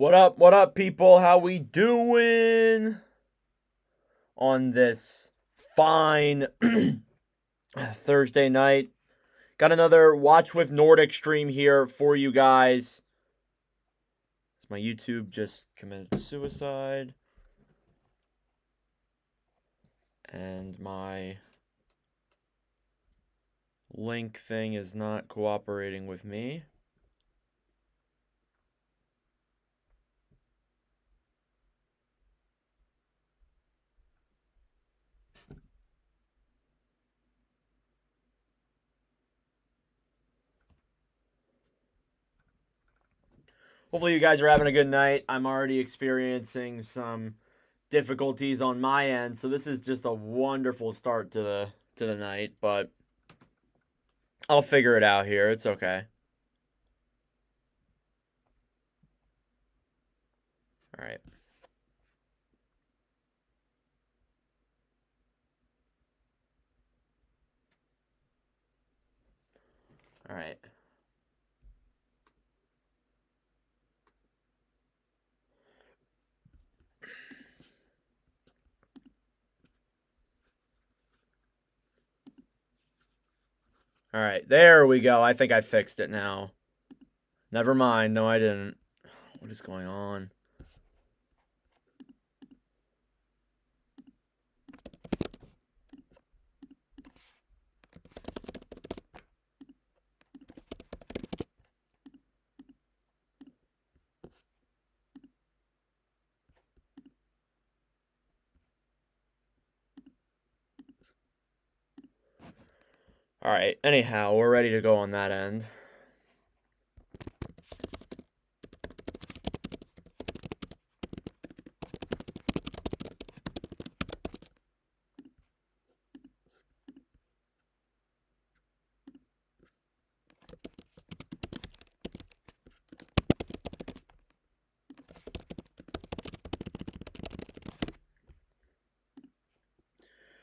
What up, people? How we doing on this fine Thursday night? Got another Watch With Nordic stream here for you guys. My YouTube just committed suicide. And my link thing is not cooperating with me. Hopefully you guys are having a good night. I'm already experiencing some difficulties on my end, so this is just a wonderful start to the night, but I'll figure it out here. It's okay. All right. All right. All right, there we go. I think I fixed it now. Never mind. No, I didn't. What is going on? All right, anyhow, we're ready to go on that end.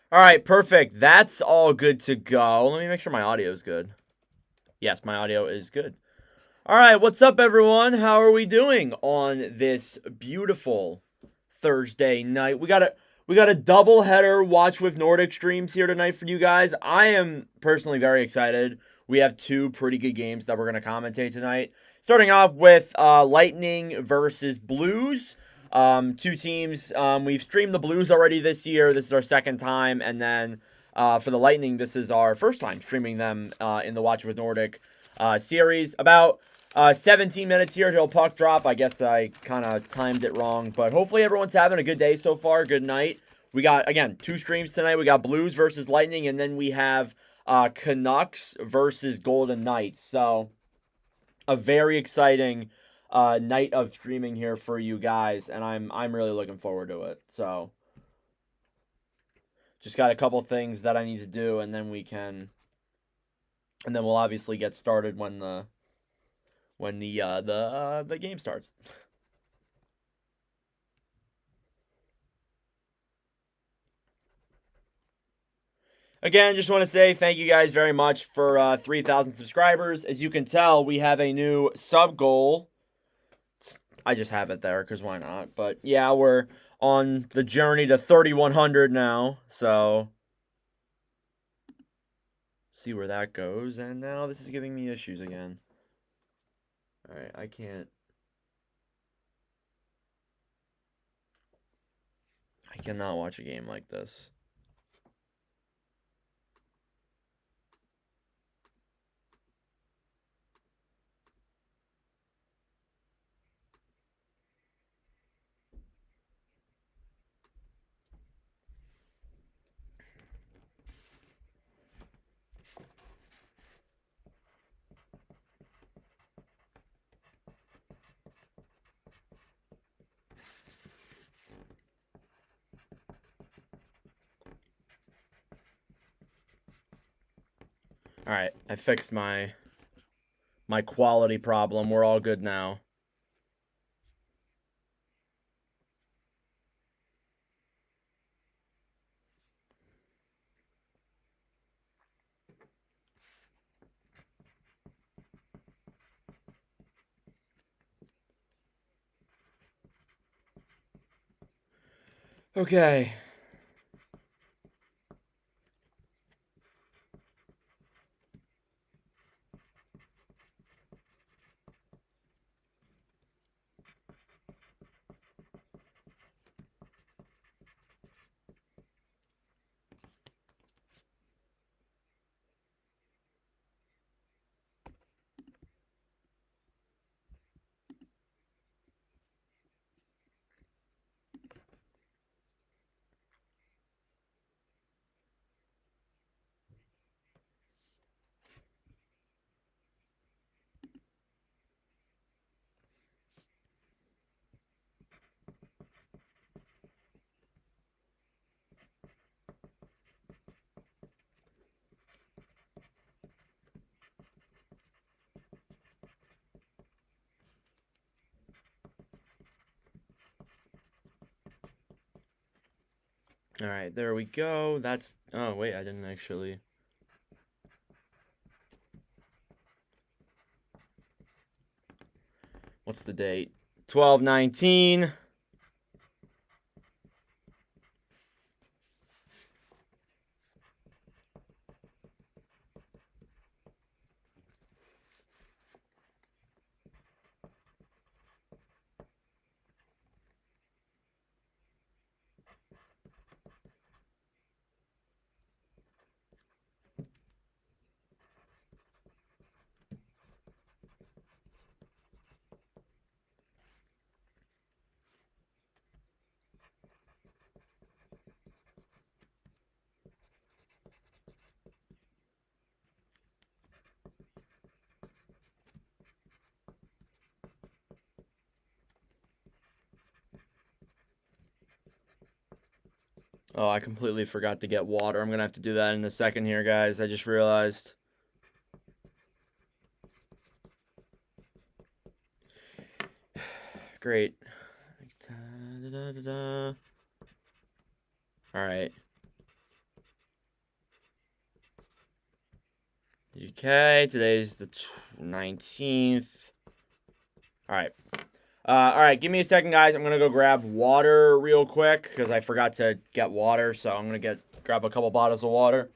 All right, perfect. That's all good to go. Let me make sure my audio is good. Yes, my audio is good. All right, what's up, everyone? How are we doing on this beautiful Thursday night? We got a double header Watch With Nordic streams here tonight for you guys. I am personally very excited. We have two pretty good games that we're going to commentate tonight. Starting off with Lightning versus Blues. Two teams. We've streamed the Blues already this year. This is our second time. And then for the Lightning, this is our first time streaming them in the Watch With Nordic series. About 17 minutes here till puck drop. I guess I kind of timed it wrong. But hopefully everyone's having a good day so far. Good night. We got, again, two streams tonight. We got Blues versus Lightning. And then we have Canucks versus Golden Knights. So a very exciting night of streaming here for you guys. And I'm really looking forward to it. So just got a couple things that I need to do. And then we can... And then we'll obviously get started when the game starts. Again, just want to say thank you guys very much for 3,000 subscribers. As you can tell, we have a new sub goal. I just have it there because why not? But yeah, we're on the journey to 3,100 now. So see where that goes. And now this is giving me issues again. All right, I cannot watch a game like this. All right, I fixed my quality problem. We're all good now. Okay. All right, there we go. That's, oh, wait, I didn't actually. What's the date? 12/19. Oh, I completely forgot to get water. I'm going to have to do that in a second here, guys. I just realized. Great. All right. Okay, today's the 19th. All right. All right, give me a second, guys. I'm going to go grab water real quick because I forgot to get water, so I'm going to grab a couple bottles of water.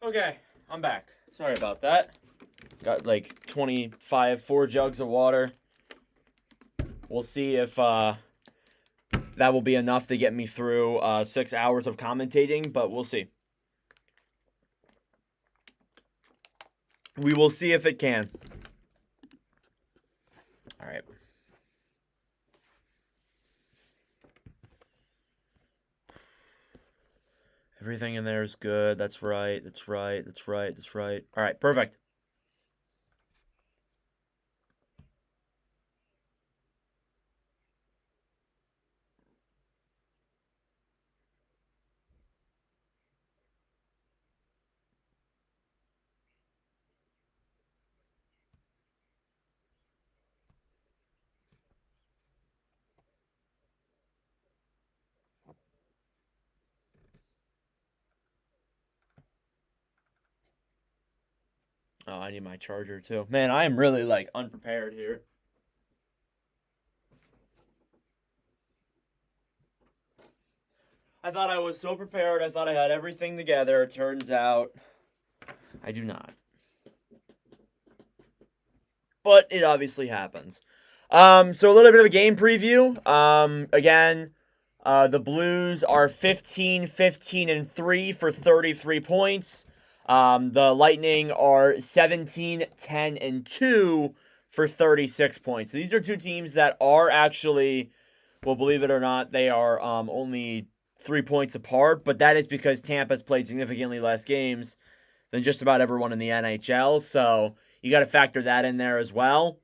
Okay, I'm back. Sorry about that. Got like 4 jugs of water. We'll see if that will be enough to get me through 6 hours of commentating, but we'll see. We will see if it can. All right. Everything in there is good. That's right. That's right. That's right. That's right. All right. Perfect. Oh, I need my charger too. Man, I am really like unprepared here. I thought I was so prepared. I thought I had everything together. It turns out I do not. But it obviously happens. So a little bit of a game preview. Again, the Blues are 15-15-3 for 33 points. The Lightning are 17-10-2 for 36 points. So these are two teams that are actually, well, believe it or not, they are only 3 points apart. But that is because Tampa's played significantly less games than just about everyone in the NHL. So you got to factor that in there as well.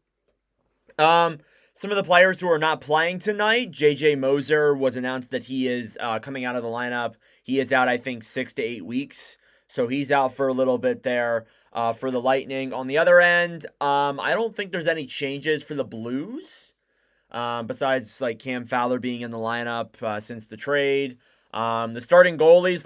Some of the players who are not playing tonight, JJ Moser was announced that he is coming out of the lineup. He is out, I think, 6 to 8 weeks. So he's out for a little bit there for the Lightning. On the other end, I don't think there's any changes for the Blues. Besides like Cam Fowler being in the lineup since the trade. The starting goalies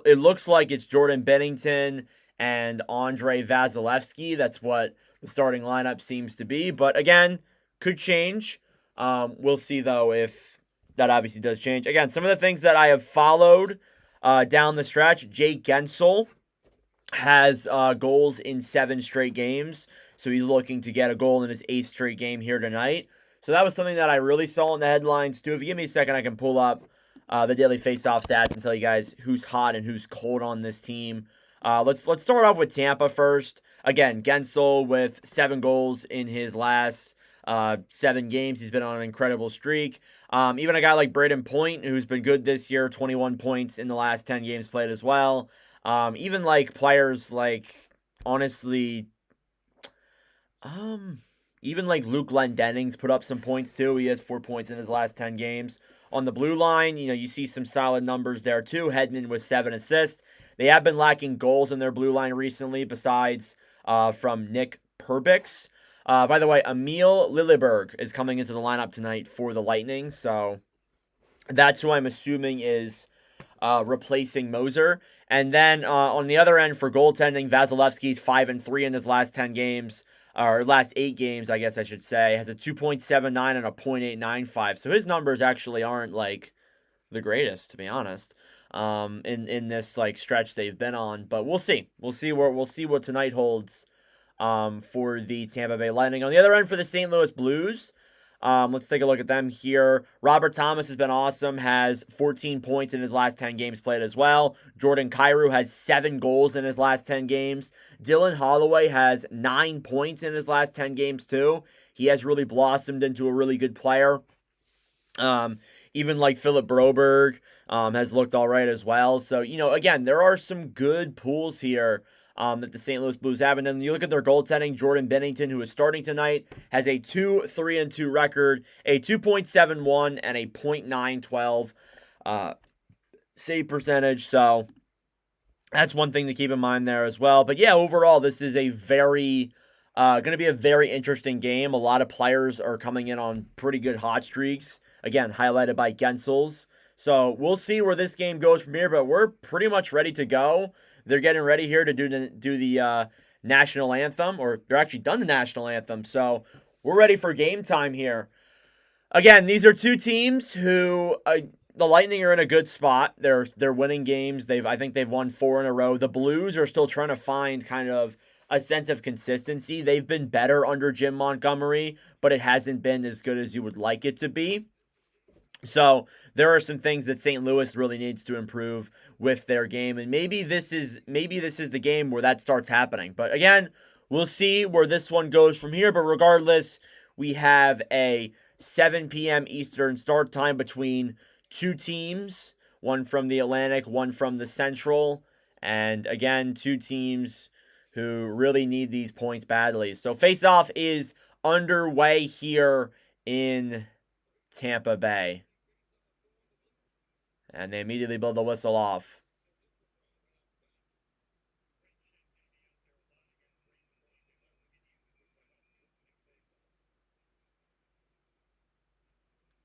it looks like it's Jordan Bennington and Andre Vasilevsky. That's what the starting lineup seems to be. But again, could change. We'll see though if that obviously does change. Again, some of the things that I have followed down the stretch. Jake Guentzel has goals in 7 straight games. So he's looking to get a goal in his 8th straight game here tonight. So that was something that I really saw in the headlines too. If you give me a second, I can pull up the daily faceoff stats and tell you guys who's hot and who's cold on this team. Let's start off with Tampa first. Again, Guentzel with 7 goals in his last 7 games. He's been on an incredible streak. Even a guy like Braden Point, who's been good this year, 21 points in the last 10 games played as well. Even like players like, honestly, even like Luke Glendening's put up some points too. He has 4 points in his last 10 games. On the blue line, you see some solid numbers there too. Hedman with 7 assists. They have been lacking goals in their blue line recently, besides from Nick Perbix. By the way, Emil Lilleberg is coming into the lineup tonight for the Lightning, so that's who I'm assuming is replacing Moser. And then on the other end for goaltending, Vasilevsky's 5-3 in his last 10 games. Or last 8 games, I guess I should say, has a 2.79 and a .895. So his numbers actually aren't like the greatest, to be honest, in this like stretch they've been on. But we'll see. We'll see what tonight holds for the Tampa Bay Lightning. On the other end for the St. Louis Blues, let's take a look at them here. Robert Thomas has been awesome, has 14 points in his last 10 games played as well. Jordan Kyrou has 7 goals in his last 10 games. Dylan Holloway has 9 points in his last 10 games too. He has really blossomed into a really good player. Even like Philip Broberg has looked all right as well. So, again, there are some good pools here that the St. Louis Blues have. And then you look at their goaltending, Jordan Bennington, who is starting tonight, has a 2-3-2 record, a 2.71 and a .912 save percentage. So that's one thing to keep in mind there as well. But yeah, overall, this is a very going to be a very interesting game. A lot of players are coming in on pretty good hot streaks. Again, highlighted by Guentzel's. So we'll see where this game goes from here, but we're pretty much ready to go. They're getting ready here to do the national anthem, or they're actually done the national anthem. So we're ready for game time here. Again, these are two teams who the Lightning are in a good spot. They're winning games. I think they've won 4 in a row. The Blues are still trying to find kind of a sense of consistency. They've been better under Jim Montgomery, but it hasn't been as good as you would like it to be. So there are some things that St. Louis really needs to improve with their game, and maybe this is the game where that starts happening. But again, we'll see where this one goes from here. But regardless, we have a 7 p.m. Eastern start time between two teams, one from the Atlantic, one from the Central, and again, two teams who really need these points badly. So face-off is underway here in Tampa Bay. And they immediately blow the whistle off.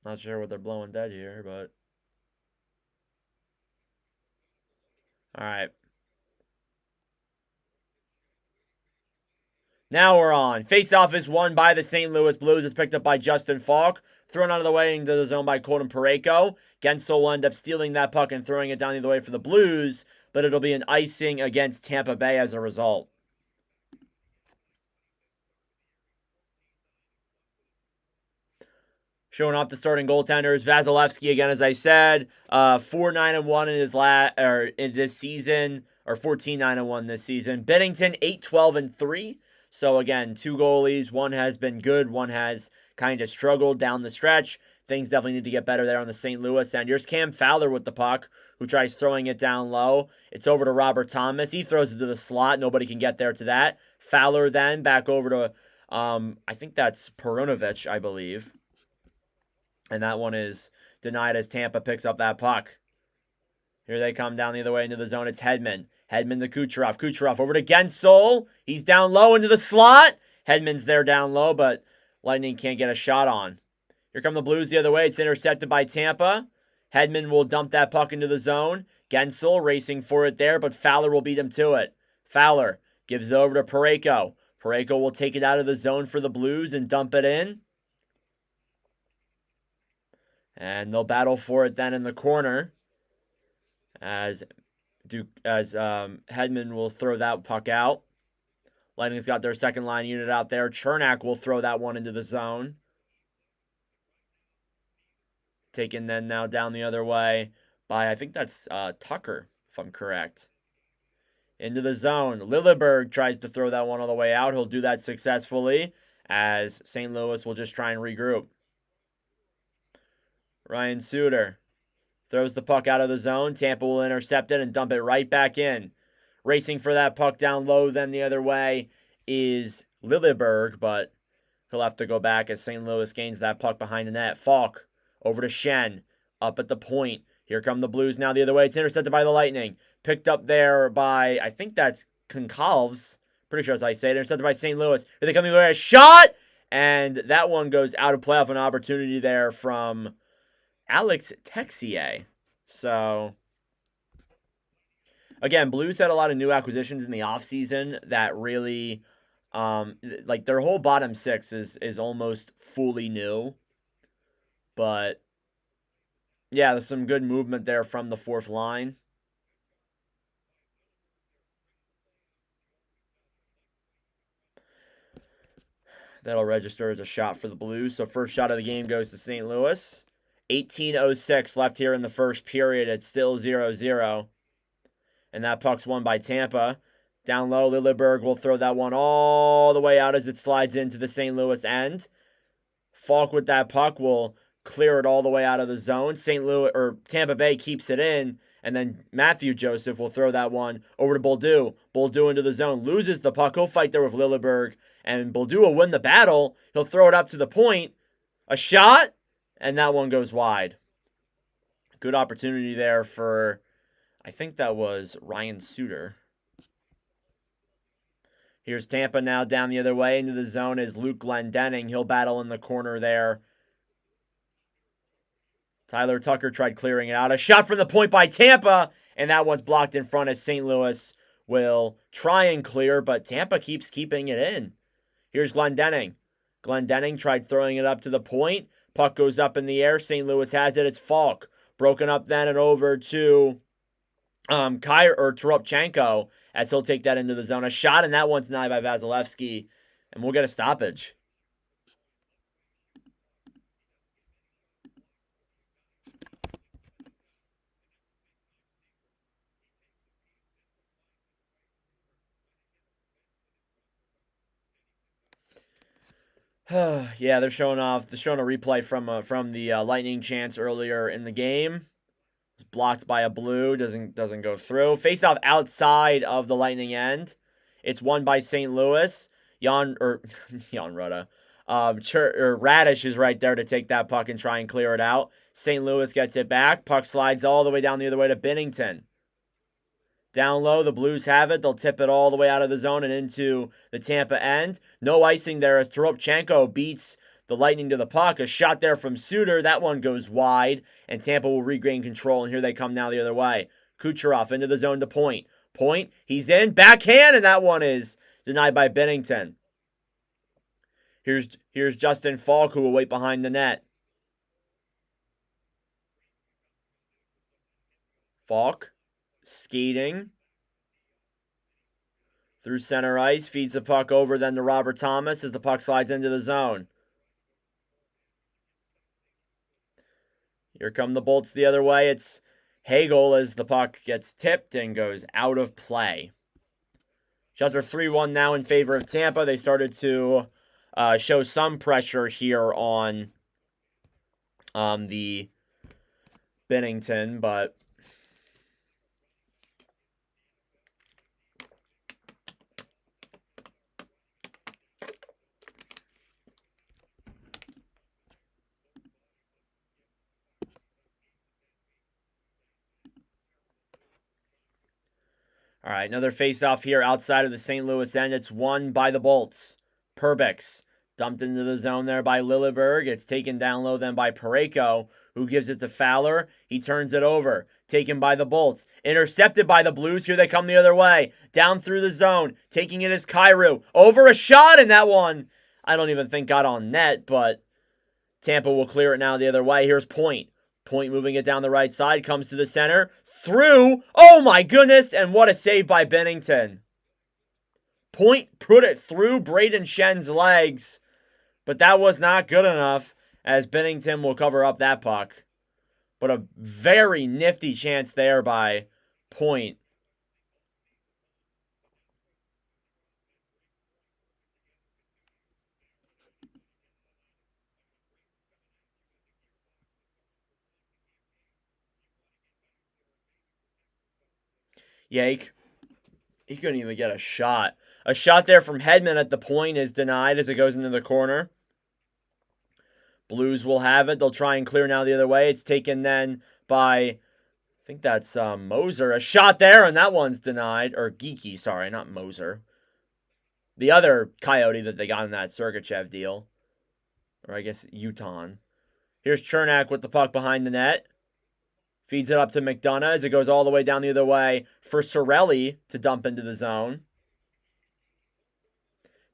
Not sure what they're blowing dead here, but... Alright. Now we're on. Face-off is won by the St. Louis Blues. It's picked up by Justin Falk. Thrown out of the way into the zone by Colton Parayko. Guentzel will end up stealing that puck and throwing it down the other way for the Blues, but it'll be an icing against Tampa Bay as a result. Showing off the starting goaltenders, Vasilevsky again, as I said, 4-9-1 in his in this season, or 14-9-1 this season. Bennington 8-12-3. So again, 2 goalies. One has been good. One has kind of struggled down the stretch. Things definitely need to get better there on the St. Louis end. Here's Cam Fowler with the puck, who tries throwing it down low. It's over to Robert Thomas. He throws it to the slot. Nobody can get there to that. Fowler then back over to, I think that's Perunovich, I believe. And that one is denied as Tampa picks up that puck. Here they come down the other way into the zone. It's Hedman. Hedman to Kucherov. Kucherov over to Guentzel. He's down low into the slot. Hedman's there down low, but Lightning can't get a shot on. Here come the Blues the other way. It's intercepted by Tampa. Hedman will dump that puck into the zone. Guentzel racing for it there, but Fowler will beat him to it. Fowler gives it over to Parayko. Parayko will take it out of the zone for the Blues and dump it in. And they'll battle for it then in the corner. As Hedman will throw that puck out. Lightning's got their second line unit out there. Chernak will throw that one into the zone. Taken then now down the other way by, I think that's Tucker, if I'm correct. Into the zone. Lilleberg tries to throw that one all the way out. He'll do that successfully as St. Louis will just try and regroup. Ryan Suter throws the puck out of the zone. Tampa will intercept it and dump it right back in. Racing for that puck down low then the other way is Lilleberg, but he'll have to go back as St. Louis gains that puck behind the net. Falk over to Schenn, up at the point. Here come the Blues now the other way. It's intercepted by the Lightning. Picked up there by, I think that's Concalves. Pretty sure that's how you say it. Intercepted by St. Louis. Here they come the other way. Shot! And that one goes out of play off an opportunity there from Alex Texier. So, again, Blues had a lot of new acquisitions in the offseason that really, like their whole bottom six is almost fully new. But, yeah, there's some good movement there from the fourth line. That'll register as a shot for the Blues. So first shot of the game goes to St. Louis. 18:06 left here in the first period. It's still 0-0. And that puck's won by Tampa. Down low, Lilleberg will throw that one all the way out as it slides into the St. Louis end. Falk with that puck will clear it all the way out of the zone. St. Louis or Tampa Bay keeps it in. And then Matthew Joseph will throw that one over to Bolduc. Bolduc into the zone. Loses the puck. He'll fight there with Lilleberg. And Bolduc will win the battle. He'll throw it up to the point. A shot. And that one goes wide. Good opportunity there for, I think that was Ryan Suter. Here's Tampa now down the other way. Into the zone is Luke Glendening. He'll battle in the corner there. Tyler Tucker tried clearing it out. A shot from the point by Tampa. And that one's blocked in front as St. Louis will try and clear. But Tampa keeps keeping it in. Here's Glendening. Glendening tried throwing it up to the point. Puck goes up in the air. St. Louis has it. It's Falk. Broken up then and over to Toropchenko as he'll take that into the zone. A shot, and that one's denied by Vasilevsky. And we'll get a stoppage. Yeah, they're showing a replay from the Lightning chance earlier in the game. It's blocked by a Blue, doesn't go through. Face off outside of the Lightning end. It's won by St. Louis. Jan Rutta. Radish is right there to take that puck and try and clear it out. St. Louis gets it back. Puck slides all the way down the other way to Binnington. Down low, the Blues have it. They'll tip it all the way out of the zone and into the Tampa end. No icing there as Toropchenko beats the Lightning to the puck. A shot there from Suter. That one goes wide, and Tampa will regain control, and here they come now the other way. Kucherov into the zone to Point. Point, he's in. Backhand, and that one is denied by Binnington. Here's Justin Falk, who will wait behind the net. Falk. Skating through center ice, feeds the puck over then to Robert Thomas as the puck slides into the zone. Here come the Bolts the other way. It's Hagel as the puck gets tipped and goes out of play. Shots are 3-1 now in favor of Tampa. They started to show some pressure here on the Binnington, but All right, another face-off here outside of the St. Louis end. It's won by the Bolts. Perbix dumped into the zone there by Lilleberg. It's taken down low then by Parayko, who gives it to Fowler. He turns it over. Taken by the Bolts. Intercepted by the Blues. Here they come the other way. Down through the zone. Taking it is Kyrou. Over a shot, and that one, I don't even think got on net, but Tampa will clear it now the other way. Here's Point. Point moving it down the right side. Comes to the center. Through. Oh my goodness. And what a save by Bennington. Point put it through Braden Schen's legs. But that was not good enough, as Bennington will cover up that puck. But a very nifty chance there by Point. Yeah, he couldn't even get a shot. A shot there from Hedman at the point is denied as it goes into the corner. Blues will have it. They'll try and clear now the other way. It's taken then by, I think that's Moser. A shot there, and that one's denied. Or Geeky, sorry, not Moser. The other Coyote that they got in that Sergachev deal. Or I guess Uton. Here's Chernak with the puck behind the net. Feeds it up to McDonough as it goes all the way down the other way for Cirelli to dump into the zone.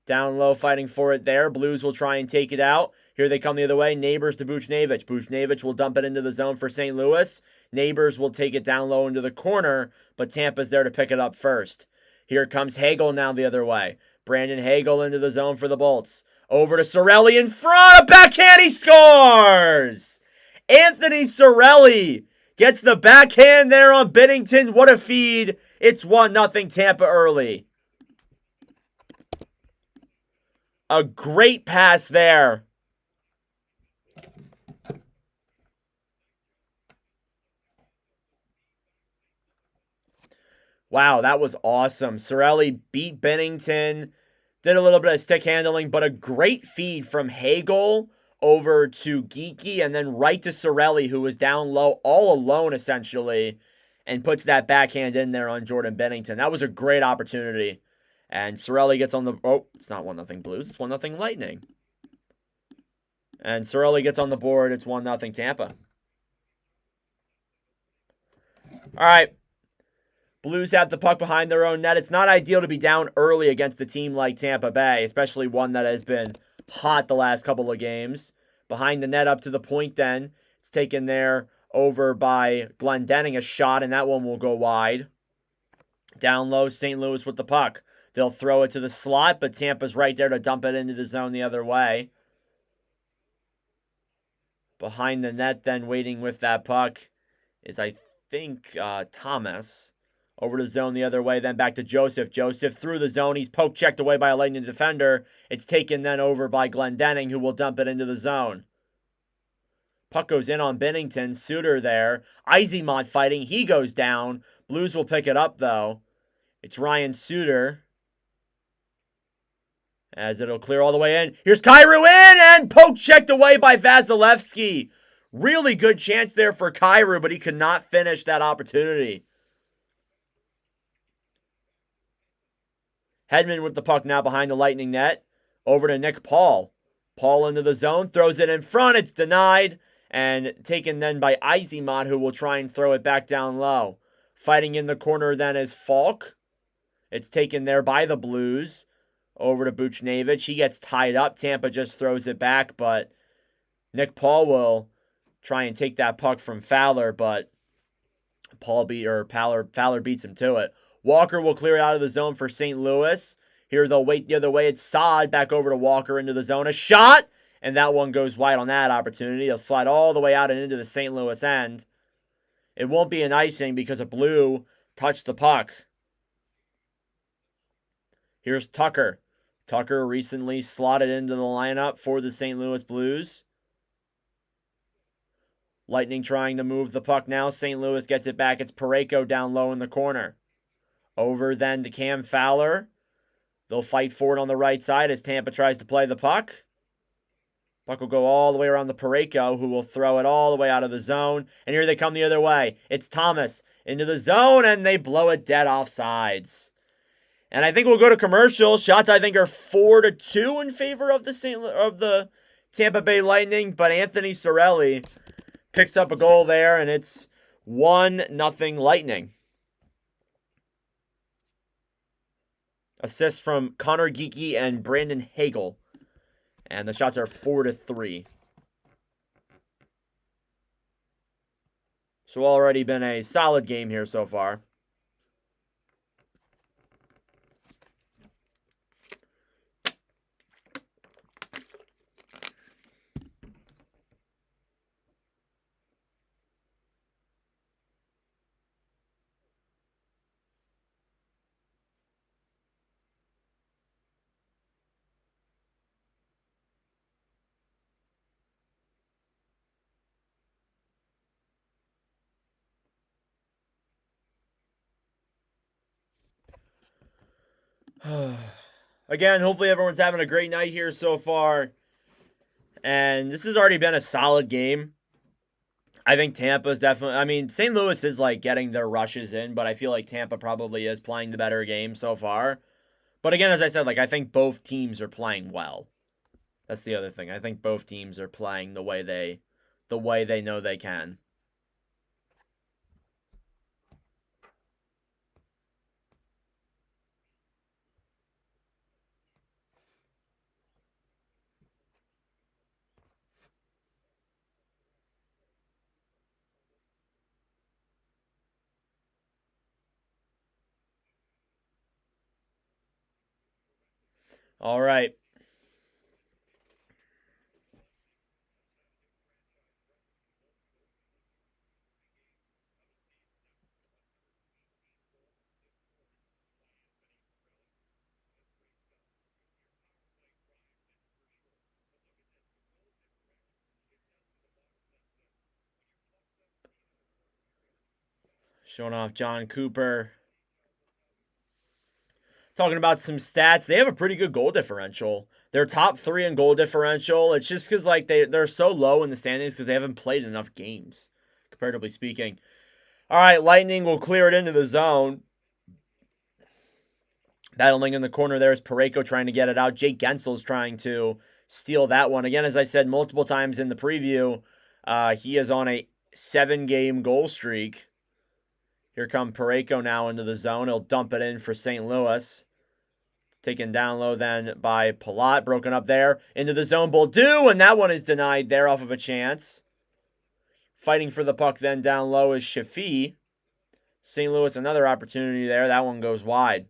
Down low, fighting for it there. Blues will try and take it out. Here they come the other way. Neighbors to Buchnevich. Buchnevich will dump it into the zone for St. Louis. Neighbors will take it down low into the corner, but Tampa's there to pick it up first. Here comes Hagel now the other way. Brandon Hagel into the zone for the Bolts. Over to Cirelli in front. A backhand, he scores! Anthony Cirelli gets the backhand there on Bennington. What a feed. It's 1-0 Tampa early. A great pass there. Wow, that was awesome. Cirelli beat Bennington. Did a little bit of stick handling, but a great feed from Hagel over to Geeky and then right to Cirelli, who was down low all alone essentially, and puts that backhand in there on Jordan Bennington. That was a great opportunity. And Cirelli gets on the... Oh, it's not 1-0 Blues. It's 1-0 Lightning. And Cirelli gets on the board. It's 1-0 Tampa. All right. Blues have the puck behind their own net. It's not ideal to be down early against a team like Tampa Bay, especially one that has been hot the last couple of games. Behind the net up to the point then. It's taken there over by Glendening. A shot, and that one will go wide. Down low, St. Louis with the puck. They'll throw it to the slot, but Tampa's right there to dump it into the zone the other way. Behind the net then, waiting with that puck, is, I think, Thomas. Over to zone the other way, then back to Joseph. Joseph through the zone. He's poke checked away by a Lightning defender. It's taken then over by Glendening, who will dump it into the zone. Puck goes in on Bennington. Suter there. Izemont fighting. He goes down. Blues will pick it up, though. It's Ryan Suter. As it'll clear all the way in. Here's Kyrou in, and poke checked away by Vasilevsky. Really good chance there for Kyrou, but he could not finish that opportunity. Hedman with the puck now behind the Lightning net. Over to Nick Paul. Paul into the zone. Throws it in front. It's denied. And taken then by Izemont, who will try and throw it back down low. Fighting in the corner then is Falk. It's taken there by the Blues. Over to Buchnevich. He gets tied up. Tampa just throws it back, but Nick Paul will try and take that puck from Fowler, but Fowler beats him to it. Walker will clear it out of the zone for St. Louis. Here they'll wait the other way. It's Saad back over to Walker into the zone. A shot, and that one goes wide on that opportunity. He'll slide all the way out and into the St. Louis end. It won't be an icing because a blue touched the puck. Here's Tucker. Tucker recently slotted into the lineup for the St. Louis Blues. Lightning trying to move the puck now. St. Louis gets it back. It's Parayko down low in the corner. Over then to Cam Fowler. They'll fight for it on the right side as Tampa tries to play the puck. Puck will go all the way around the Parayko, who will throw it all the way out of the zone. And here they come the other way. It's Thomas into the zone, and they blow it dead off sides. And I think we'll go to commercial. Shots, I think, are 4-2 in favor of the Tampa Bay Lightning. But Anthony Cirelli picks up a goal there, and it's 1-0 Lightning. Assists from Connor Geekie and Brandon Hagel. And the shots are 4-3. So already been a solid game here so far. Again, hopefully everyone's having a great night here so far. And this has already been a solid game. I think Tampa's definitely... I mean, St. Louis is, like, getting their rushes in, but I feel like Tampa probably is playing the better game so far. But again, as I said, like, I think both teams are playing well. That's the other thing. I think both teams are playing the way they know they can. All right. Showing off John Cooper. Talking about some stats. They have a pretty good goal differential. They're top 3 in goal differential. It's just because like they're so low in the standings because they haven't played enough games, comparatively speaking. All right, Lightning will clear it into the zone. Battling in the corner there is Parayko trying to get it out. Jake Guentzel is trying to steal that one. Again, as I said multiple times in the preview, he is on a 7-game goal streak. Here come Parayko now into the zone. He'll dump it in for St. Louis. Taken down low then by Palat. Broken up there. Into the zone. Boldu. And that one is denied there off of a chance. Fighting for the puck then down low is Shafi. St. Louis, another opportunity there. That one goes wide.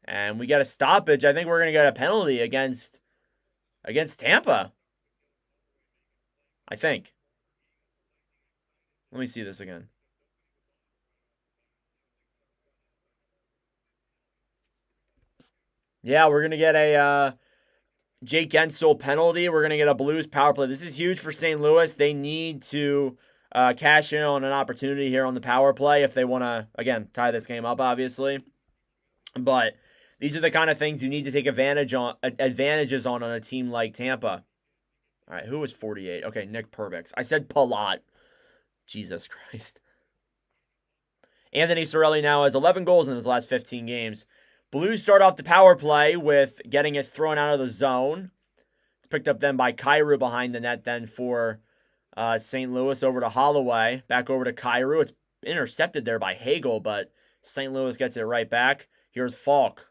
And we get a stoppage. I think we're going to get a penalty against Tampa. I think. Let me see this again. Yeah, we're going to get a Jake Guentzel penalty. We're going to get a Blues power play. This is huge for St. Louis. They need to cash in on an opportunity here on the power play if they want to, again, tie this game up, obviously. But these are the kind of things you need to take advantages on a team like Tampa. All right, who was 48? Okay, Nick Perbix. I said Palat. Jesus Christ. Anthony Cirelli now has 11 goals in his last 15 games. Blues start off the power play with getting it thrown out of the zone. It's picked up then by Kyrou behind the net then for St. Louis over to Holloway. Back over to Kyrou. It's intercepted there by Hagel, but St. Louis gets it right back. Here's Falk.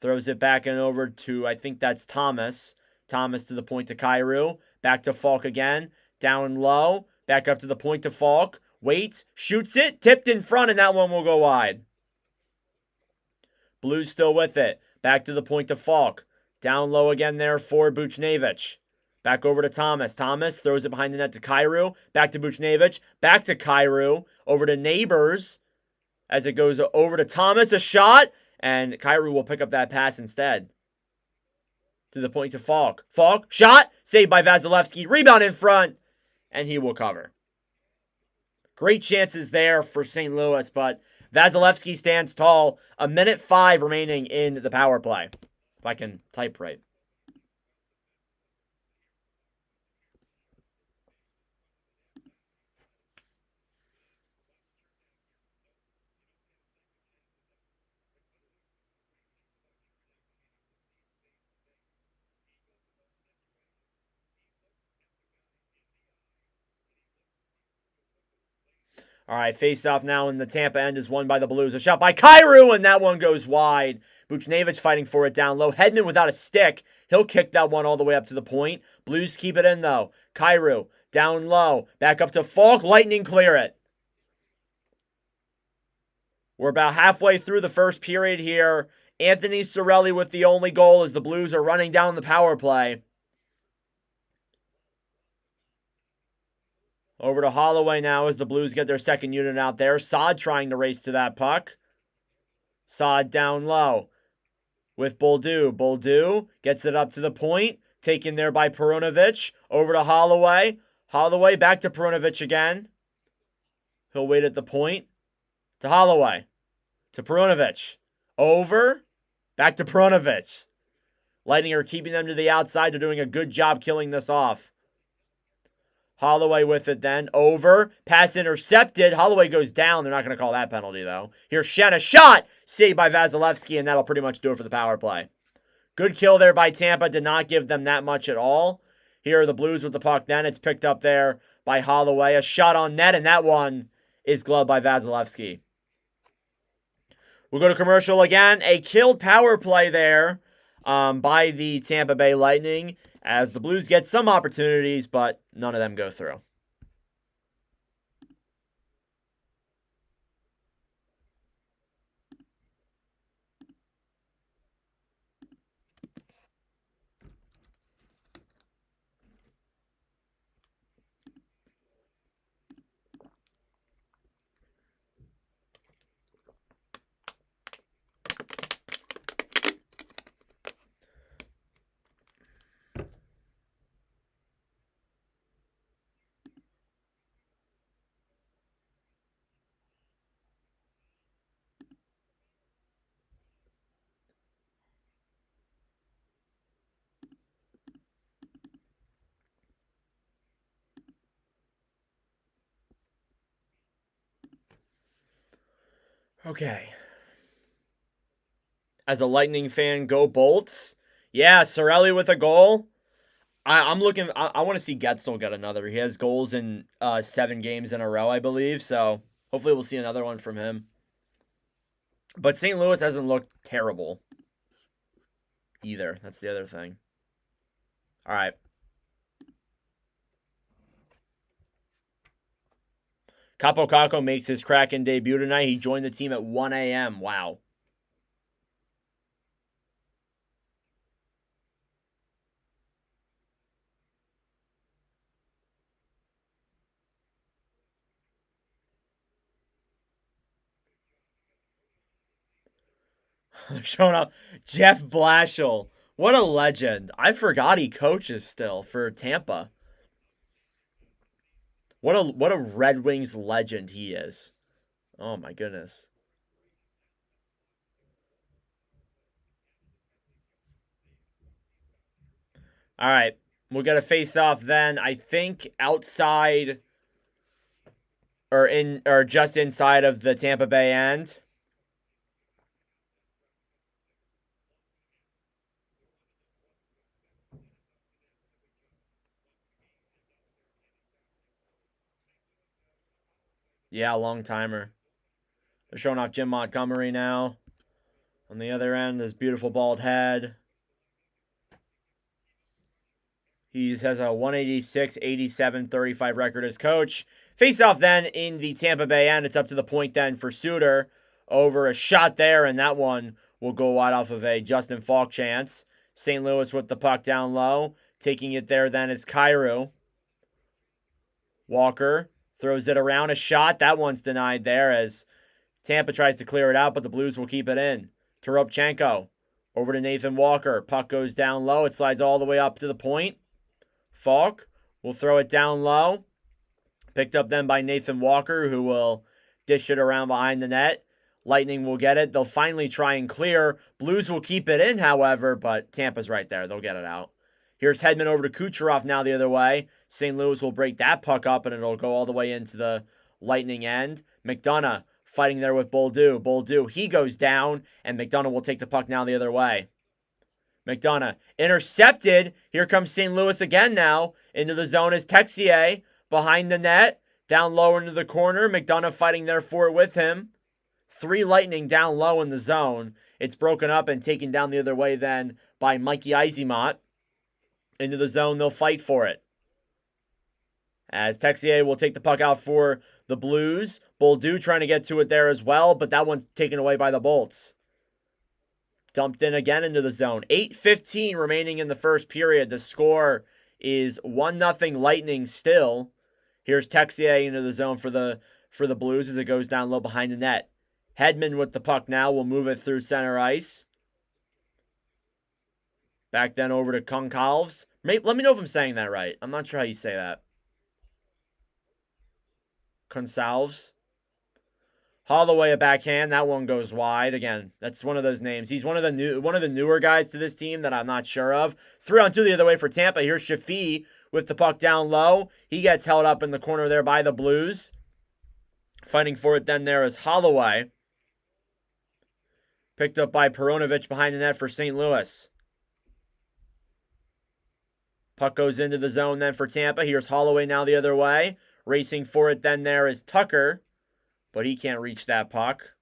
Throws it back and over to, I think that's Thomas. Thomas to the point to Kyrou. Back to Falk again. Down low. Back up to the point to Falk. Waits. Shoots it. Tipped in front, and that one will go wide. Blues still with it. Back to the point to Falk. Down low again there for Buchnevich. Back over to Thomas. Thomas throws it behind the net to Kyrou. Back to Buchnevich. Back to Kyrou. Over to Neighbors. As it goes over to Thomas. A shot. And Kyrou will pick up that pass instead. To the point to Falk. Falk. Shot. Saved by Vasilevsky. Rebound in front. And he will cover. Great chances there for St. Louis, but Vasilevsky stands tall. 1:05 remaining in the power play. If I can type right. All right, face-off now in the Tampa end is won by the Blues. A shot by Kyrou, and that one goes wide. Buchnevich fighting for it down low. Hedman without a stick. He'll kick that one all the way up to the point. Blues keep it in, though. Kyrou down low. Back up to Falk. Lightning clear it. We're about halfway through the first period here. Anthony Cirelli with the only goal as the Blues are running down the power play. Over to Holloway now as the Blues get their second unit out there. Saad trying to race to that puck. Saad down low with Boldu. Boldu gets it up to the point. Taken there by Perunovic. Over to Holloway. Holloway back to Perunovic again. He'll wait at the point. To Holloway. To Perunovic. Over. Back to Perunovic. Lightning are keeping them to the outside. They're doing a good job killing this off. Holloway with it then. Over. Pass intercepted. Holloway goes down. They're not going to call that penalty, though. Here's Shen. A shot! Saved by Vasilevsky, and that'll pretty much do it for the power play. Good kill there by Tampa. Did not give them that much at all. Here are the Blues with the puck then. It's picked up there by Holloway. A shot on net, and that one is gloved by Vasilevsky. We'll go to commercial again. A killed power play there by the Tampa Bay Lightning as the Blues get some opportunities, but none of them go through. Okay. As a Lightning fan, go Bolts. Yeah, Cirelli with a goal. I want to see Guentzel get another. He has goals in 7 games in a row, I believe. So hopefully we'll see another one from him. But St. Louis hasn't looked terrible either. That's the other thing. All right. Capo Caco makes his Kraken debut tonight. He joined the team at 1 a.m. Wow. Showing up. Jeff Blashill. What a legend. I forgot he coaches still for Tampa. What a Red Wings legend he is. Oh my goodness. All right. We'll get a face-off then. I think outside or just inside of the Tampa Bay end. Yeah, long timer. They're showing off Jim Montgomery now. On the other end, this beautiful bald head. He has a 186, 87, 35 record as coach. Face off then in the Tampa Bay end. It's up to the point then for Suter. Over a shot there, and that one will go wide off of a Justin Falk chance. St. Louis with the puck down low. Taking it there then is Kyrou. Walker throws it around. A shot. That one's denied there as Tampa tries to clear it out, but the Blues will keep it in. Toropchenko over to Nathan Walker. Puck goes down low. It slides all the way up to the point. Falk will throw it down low. Picked up then by Nathan Walker, who will dish it around behind the net. Lightning will get it. They'll finally try and clear. Blues will keep it in, however, but Tampa's right there. They'll get it out. Here's Hedman over to Kucherov now the other way. St. Louis will break that puck up, and it'll go all the way into the Lightning end. McDonough fighting there with Boldu. Boldu, he goes down, and McDonough will take the puck now the other way. McDonough intercepted. Here comes St. Louis again now. Into the zone is Texier behind the net. Down low into the corner. McDonough fighting there for it with him. 3 Lightning down low in the zone. It's broken up and taken down the other way then by Mikey Eismont. Into the zone, they'll fight for it. As Texier will take the puck out for the Blues. Bolduc trying to get to it there as well, but that one's taken away by the Bolts. Dumped in again into the zone. 8:15 remaining in the first period. The score is 1-0 Lightning still. Here's Texier into the zone for the Blues as it goes down low behind the net. Hedman with the puck now will move it through center ice. Back then over to Concalves. Let me know if I'm saying that right. I'm not sure how you say that. Consalves. Holloway a backhand. That one goes wide. Again, that's one of those names. He's one of the newer guys to this team that I'm not sure of. 3-on-2 the other way for Tampa. Here's Shafee with the puck down low. He gets held up in the corner there by the Blues. Fighting for it then there is Holloway. Picked up by Peronovich behind the net for St. Louis. Puck goes into the zone then for Tampa. Here's Holloway now the other way. Racing for it then there is Tucker. But he can't reach that puck.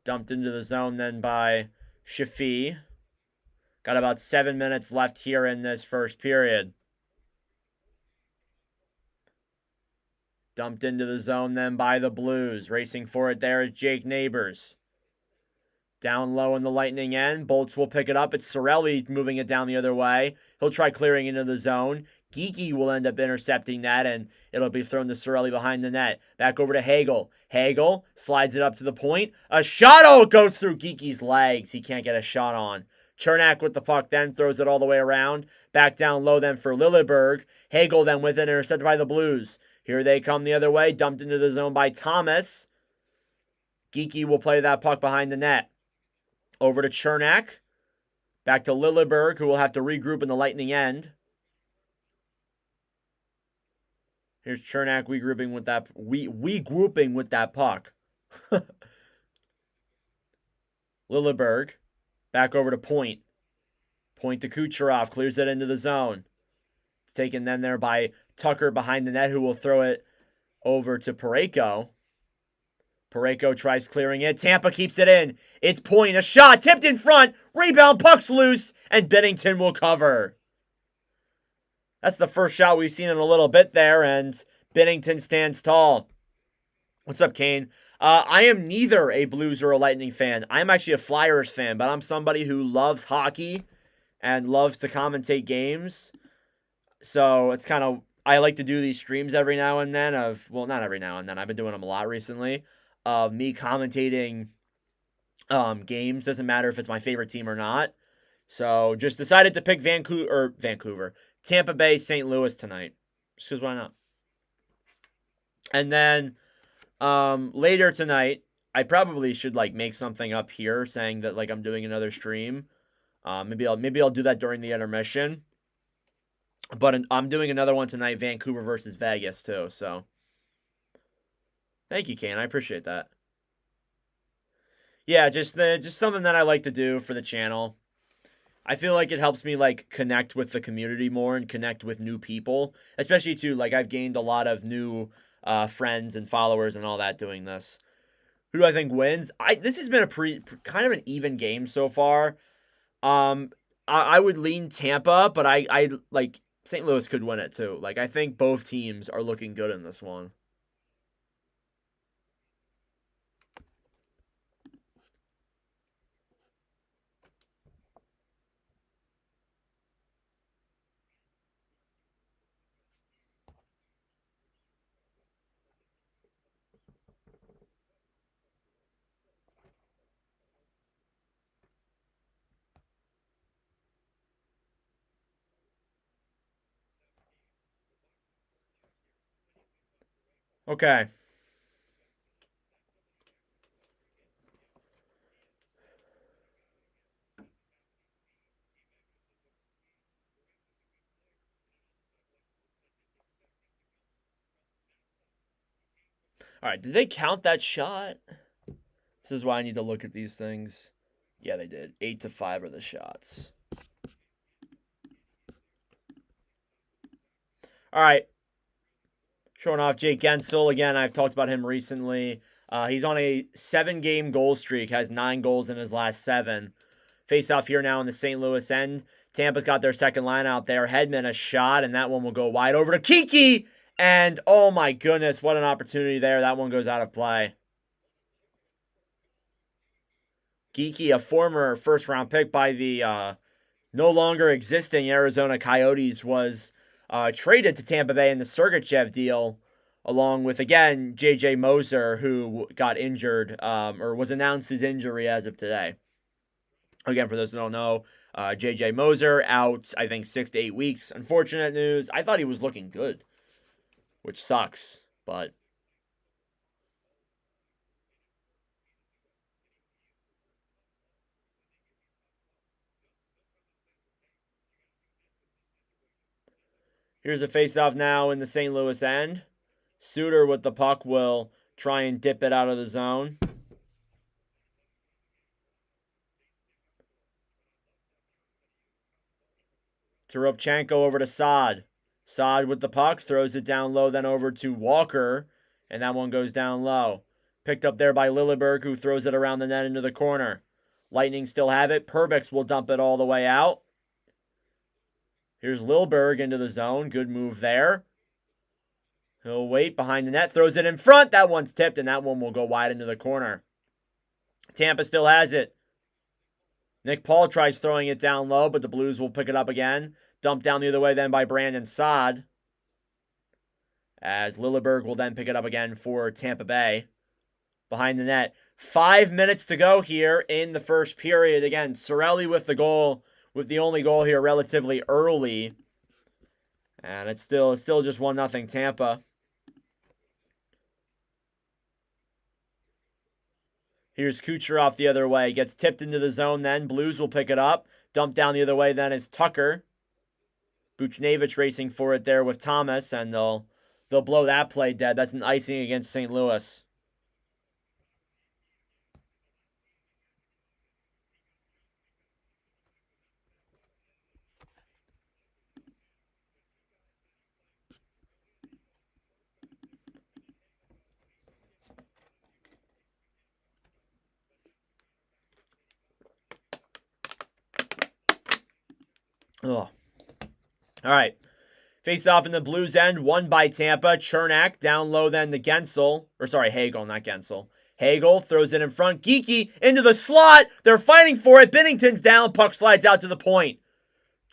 Dumped into the zone then by Shafee. Got about 7 minutes left here in this first period. Dumped into the zone then by the Blues. Racing for it there is Jake Neighbors. Down low in the Lightning end. Bolts will pick it up. It's Cirelli moving it down the other way. He'll try clearing into the zone. Geeky will end up intercepting that, and it'll be thrown to Cirelli behind the net. Back over to Hagel. Hagel slides it up to the point. A shot! Oh, it goes through Geeky's legs. He can't get a shot on. Chernak with the puck then throws it all the way around. Back down low then for Lilleberg. Hagel then with it, intercepted by the Blues. Here they come the other way. Dumped into the zone by Thomas. Geeky will play that puck behind the net. Over to Chernak. Back to Lilleberg, who will have to regroup in the Lightning end. Here's Chernak regrouping with that grouping with that puck. Lilleberg. Back over to Point. Point to Kucherov. Clears it into the zone. It's taken then there by Tucker behind the net, who will throw it over to Parayko. Parayko tries clearing it. Tampa keeps it in. It's Point. A shot. Tipped in front. Rebound. Puck's loose. And Bennington will cover. That's the first shot we've seen in a little bit there. And Bennington stands tall. What's up, Kane? I am neither a Blues or a Lightning fan. I'm actually a Flyers fan. But I'm somebody who loves hockey and loves to commentate games. So it's kind of... I like to do these streams every now and then of... Well, not every now and then. I've been doing them a lot recently. Of me commentating games. Doesn't matter if it's my favorite team or not. So just decided to pick Vancouver. Tampa Bay, St. Louis tonight. Just because why not? And then later tonight, I probably should like make something up here saying that like I'm doing another stream. Maybe I'll do that during the intermission. But I'm doing another one tonight, Vancouver versus Vegas too. So thank you, Kane. I appreciate that. Yeah, just something that I like to do for the channel. I feel like it helps me like connect with the community more and connect with new people, especially too like I've gained a lot of new friends and followers and all that doing this. Who do I think wins? This has been a kind of an even game so far. I would lean Tampa, but I like St. Louis could win it too. Like I think both teams are looking good in this one. Okay. All right, did they count that shot? This is why I need to look at these things. Yeah, they did. 8-5 are the shots. All right. Showing off Jake Guentzel. Again, I've talked about him recently. He's on a 7-game goal streak, has 9 goals in his last 7. Face off here now in the St. Louis end. Tampa's got their second line out there. Hedman a shot, and that one will go wide over to Kiki. And oh my goodness, what an opportunity there. That one goes out of play. Kiki, a former first-round pick by the no longer existing Arizona Coyotes, was traded to Tampa Bay in the Sergachev deal, along with, again, J.J. Moser, who got injured, or was announced his injury as of today. Again, for those who don't know, J.J. Moser out, I think, 6 to 8 weeks. Unfortunate news. I thought he was looking good, which sucks, but... Here's a faceoff now in the St. Louis end. Suter with the puck will try and dip it out of the zone. Toropchenko over to Saad. Saad with the puck, throws it down low, then over to Walker, and that one goes down low. Picked up there by Lilleberg, who throws it around the net into the corner. Lightning still have it. Perbix will dump it all the way out. Here's Lilleberg into the zone. Good move there. He'll wait behind the net, throws it in front. That one's tipped, and that one will go wide into the corner. Tampa still has it. Nick Paul tries throwing it down low, but the Blues will pick it up again. Dumped down the other way then by Brandon Saad. As Lilleberg will then pick it up again for Tampa Bay. Behind the net. 5 minutes to go here in the first period. Again, Cirelli with the goal, with the only goal here relatively early. And it's still just 1-0 Tampa. Here's Kucherov the other way. Gets tipped into the zone then. Blues will pick it up. Dumped down the other way then is Tucker. Buchnevich racing for it there with Thomas, and they'll blow that play dead. That's an icing against St. Louis. Ugh. All right. Face off in the Blues end, won by Tampa. Chernak down low then to Guentzel. Or sorry, Hagel, not Guentzel. Hagel throws it in front. Geeky into the slot. They're fighting for it. Binnington's down. Puck slides out to the point.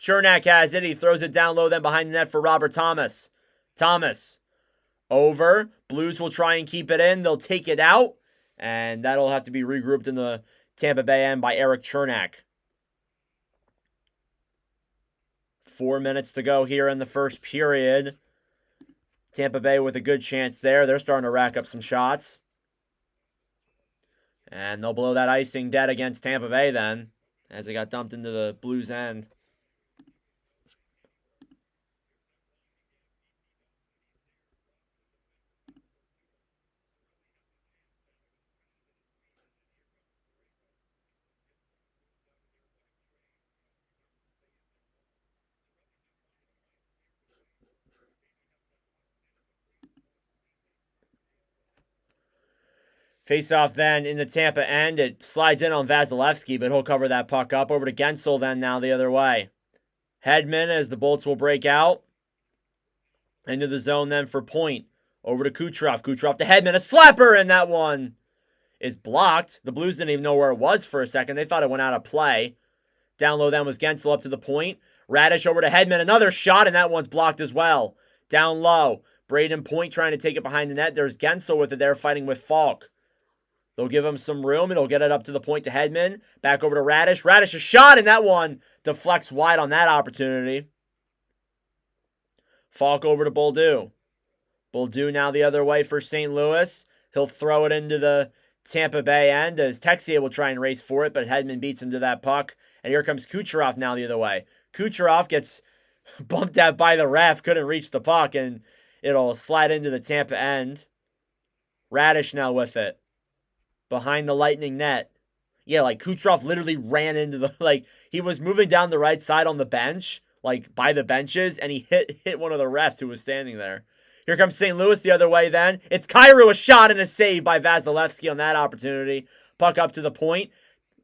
Chernak has it. He throws it down low then behind the net for Robert Thomas. Thomas over. Blues will try and keep it in. They'll take it out. And that'll have to be regrouped in the Tampa Bay end by Eric Chernak. 4 minutes to go here in the first period. Tampa Bay with a good chance there. They're starting to rack up some shots. And they'll blow that icing dead against Tampa Bay then, as it got dumped into the Blues end. Face off then in the Tampa end. It slides in on Vasilevsky, but he'll cover that puck up. Over to Guentzel then now the other way. Hedman as the Bolts will break out. Into the zone then for Point. Over to Kucherov. Kucherov to Hedman. A slapper, and that one is blocked. The Blues didn't even know where it was for a second. They thought it went out of play. Down low then was Guentzel up to the point. Radish over to Hedman. Another shot, and that one's blocked as well. Down low. Braden Point trying to take it behind the net. There's Guentzel with it there fighting with Falk. They'll give him some room, and he'll get it up to the point to Hedman. Back over to Radish. Radish a shot, and that one deflects wide on that opportunity. Falk over to Boldu. Boldu now the other way for St. Louis. He'll throw it into the Tampa Bay end as Texier will try and race for it, but Hedman beats him to that puck. And here comes Kucherov now the other way. Kucherov gets bumped out by the ref, couldn't reach the puck, and it'll slide into the Tampa end. Radish now with it. Behind the Lightning net. Yeah, like Kucherov literally ran into the, he was moving down the right side on the bench, by the benches, and he hit one of the refs who was standing there. Here comes St. Louis the other way then. It's Kyrou, a shot and a save by Vasilevsky on that opportunity. Puck up to the point.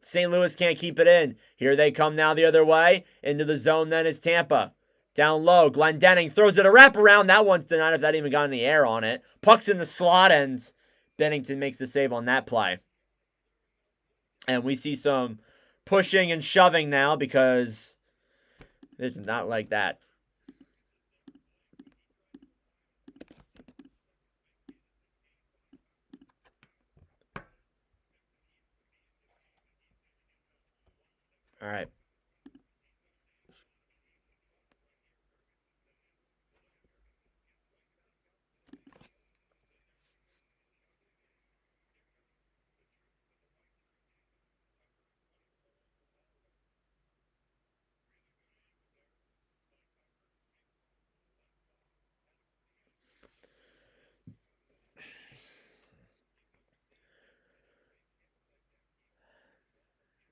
St. Louis can't keep it in. Here they come now the other way. Into the zone then is Tampa. Down low, Glendening throws it a wraparound. That one's denied if that even got in the air on it. Puck's in the slot, and Bennington makes the save on that play. And we see some pushing and shoving now because it's not like that. All right.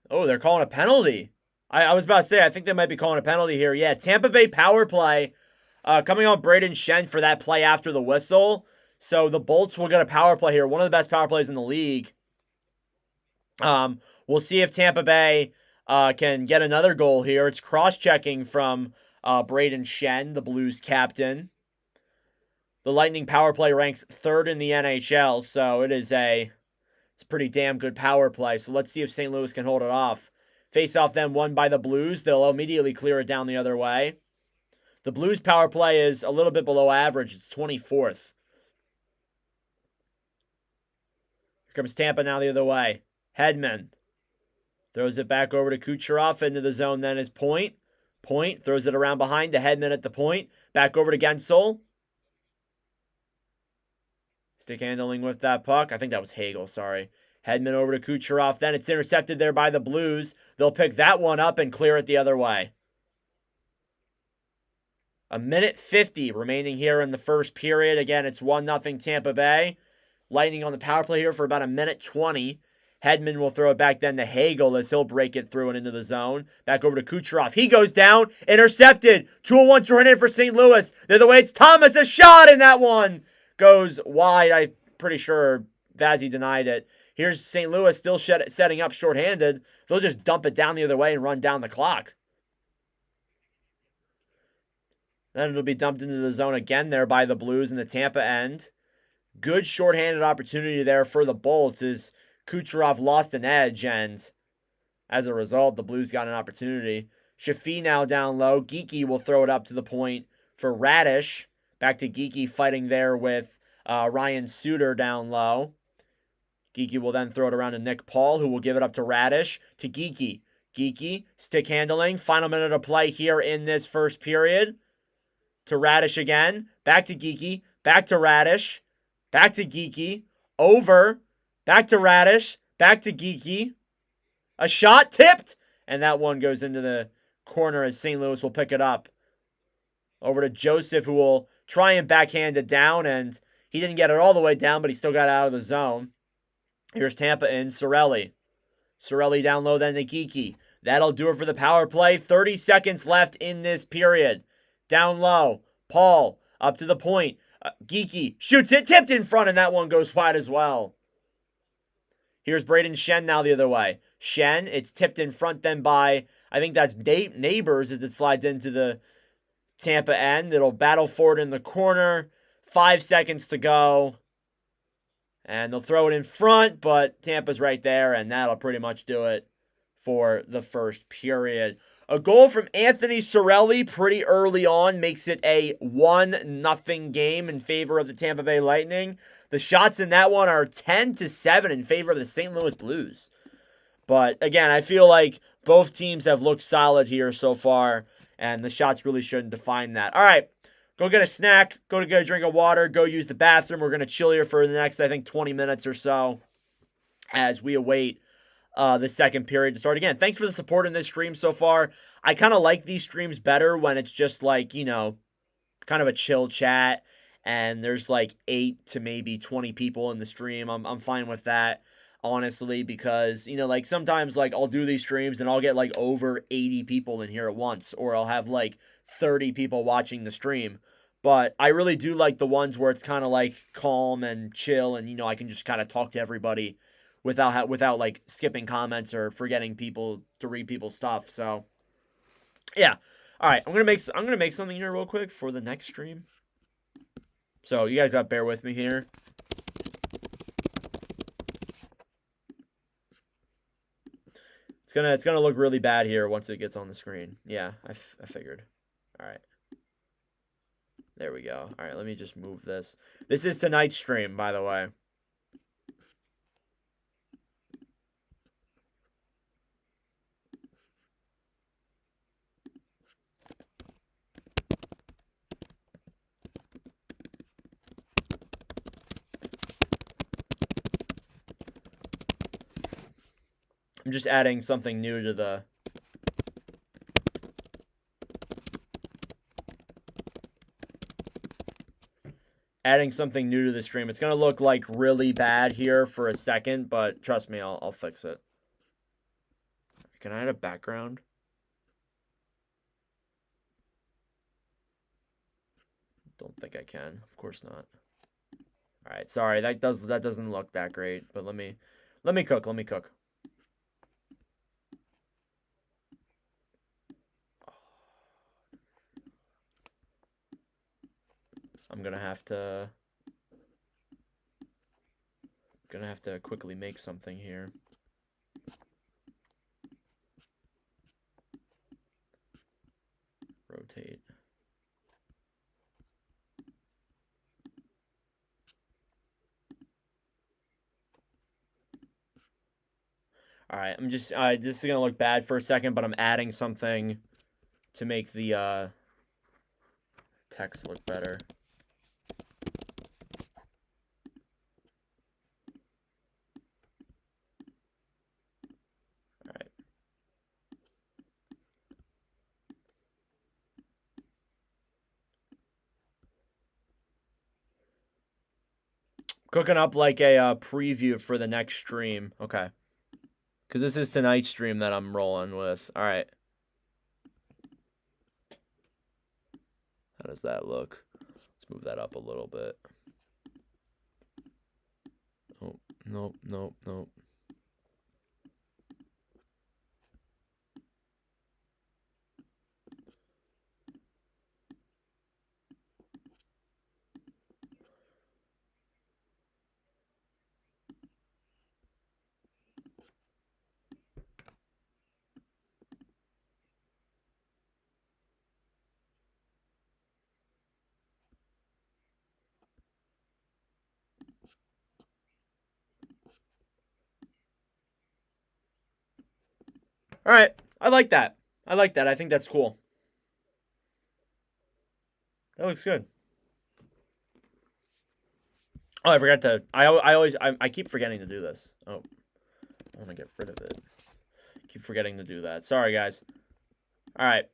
Oh, they're calling a penalty. I was about to say, I think they might be calling a penalty here. Yeah, Tampa Bay power play coming on Braden Shen for that play after the whistle. So the Bolts will get a power play here. One of the best power plays in the league. We'll see if Tampa Bay can get another goal here. It's cross-checking from Braden Shen, the Blues captain. The Lightning power play ranks 3rd in the NHL, so it's a pretty damn good power play. So let's see if St. Louis can hold it off. Face-off then won by the Blues. They'll immediately clear it down the other way. The Blues power play is a little bit below average. It's 24th. Here comes Tampa now the other way. Hedman throws it back over to Kucherov into the zone then is Point. Point throws it around behind to Hedman at the point. Back over to Guentzel. Stick handling with that puck. I think that was Hagel, sorry. Hedman over to Kucherov. Then it's intercepted there by the Blues. They'll pick that one up and clear it the other way. 1:50 remaining here in the first period. Again, it's 1-0 Tampa Bay. Lightning on the power play here for about 1:20. Hedman will throw it back then to Hagel as he'll break it through and into the zone. Back over to Kucherov. He goes down. Intercepted. 2-1 turn in for St. Louis. The other way, it's Thomas. A shot, and that one goes wide. I'm pretty sure Vazzy denied it. Here's St. Louis still setting up shorthanded. They'll just dump it down the other way and run down the clock. Then it'll be dumped into the zone again there by the Blues in the Tampa end. Good shorthanded opportunity there for the Bolts as Kucherov lost an edge, and as a result, the Blues got an opportunity. Shafee now down low. Geekie will throw it up to the point for Radish. Back to Geekie fighting there with Ryan Suter down low. Geekie will then throw it around to Nick Paul, who will give it up to Radish, to Geekie. Geekie, stick handling. Final minute of play here in this first period. To Radish again. Back to Geekie. Back to Radish. Back to Geekie. Over. Back to Radish. Back to Geekie. A shot tipped. And that one goes into the corner as St. Louis will pick it up. Over to Joseph, who will try and backhand it down. And he didn't get it all the way down, but he still got out of the zone. Here's Tampa in. Cirelli. Cirelli down low then to Geekie. That'll do it for the power play. 30 seconds left in this period. Down low. Paul up to the point. Geekie shoots it. Tipped in front, and that one goes wide as well. Here's Braden Shen now the other way. Shen, it's tipped in front then by, I think that's Neighbors as it slides into the Tampa end. It'll battle forward in the corner. 5 seconds to go. And they'll throw it in front, but Tampa's right there, and that'll pretty much do it for the first period. A goal from Anthony Cirelli pretty early on makes it a 1-0 game in favor of the Tampa Bay Lightning. The shots in that one are 10-7 in favor of the St. Louis Blues. But again, I feel like both teams have looked solid here so far, and the shots really shouldn't define that. All right, go get a snack, go to get a drink of water, go use the bathroom. We're going to chill here for the next, I think, 20 minutes or so as we await the second period to start. Again, thanks for the support in this stream so far. I kind of like these streams better when it's just like, you know, kind of a chill chat and there's like 8 to maybe 20 people in the stream. I'm fine with that, honestly, because, you know, like sometimes like I'll do these streams and I'll get like over 80 people in here at once, or I'll have like 30 people watching the stream. But I really do like the ones where it's kind of like calm and chill, and I can just kind of talk to everybody without like skipping comments or forgetting people to read people's stuff. So yeah. All right, I'm gonna make something here real quick for the next stream. So you guys gotta bear with me here. It's gonna look really bad here once it gets on the screen. Yeah, I figured. All right. There we go. All right, let me just move this. This is tonight's stream, by the way. I'm just adding something new to the... Adding something new to the stream. It's going to look like really bad here for a second, but trust me, I'll fix it. Can I add a background? Don't think I can. Of course not. All right, sorry. That doesn't look that great, but let me cook. Let me cook. I'm gonna have to quickly make something here. Rotate. All right, I'm just this is gonna look bad for a second, but I'm adding something to make the text look better. All right. Cooking up like a preview for the next stream. Okay. Because this is tonight's stream that I'm rolling with. All right. How does that look? Let's move that up a little bit. Oh, nope, nope, nope. All right. I like that. I like that. I think that's cool. That looks good. Oh, I forgot to... I keep forgetting to do this. Oh. I want to get rid of it. Keep forgetting to do that. Sorry, guys. All right.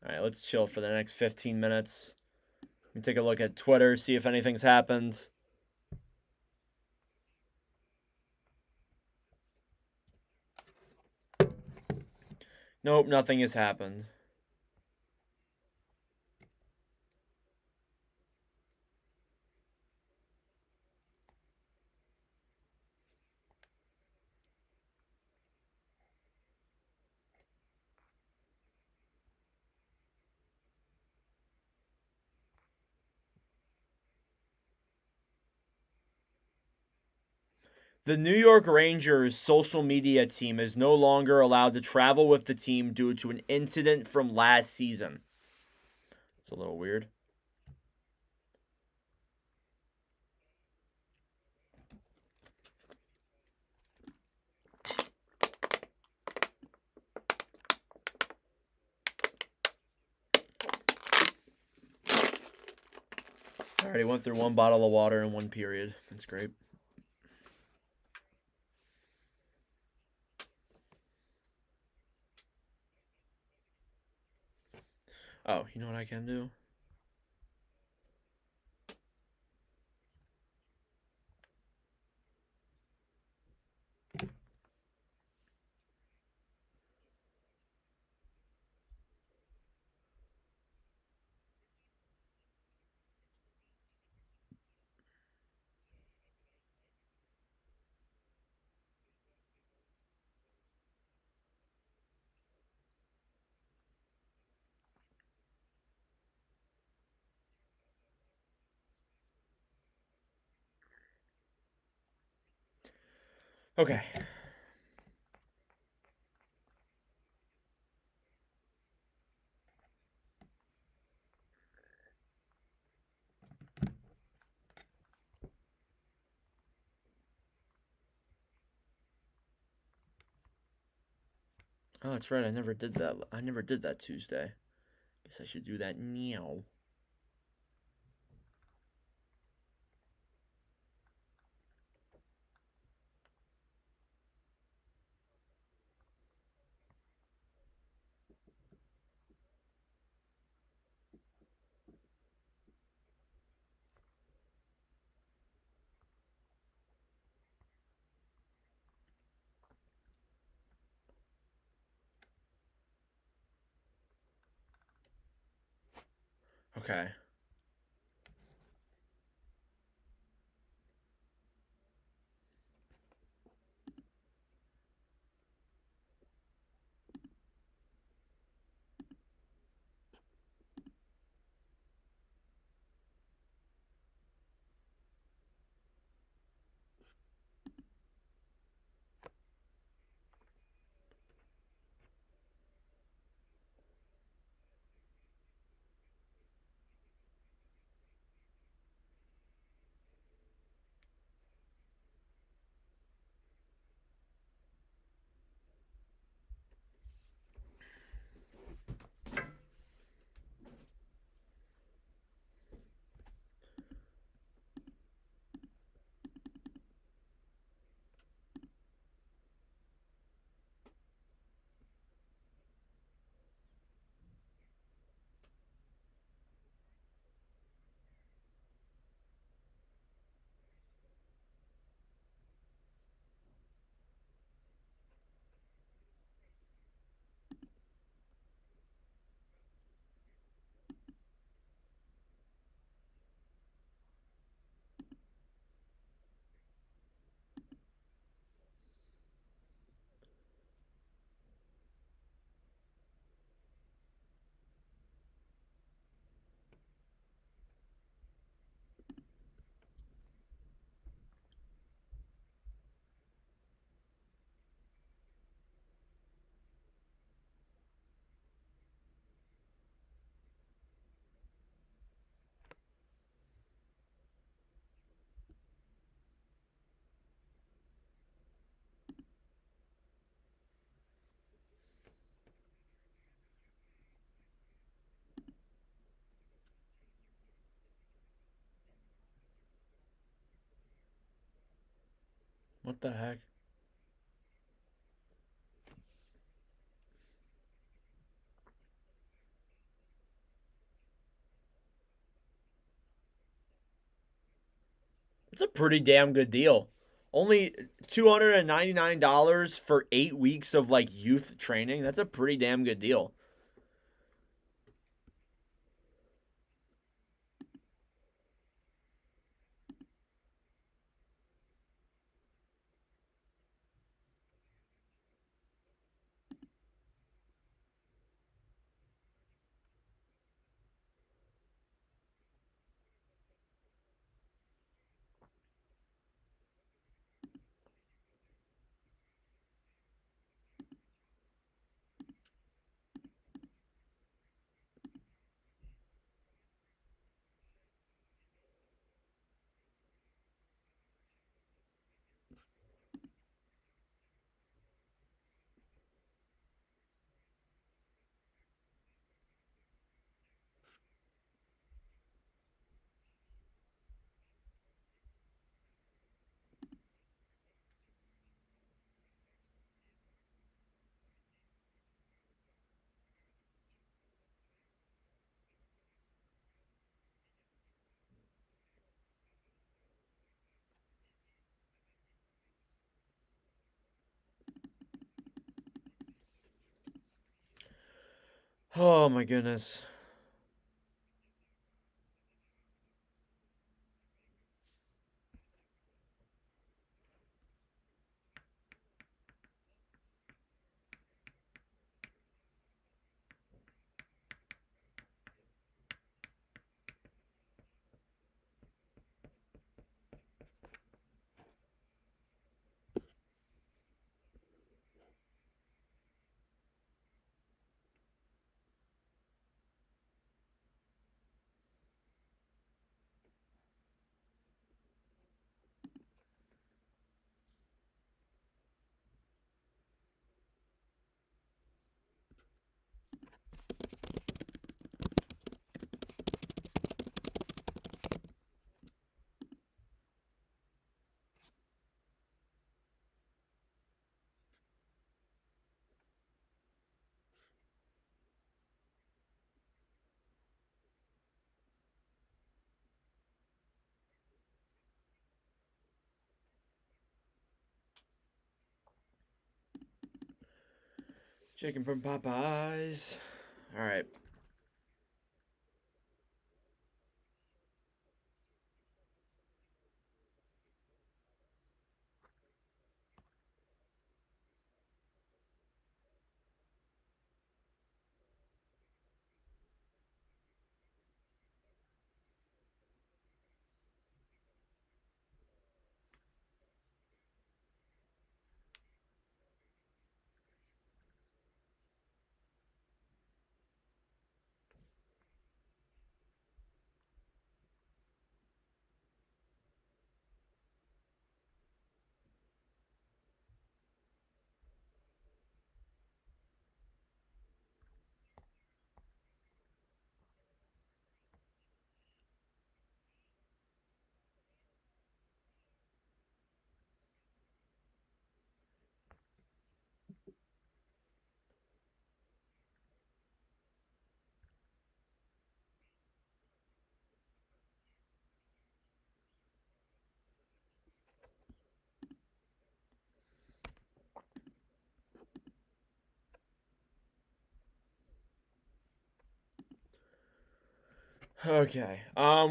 All right, let's chill for the next 15 minutes. Let me take a look at Twitter, see if anything's happened. Nope, nothing has happened. The New York Rangers social media team is no longer allowed to travel with the team due to an incident from last season. It's a little weird. I already went through one bottle of water in one period. That's great. Oh, you know what I can do? Okay. Oh, that's right. I never did that. I never did that Tuesday. Guess I should do that now. Okay. What the heck? It's a pretty damn good deal. Only $299 for 8 weeks of like youth training. That's a pretty damn good deal. Oh my goodness. Chicken from Popeyes. All right. Okay.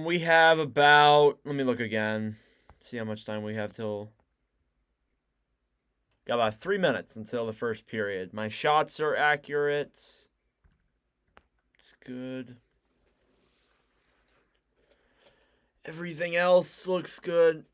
We have about. Let me look again. See how much time we have till. Got about 3 minutes until the first period. My shots are accurate. It's good. Everything else looks good.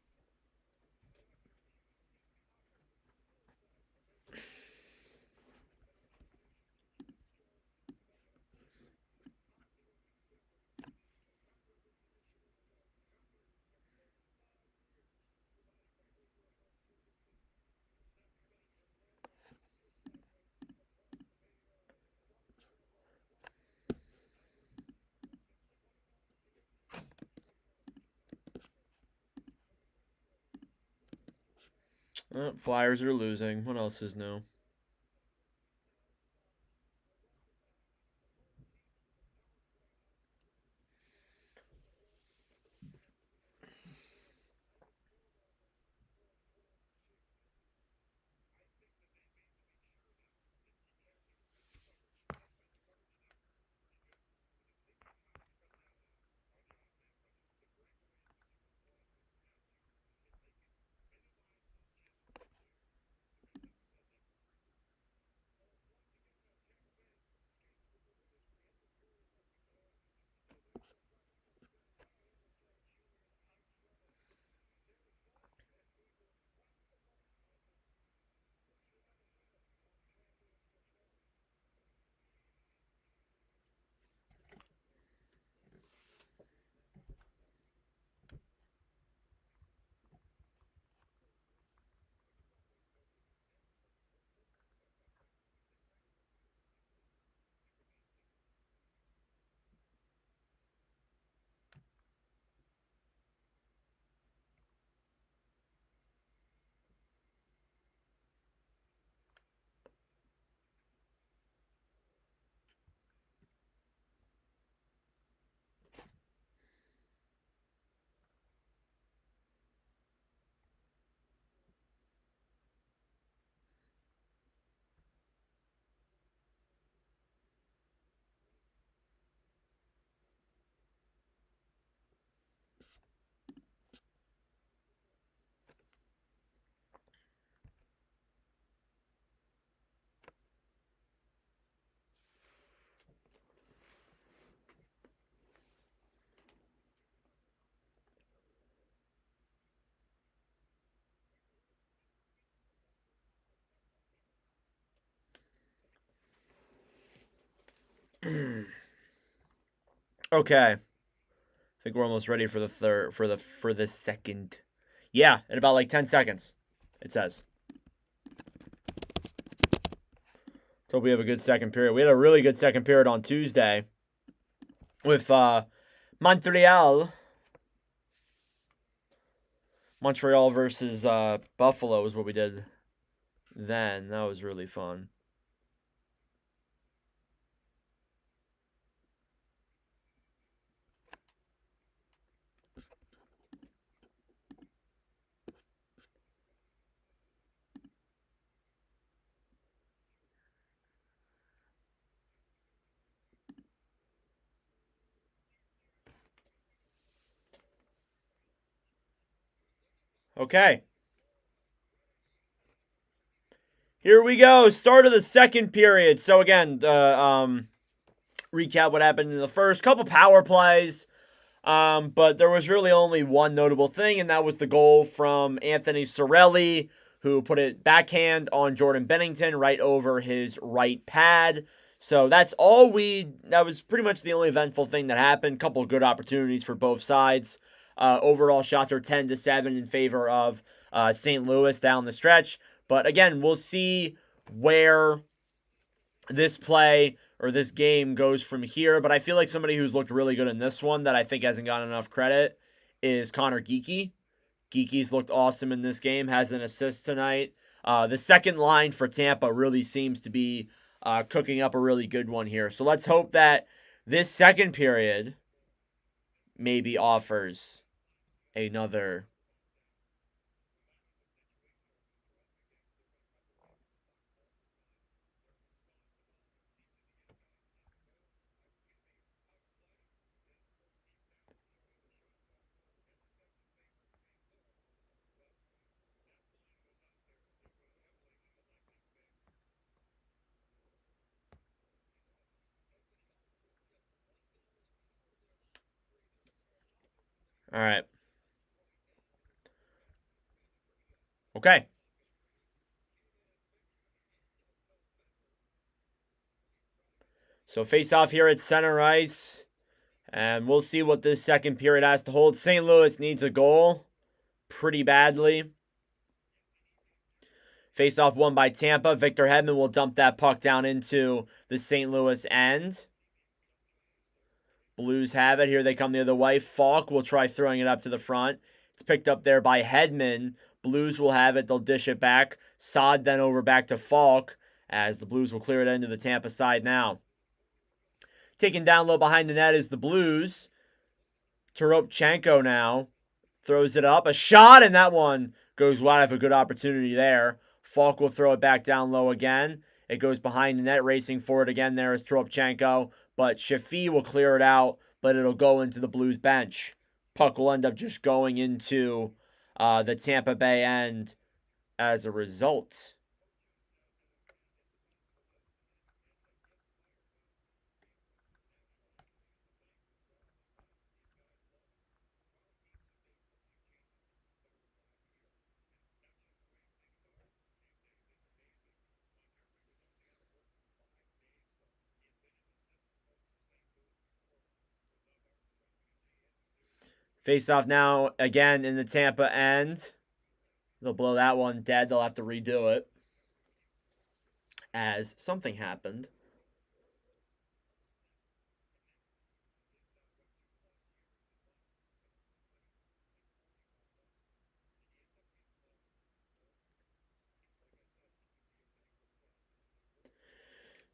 Flyers are losing. What else is new? Okay. I think we're almost ready for the third for the second. Yeah, in about like 10 seconds. It says. So we have a good second period. We had a really good second period on Tuesday with Montreal. Montreal versus Buffalo is what we did then. That was really fun. Okay. Here we go. Start of the second period. So again, recap what happened in the first. Couple power plays. But there was really only one notable thing, and that was the goal from Anthony Cirelli, who put it backhand on Jordan Bennington right over his right pad. So that was pretty much the only eventful thing that happened. Couple of good opportunities for both sides. Overall shots are 10-7 in favor of St. Louis down the stretch. But again, we'll see where this play or this game goes from here. But I feel like somebody who's looked really good in this one that I think hasn't gotten enough credit is Connor Geekie. Geekie's looked awesome in this game, has an assist tonight. The second line for Tampa really seems to be cooking up a really good one here. So let's hope that this second period maybe offers another. All right. Okay. So face off here at center ice. And we'll see what this second period has to hold. St. Louis needs a goal pretty badly. Face off won by Tampa. Victor Hedman will dump that puck down into the St. Louis end. Blues have it. Here they come the other way. Falk will try throwing it up to the front. It's picked up there by Hedman. Blues will have it. They'll dish it back. Saad then over back to Falk as the Blues will clear it into the Tampa side now. Taken down low behind the net is the Blues. Toropchenko now throws it up. A shot, and that one goes wide. Have a good opportunity there. Falk will throw it back down low again. It goes behind the net, racing for it again. There is Toropchenko, but Shafi will clear it out, but it'll go into the Blues bench. Puck will end up just going into the Tampa Bay end as a result. Face off now again in the Tampa end. They'll blow that one dead. They'll have to redo it as something happened.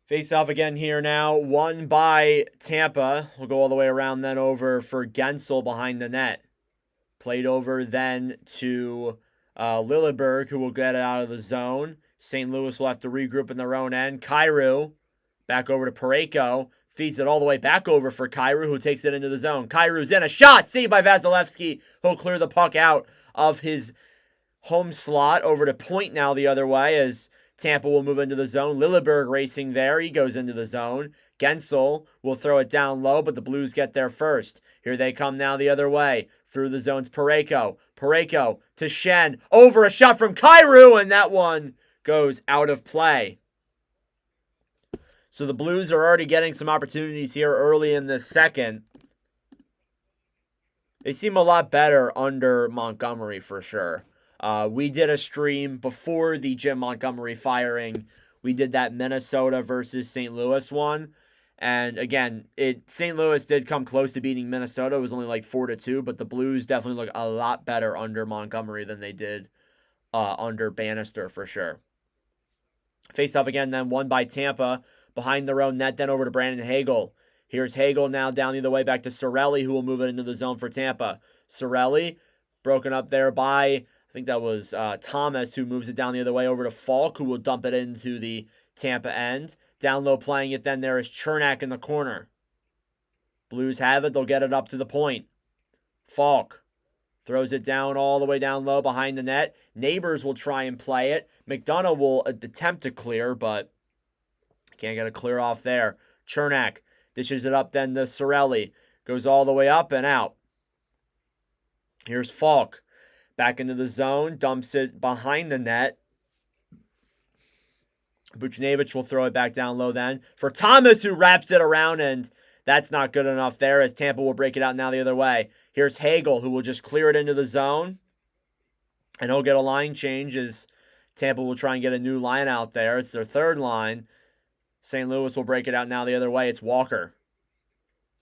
Face off again here now. Won by Tampa. We'll go all the way around then over for Guentzel behind the net. Played over then to Lilleberg, who will get it out of the zone. St. Louis will have to regroup in their own end. Kyrou back over to Parayko. Feeds it all the way back over for Kyrou, who takes it into the zone. Kyrou's in. A shot saved by Vasilevsky. He'll clear the puck out of his home slot over to Point now the other way as Tampa will move into the zone. Lilleberg racing there. He goes into the zone. Guentzel will throw it down low, but the Blues get there first. Here they come now the other way. Through the zones, Parayko. Parayko to Shen. Over a shot from Kyrou, and that one goes out of play. So the Blues are already getting some opportunities here early in the second. They seem a lot better under Montgomery for sure. We did a stream before the Jim Montgomery firing. We did that Minnesota versus St. Louis one. And again, St. Louis did come close to beating Minnesota. It was only like 4-2, but the Blues definitely look a lot better under Montgomery than they did under Bannister for sure. Face off again, then won by Tampa behind their own net, then over to Brandon Hagel. Here's Hagel now down the other way back to Cirelli, who will move it into the zone for Tampa. Cirelli broken up there by, I think that was Thomas, who moves it down the other way over to Falk, who will dump it into the Tampa end. Down low playing it then there is Chernak in the corner. Blues have it. They'll get it up to the point. Falk Throws it down all the way down low behind the net. Neighbors will try and play it. McDonough will attempt to clear, but can't get a clear off there. Chernak dishes it up then to Cirelli. Goes all the way up and out. Here's Falk. Back into the zone. Dumps it behind the net. Buchnevich will throw it back down low then for Thomas, who wraps it around, and that's not good enough there as Tampa will break it out now the other way. Here's Hagel, who will just clear it into the zone, and he'll get a line change as Tampa will try and get a new line out there. It's their third line. St. Louis will break it out now the other way. It's Walker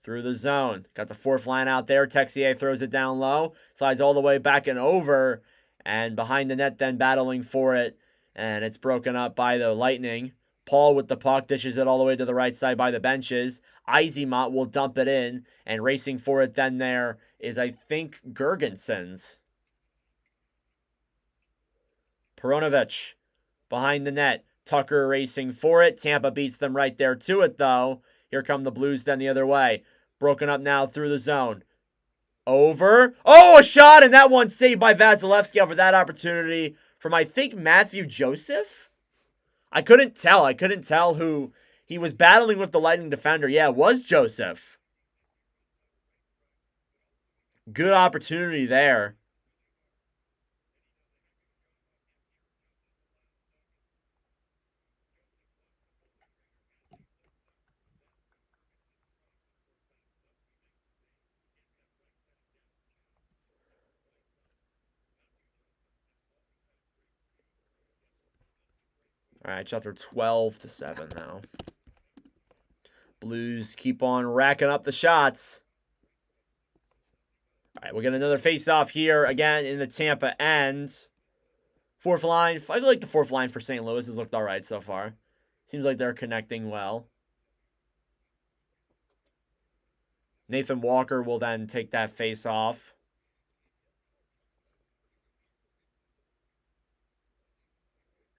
through the zone. Got the fourth line out there. Texier throws it down low, slides all the way back and over, and behind the net then battling for it. And it's broken up by the Lightning. Paul with the puck dishes it all the way to the right side by the benches. Izemont will dump it in. And racing for it then there is, I think, Gergensen's. Peronovich behind the net. Tucker racing for it. Tampa beats them right there to it, though. Here come the Blues then the other way. Broken up now through the zone. Over. Oh, a shot, and that one saved by Vasilevsky over that opportunity from, I think, Matthew Joseph? I couldn't tell. I couldn't tell who he was battling with the Lightning defender. Yeah, it was Joseph. Good opportunity there. All right, chapter 12-7 now. Blues keep on racking up the shots. All right, we'll get another face-off here again in the Tampa end. Fourth line. I feel like the fourth line for St. Louis has looked all right so far. Seems like they're connecting well. Nathan Walker will then take that face-off.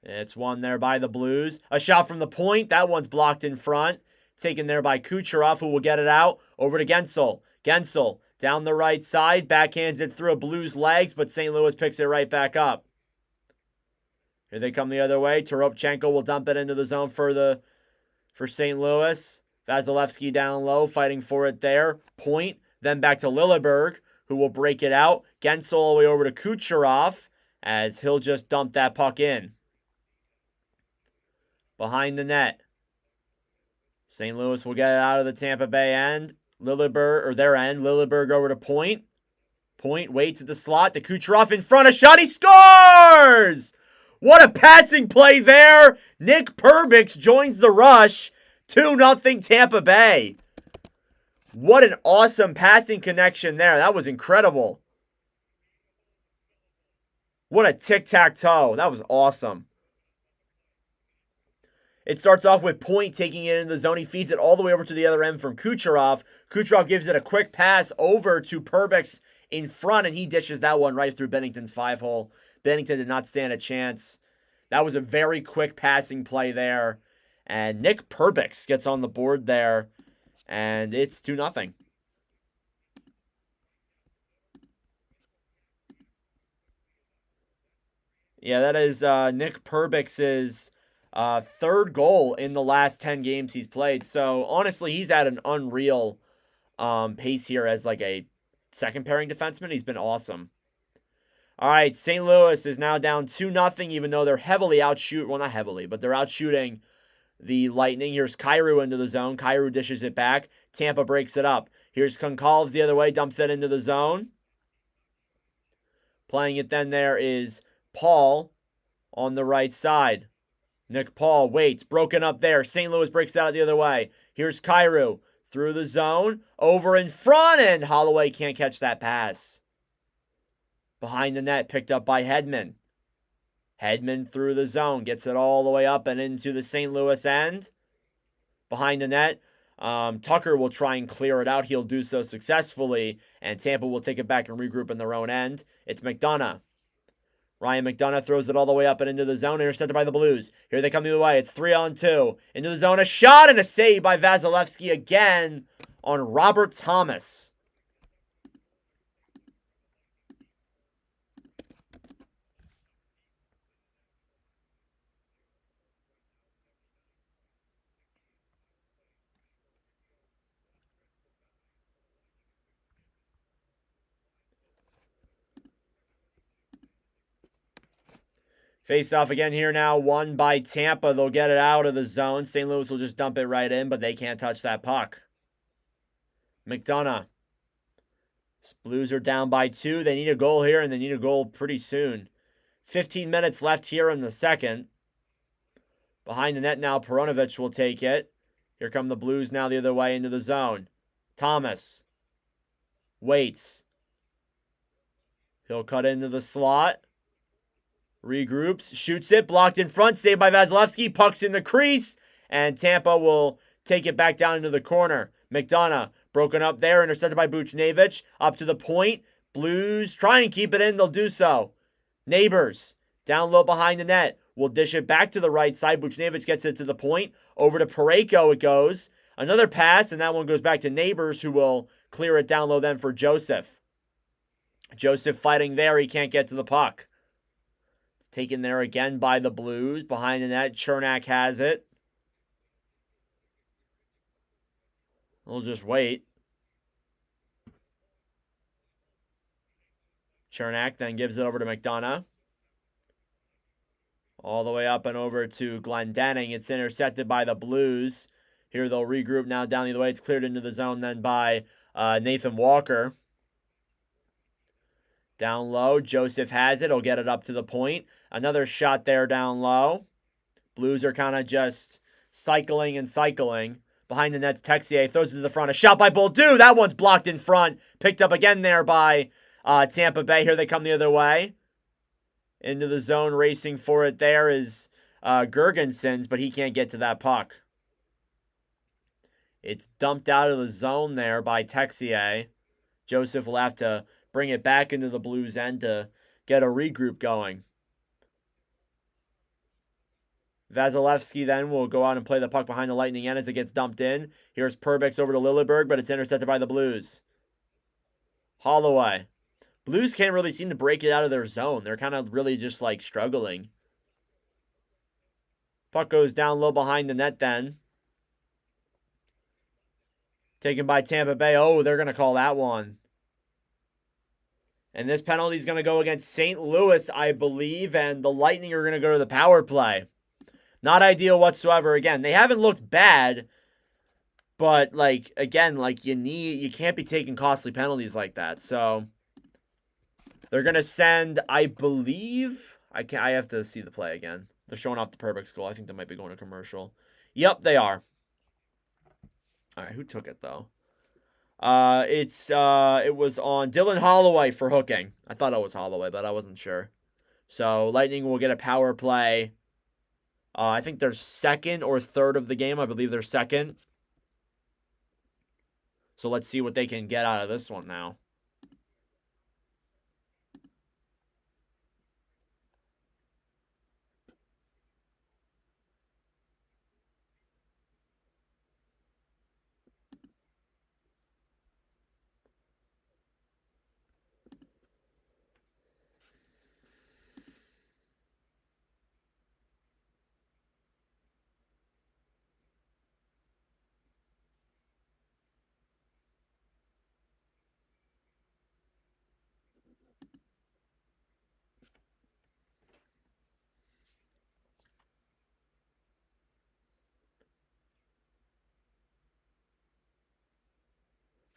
It's won there by the Blues. A shot from the point. That one's blocked in front. Taken there by Kucherov, who will get it out. Over to Guentzel. Guentzel down the right side. Backhands it through a Blues legs, but St. Louis picks it right back up. Here they come the other way. Toropchenko will dump it into the zone for St. Louis. Vasilevsky down low, fighting for it there. Point. Then back to Lilleberg, who will break it out. Guentzel all the way over to Kucherov, as he'll just dump that puck in. Behind the net. St. Louis will get it out of the Tampa Bay end. Their end. Lilleberg over to Point. Point waits at the slot. The Kucherov in front. A shot. He scores! What a passing play there. Nick Perbix joins the rush. 2-0 Tampa Bay. What an awesome passing connection there. That was incredible. What a tic-tac-toe. That was awesome. It starts off with Point taking it into the zone. He feeds it all the way over to the other end from Kucherov. Kucherov gives it a quick pass over to Perbix in front, and he dishes that one right through Bennington's 5-hole. Bennington did not stand a chance. That was a very quick passing play there. And Nick Perbix gets on the board there, and it's 2-0. Yeah, that is Nick Perbix's third goal in the last 10 games he's played. So, honestly, he's at an unreal pace here as like a second pairing defenseman. He's been awesome. All right, St. Louis is now down 2-0, even though they're heavily outshooting. Well, not heavily, but they're outshooting the Lightning. Here's Kyrou into the zone. Kyrou dishes it back. Tampa breaks it up. Here's Koncalves the other way, dumps it into the zone. Playing it then there is Paul on the right side. Nick Paul waits, broken up there. St. Louis breaks it out the other way. Here's Kyrou through the zone, over in front, and Holloway can't catch that pass. Behind the net, picked up by Hedman. Hedman through the zone, gets it all the way up and into the St. Louis end. Behind the net, Tucker will try and clear it out. He'll do so successfully, and Tampa will take it back and regroup in their own end. It's McDonough. Ryan McDonough throws it all the way up and into the zone, intercepted by the Blues. Here they come the other way. It's 3-on-2. Into the zone, a shot and a save by Vasilevsky again on Robert Thomas. Face off again here now, won by Tampa. They'll get it out of the zone. St. Louis will just dump it right in, but they can't touch that puck. McDonough. Blues are down by 2. They need a goal here, and they need a goal pretty soon. 15 minutes left here in the second. Behind the net now, Perunovich will take it. Here come the Blues now the other way into the zone. Thomas. Waits. He'll cut into the slot. Regroups, shoots it, blocked in front, saved by Vasilevsky, puck's in the crease, and Tampa will take it back down into the corner. McDonough, broken up there, intercepted by Buchnevich, up to the point. Blues try and keep it in, they'll do so. Neighbors, down low behind the net, will dish it back to the right side. Buchnevich gets it to the point, over to Parayko it goes. Another pass, and that one goes back to Neighbors, who will clear it down low then for Joseph. Joseph fighting there, he can't get to the puck. Taken there again by the Blues. Behind the net, Chernak has it. We'll just wait. Chernak then gives it over to McDonough. All the way up and over to Glendening. It's intercepted by the Blues. Here they'll regroup now down the other way. It's cleared into the zone then by Nathan Walker. Down low, Joseph has it. He'll get it up to the point. Another shot there down low. Blues are kind of just cycling and cycling. Behind the net's Texier throws it to the front. A shot by Bolduc. That one's blocked in front. Picked up again there by Tampa Bay. Here they come the other way. Into the zone, racing for it there is Gergensons, but he can't get to that puck. It's dumped out of the zone there by Texier. Joseph will have to bring it back into the Blues end to get a regroup going. Vasilevsky then will go out and play the puck behind the Lightning end as it gets dumped in. Here's Perbix over to Lilleberg, but it's intercepted by the Blues. Holloway. Blues can't really seem to break it out of their zone. They're kind of really just like struggling. Puck goes down low behind the net then. Taken by Tampa Bay. Oh, they're going to call that one. And this penalty is going to go against St. Louis, I believe, and the Lightning are going to go to the power play. Not ideal whatsoever. Again, they haven't looked bad, but like again, like you can't be taking costly penalties like that. So they're going to send, I believe, I have to see the play again. They're showing off the Perbix goal. I think they might be going to commercial. Yep, they are. All right, who took it though? It was on Dylan Holloway for hooking. I thought it was Holloway, but I wasn't sure. So Lightning will get a power play. I think they're second or third of the game. I believe they're second. So let's see what they can get out of this one now.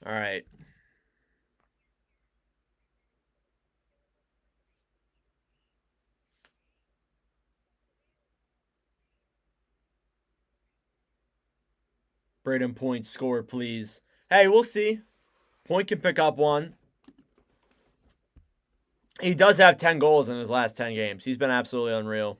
All right. Braden Point score, please. Hey, we'll see. Point can pick up one. He does have 10 goals in his last 10 games. He's been absolutely unreal.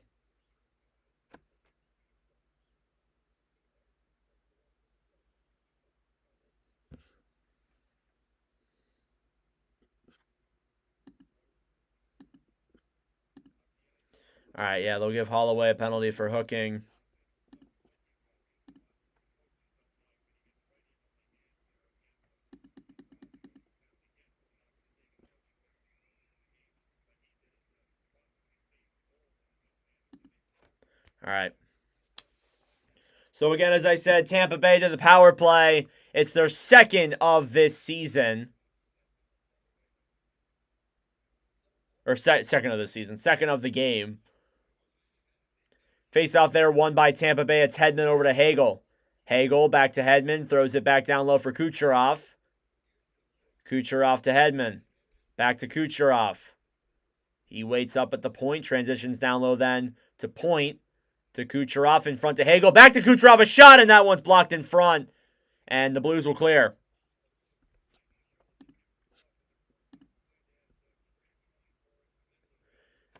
All right, yeah, they'll give Holloway a penalty for hooking. All right. So again, as I said, Tampa Bay to the power play. It's their second of this season. Or second of the season. Second of the game. Face off there, won by Tampa Bay. It's Hedman over to Hagel. Hagel back to Hedman. Throws it back down low for Kucherov. Kucherov to Hedman. Back to Kucherov. He waits up at the point. Transitions down low then to point. To Kucherov in front to Hagel. Back to Kucherov. A shot, and that one's blocked in front. And the Blues will clear.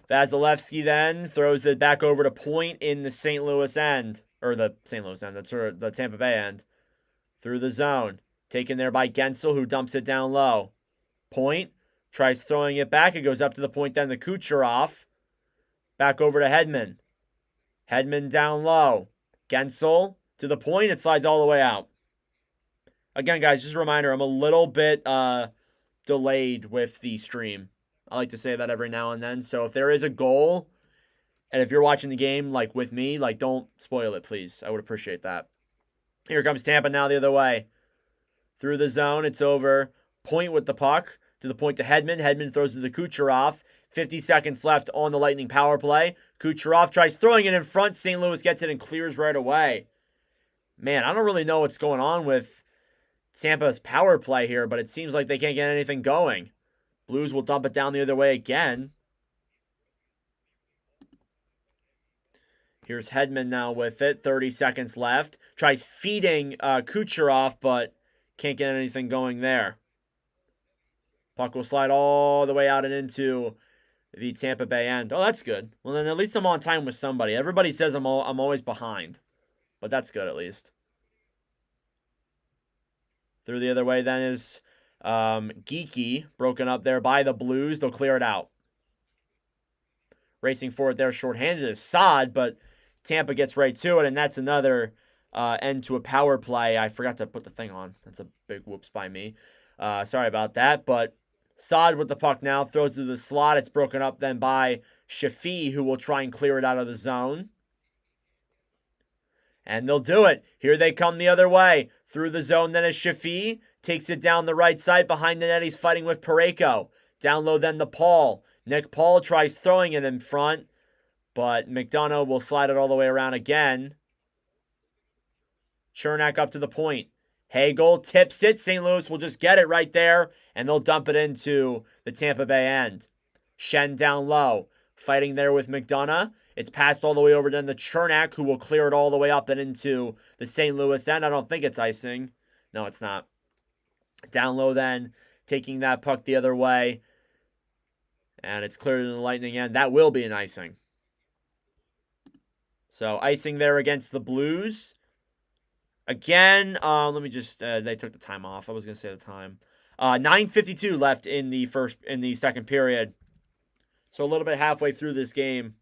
Vasilevsky then throws it back over to point in the St. Louis end. Or the St. Louis end. That's the Tampa Bay end. Through the zone. Taken there by Guentzel, who dumps it down low. Point. Tries throwing it back. It goes up to the point then to Kucherov. Back over to Hedman. Hedman down low. Guentzel to the point. It slides all the way out. Again, guys, just a reminder, I'm a little bit delayed with the stream. I like to say that every now and then. So if there is a goal, and if you're watching the game like with me, like don't spoil it, please. I would appreciate that. Here comes Tampa now the other way. Through the zone, it's over. Point with the puck. To the point to Hedman. Hedman throws it to Kucherov. 50 seconds left on the Lightning power play. Kucherov tries throwing it in front. St. Louis gets it and clears right away. Man, I don't really know what's going on with Tampa's power play here, but it seems like they can't get anything going. Blues will dump it down the other way again. Here's Hedman now with it. 30 seconds left. Tries feeding Kucherov, but can't get anything going there. Puck will slide all the way out and into the Tampa Bay end. Oh, that's good. Well, then at least I'm on time with somebody. Everybody says I'm always behind, but that's good at least. Through the other way then is Geeky, broken up there by the Blues. They'll clear it out. Racing for it there, shorthanded is Saad, but Tampa gets right to it, and that's another end to a power play. I forgot to put the thing on. That's a big whoops by me. Sorry about that, but Saad with the puck now, throws it to the slot. It's broken up then by Shafi, who will try and clear it out of the zone. And they'll do it. Here they come the other way. Through the zone then is Shafi. Takes it down the right side. Behind the net, he's fighting with Parayko. Down low then to Paul. Nick Paul tries throwing it in front, but McDonough will slide it all the way around again. Chernak up to the point. Hagel tips it. St. Louis will just get it right there, and they'll dump it into the Tampa Bay end. Shen down low. Fighting there with McDonough. It's passed all the way over then to Chernak, who will clear it all the way up and into the St. Louis end. I don't think it's icing. No, it's not. Down low then, taking that puck the other way. And it's cleared in the Lightning end. That will be an icing. So, icing there against the Blues. Again, let me just, they took the time off. I was going to say the time. 9:52 left in the second period. So, a little bit halfway through this game.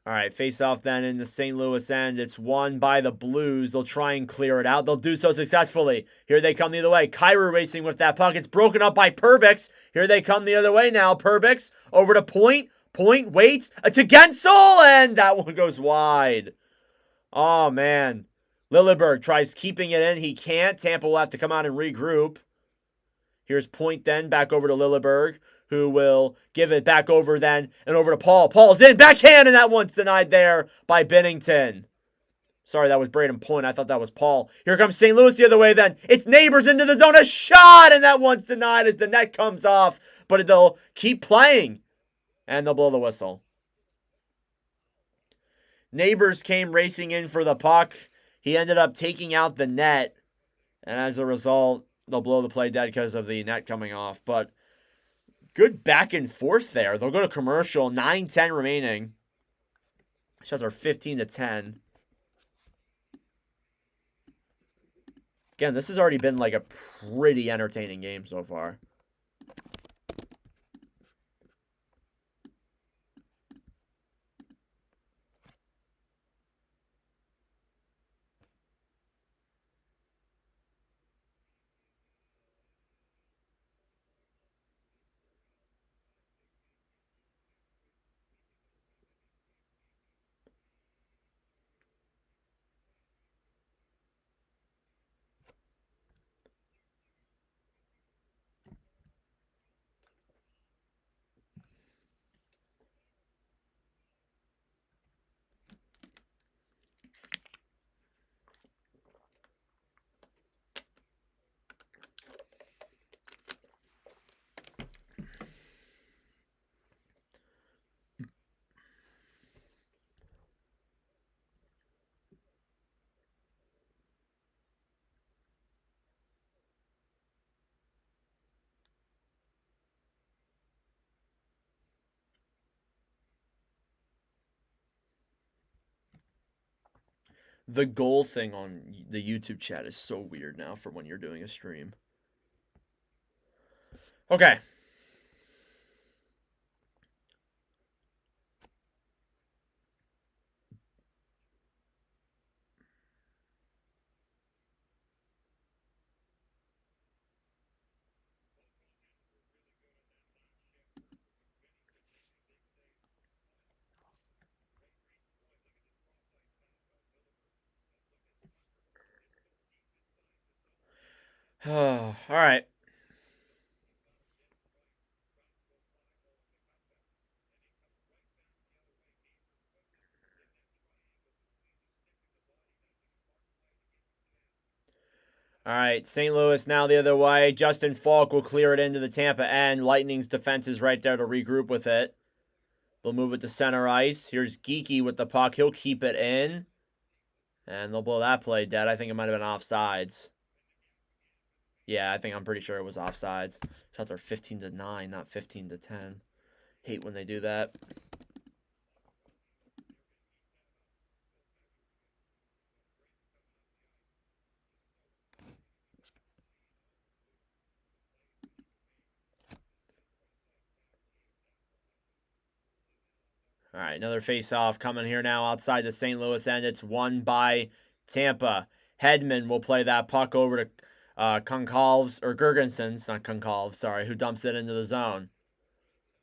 All right, face-off then in the St. Louis end. It's won by the Blues. They'll try and clear it out. They'll do so successfully. Here they come the other way. Kyrou racing with that puck. It's broken up by Perbix. Here they come the other way now. Perbix over to Point. Point waits to Guentzel, and that one goes wide. Oh, man. Lilleberg tries keeping it in. He can't. Tampa will have to come out and regroup. Here's Point then, back over to Lilleberg, who will give it back over then and over to Paul. Paul's in, backhand, and that one's denied there by Binnington. Sorry, that was Braden Point. I thought that was Paul. Here comes St. Louis the other way then. It's Neighbors into the zone. A shot, and that one's denied as the net comes off. But they'll keep playing, and they'll blow the whistle. Neighbors came racing in for the puck. He ended up taking out the net, and as a result, they'll blow the play dead because of the net coming off. But good back and forth there. They'll go to commercial. 9:10 remaining. Shots are 15-10. Again, this has already been like a pretty entertaining game so far. The goal thing on the YouTube chat is so weird now for when you're doing a stream. Okay. All right. All right, St. Louis now the other way. Justin Falk will clear it into the Tampa end. Lightning's defense is right there to regroup with it. They'll move it to center ice. Here's Geeky with the puck. He'll keep it in. And they'll blow that play dead. I think it might have been offsides. Yeah, I'm pretty sure it was offsides. Shots are 15-9, not 15-10. Hate when they do that. All right, another face-off coming here now outside the St. Louis end. It's won by Tampa. Hedman will play that puck over to Concalves, or Gergensons, not Concalves, sorry, who dumps it into the zone.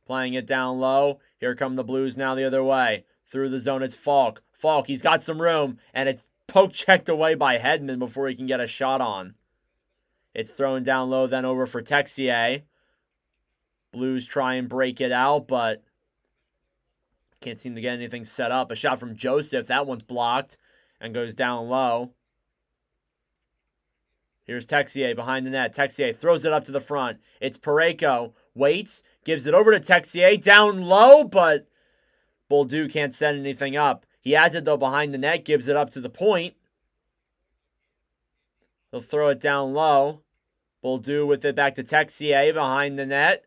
Playing it down low. Here come the Blues now the other way. Through the zone, it's Falk. Falk, he's got some room, and it's poke-checked away by Hedman before he can get a shot on. It's thrown down low, then over for Texier. Blues try and break it out, but can't seem to get anything set up. A shot from Joseph. That one's blocked and goes down low. Here's Texier behind the net. Texier throws it up to the front. It's Parayko. Waits. Gives it over to Texier. Down low, but Bolduc can't send anything up. He has it, though, behind the net. Gives it up to the point. He'll throw it down low. Bolduc with it back to Texier behind the net.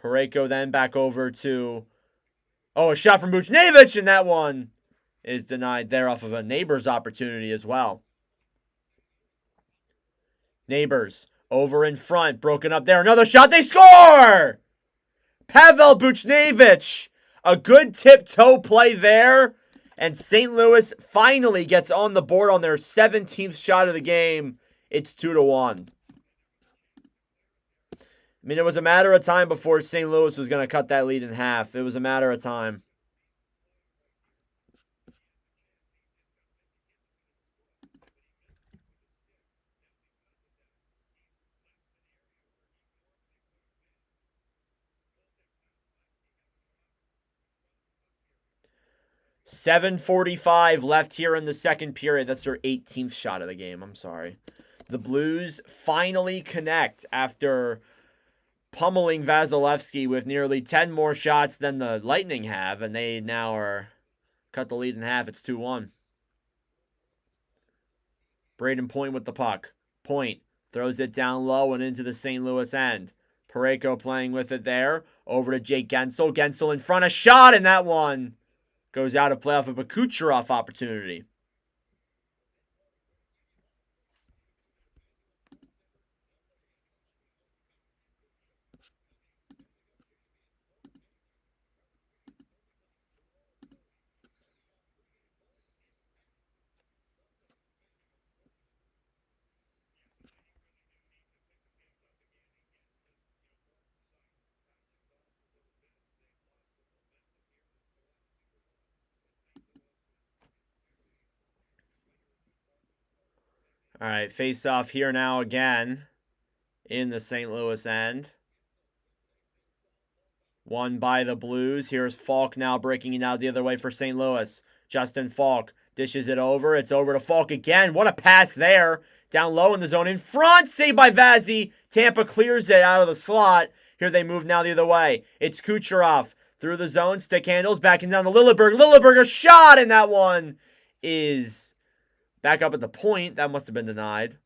Parayko then back over to... Oh, a shot from Buchnevich, and that one is denied there off of a Neighbors opportunity as well. Neighbors over in front, broken up there. Another shot, they score! Pavel Buchnevich, a good tiptoe play there. And St. Louis finally gets on the board on their 17th shot of the game. It's 2-1. I mean, it was a matter of time before St. Louis was going to cut that lead in half. It was a matter of time. .7:45 left here in the second period. That's their 18th shot of the game. I'm sorry. The Blues finally connect after pummeling Vasilevsky with nearly 10 more shots than the Lightning have, and they now are cut the lead in half. It's 2-1. Braden Point with the puck. Point throws it down low and into the St. Louis end. Parayko playing with it there. Over to Jake Guentzel. Guentzel in front, a shot, and that one goes out of play off of a Kucherov opportunity. All right, face off here now again in the St. Louis end. Won by the Blues. Here's Falk now breaking it out the other way for St. Louis. Justin Falk dishes it over. It's over to Falk again. What a pass there. Down low in the zone in front. Saved by Vazzy. Tampa clears it out of the slot. Here they move now the other way. It's Kucherov through the zone. Stick handles. Backing down to Lilleberg. Lilleberg, a shot. And that one is back up at the point. That must have been denied.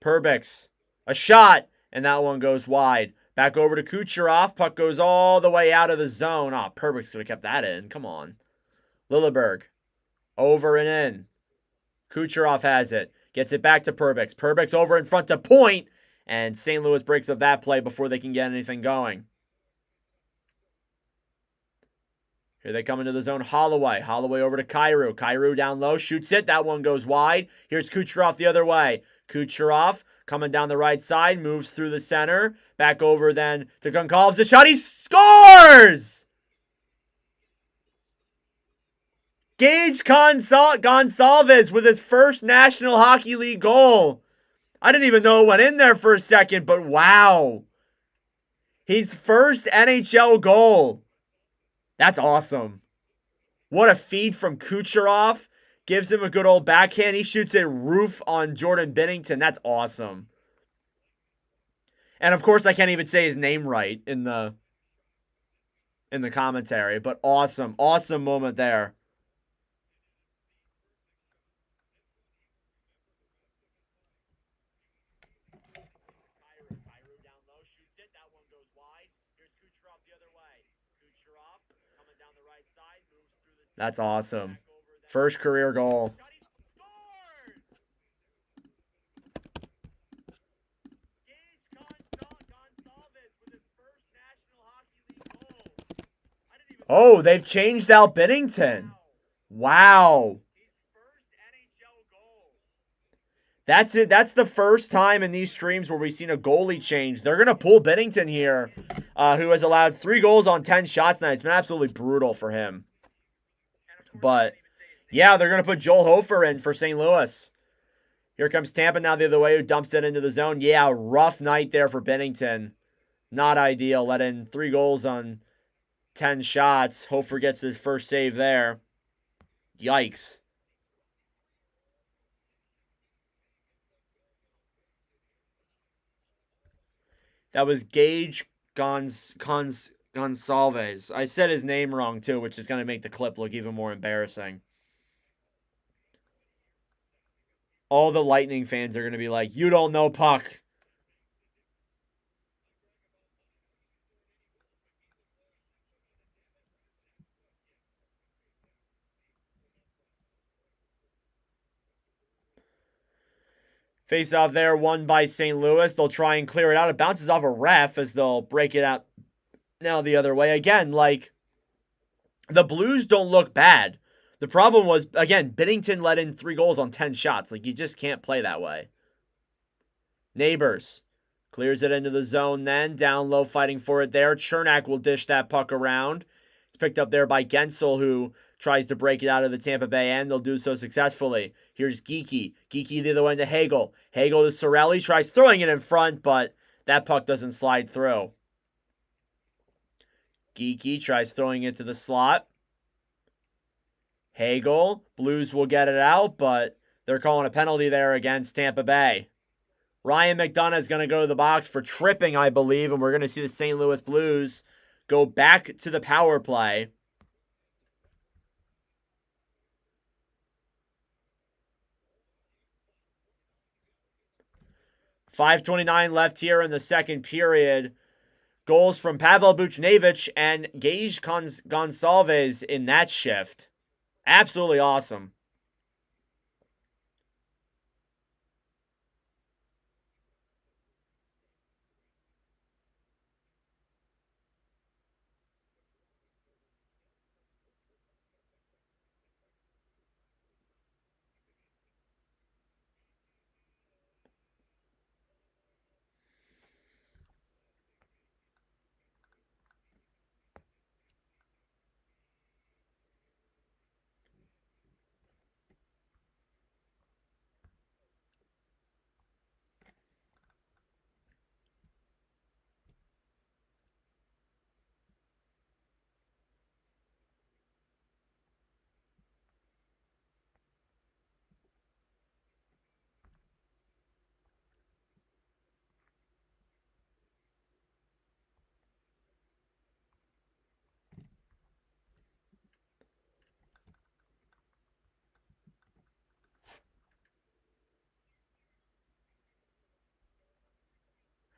Perbix. A shot. And that one goes wide. Back over to Kucherov. Puck goes all the way out of the zone. Oh, Perbix could have kept that in. Come on. Lilleberg. Over and in. Kucherov has it. Gets it back to Perbix. Perbix over in front to point. And St. Louis breaks up that play before they can get anything going. Here they come into the zone. Holloway. Holloway over to Kyrou. Kyrou down low. Shoots it. That one goes wide. Here's Kucherov the other way. Kucherov coming down the right side. Moves through the center. Back over then to Gonçalves. The shot. He scores! Gage Gonçalves with his first National Hockey League goal. I didn't even know it went in there for a second, but wow. His first NHL goal. That's awesome. What a feed from Kucherov. Gives him a good old backhand. He shoots it roof on Jordan Binnington. That's awesome. And of course, I can't even say his name right in the commentary, but awesome. Awesome moment there. That's awesome. First career goal. Oh, they've changed out Binnington. Wow. That's it. That's the first time in these streams where we've seen a goalie change. They're going to pull Binnington here, who has allowed 3 goals on 10 shots tonight. It's been absolutely brutal for him. But, yeah, they're going to put Joel Hofer in for St. Louis. Here comes Tampa now the other way, who dumps it into the zone. Yeah, rough night there for Binnington. Not ideal. Let in 3 goals on 10 shots. Hofer gets his first save there. Yikes. That was Gage Gonçalves. I said his name wrong, too, which is going to make the clip look even more embarrassing. All the Lightning fans are going to be like, you don't know puck. Face off there, won by St. Louis. They'll try and clear it out. It bounces off a ref as they'll break it out now the other way. Again, like, the Blues don't look bad. The problem was, again, Binnington let in 3 goals on 10 shots. Like, you just can't play that way. Neighbors clears it into the zone then. Down low, fighting for it there. Chernak will dish that puck around. It's picked up there by Guentzel, who tries to break it out of the Tampa Bay end. They'll do so successfully. Here's Geekie. Geekie the other way to Hagel. Hagel to Sorelli. Tries throwing it in front, but that puck doesn't slide through. Geekie tries throwing it to the slot. Hagel. Blues will get it out, but they're calling a penalty there against Tampa Bay. Ryan McDonough is going to go to the box for tripping, I believe, and we're going to see the St. Louis Blues go back to the power play. .5:29 left here in the second period. Goals from Pavel Buchnevich and Gage Gonçalves in that shift. Absolutely awesome.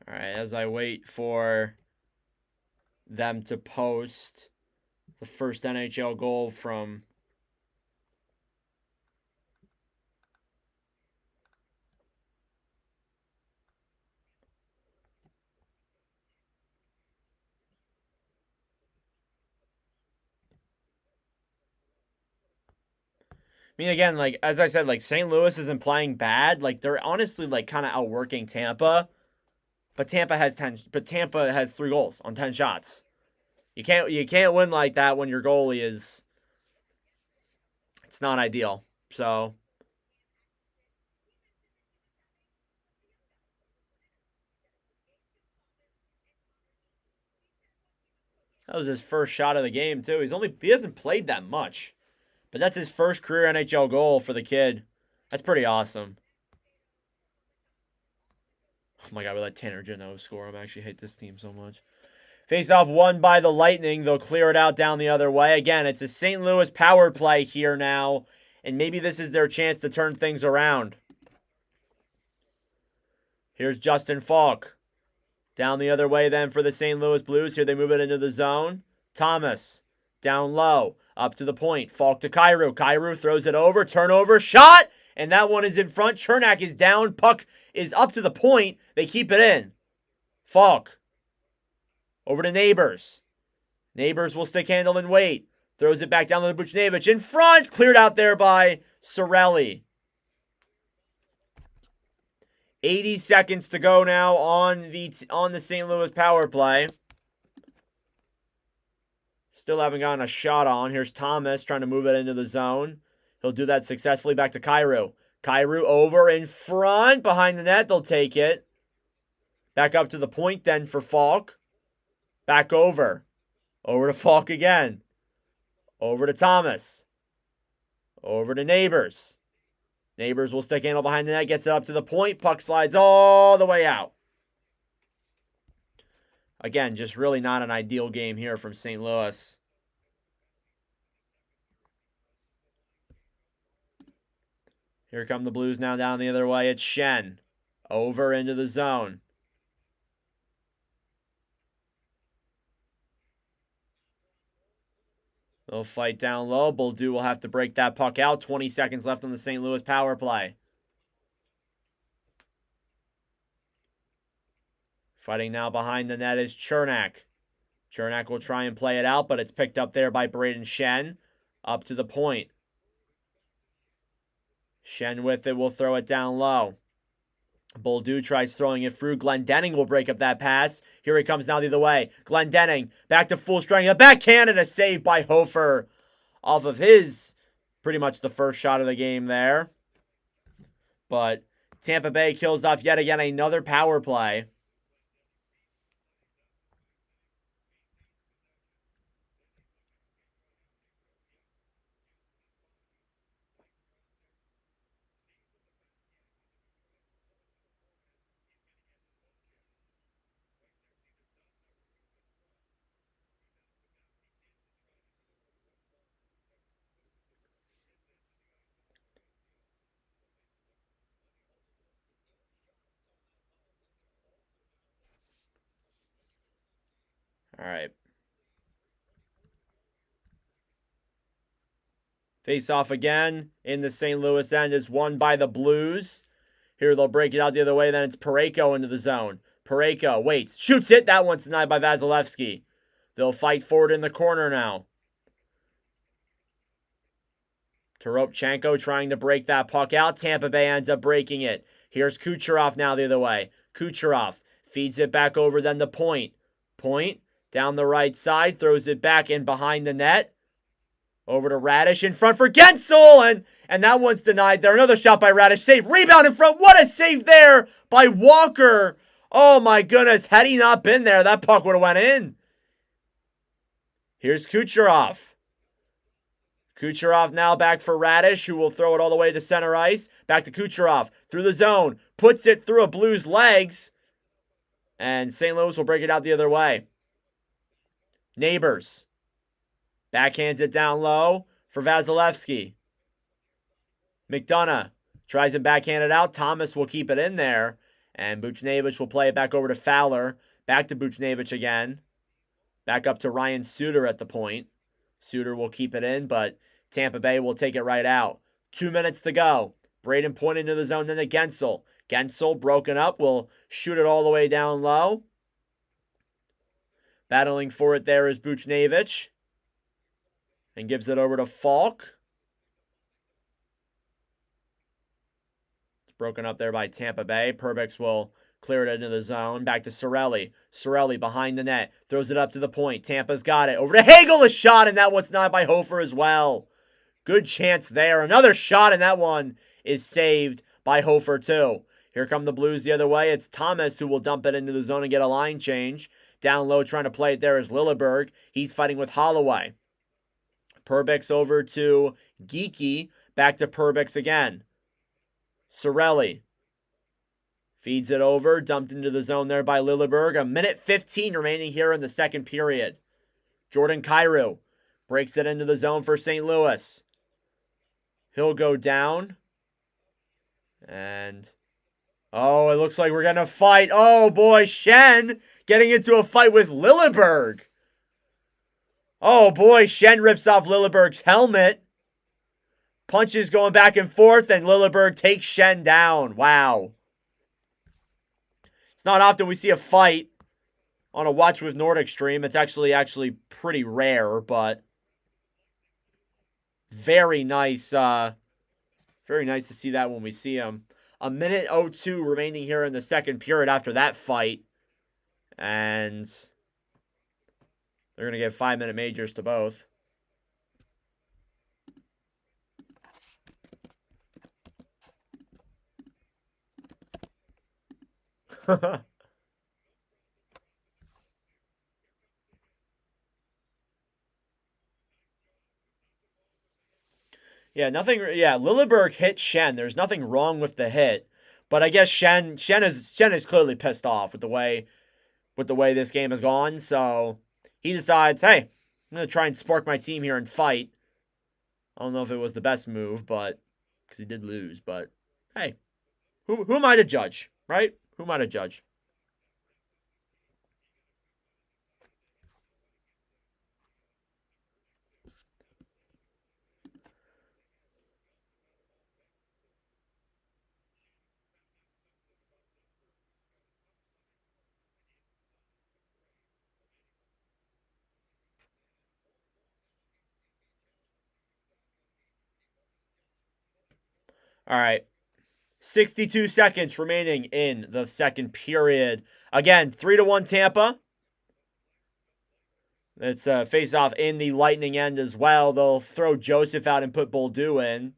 All right, as I wait for them to post the first NHL goal from I mean, again, like, as I said, like, St. Louis isn't playing bad. Like, they're honestly, like, kind of outworking Tampa. But Tampa has 3 goals on 10 shots. You can't win like that when your goalie is, it's not ideal. So that was his first shot of the game too. He hasn't played that much. But that's his first career NHL goal for the kid. That's pretty awesome. Oh my god, we let Tanner Jeannot score. I actually hate this team so much. Face-off won by the Lightning. They'll clear it out down the other way. Again, it's a St. Louis power play here now. And maybe this is their chance to turn things around. Here's Justin Falk. Down the other way then for the St. Louis Blues. Here they move it into the zone. Thomas. Down low. Up to the point. Falk to Kyrou. Kyrou throws it over. Turnover. Shot! And that one is in front. Chernak is down. Puck is up to the point. They keep it in. Falk. Over to Neighbors. Neighbors will stick handle and wait. Throws it back down to Buchnevich. In front. Cleared out there by Cirelli. 80 seconds to go now on the St. Louis power play. Still haven't gotten a shot on. Here's Thomas trying to move it into the zone. He'll do that successfully. Back to Kyrou. Kyrou over in front. Behind the net. They'll take it. Back up to the point then for Falk. Back over. Over to Falk again. Over to Thomas. Over to Neighbors. Neighbors will stick handle behind the net. Gets it up to the point. Puck slides all the way out. Again, just really not an ideal game here from St. Louis. Here come the Blues now down the other way. It's Schenn. Over into the zone. They'll fight down low. Bolduc will have to break that puck out. 20 seconds left on the St. Louis power play. Fighting now behind the net is Chernak. Chernak will try and play it out, but it's picked up there by Brayden Schenn. Up to the point. Schenn with it will throw it down low. Bolduc tries throwing it through. Glendening will break up that pass. Here he comes now the other way. Glendening back to full strength. The backhand and a save by Hofer off of his pretty much the first shot of the game there. But Tampa Bay kills off yet again another power play. All right. Face off again in the St. Louis end is won by the Blues. Here they'll break it out the other way. Then it's Parayko into the zone. Parayko waits. Shoots it. That one's denied by Vasilevsky. They'll fight forward in the corner now. Toropchenko trying to break that puck out. Tampa Bay ends up breaking it. Here's Kucherov now the other way. Kucherov feeds it back over then the point. Point down the right side. Throws it back in behind the net. Over to Radish in front for Guentzel. And that one's denied there. Another shot by Radish. Save. Rebound in front. What a save there by Walker. Oh my goodness. Had he not been there, that puck would have went in. Here's Kucherov. Kucherov now back for Radish, who will throw it all the way to center ice. Back to Kucherov. Through the zone. Puts it through a Blues legs. And St. Louis will break it out the other way. Neighbors. Backhands it down low for Vasilevsky. McDonough tries and backhand it out. Thomas will keep it in there. And Buchnevich will play it back over to Fowler. Back to Buchnevich again. Back up to Ryan Suter at the point. Suter will keep it in, but Tampa Bay will take it right out. 2 minutes to go. Braden pointed into the zone, then to Guentzel. Guentzel, broken up, will shoot it all the way down low. Battling for it there is Buchnevich. And gives it over to Falk. It's broken up there by Tampa Bay. Perbix will clear it into the zone. Back to Cirelli. Cirelli behind the net. Throws it up to the point. Tampa's got it. Over to Hagel, a shot, and that one's not by Hofer as well. Good chance there. Another shot, and that one is saved by Hofer too. Here come the Blues the other way. It's Thomas who will dump it into the zone and get a line change. Down low trying to play it there is Lilleberg. He's fighting with Holloway. Perbix over to Geeky. Back to Perbix again. Cirelli. Feeds it over. Dumped into the zone there by Lilleberg. 1:15 remaining here in the second period. Jordan Kyrou breaks it into the zone for St. Louis. He'll go down. And, oh, it looks like we're going to fight. Oh, boy, Shen getting into a fight with Lilleberg. Oh, boy, Shen rips off Lilleberg's helmet. Punches going back and forth, and Lilleberg takes Shen down. Wow. It's not often we see a fight on a Watch With Nordic stream. It's actually pretty rare, but very nice. Very nice to see that when we see him. 1:02 remaining here in the second period after that fight. And they're going to give 5-minute majors to both. Yeah, nothing. Yeah, Lilleberg hit Shen. There's nothing wrong with the hit, but I guess Shen is clearly pissed off with the way this game has gone. So he decides, hey, I'm gonna try and spark my team here and fight. I don't know if it was the best move, but because he did lose. But hey, who am I to judge, right? Who am I to judge? All right. 62 seconds remaining in the second period. Again, 3-1 Tampa. It's a face-off in the Lightning end as well. They'll throw Joseph out and put Boldu in.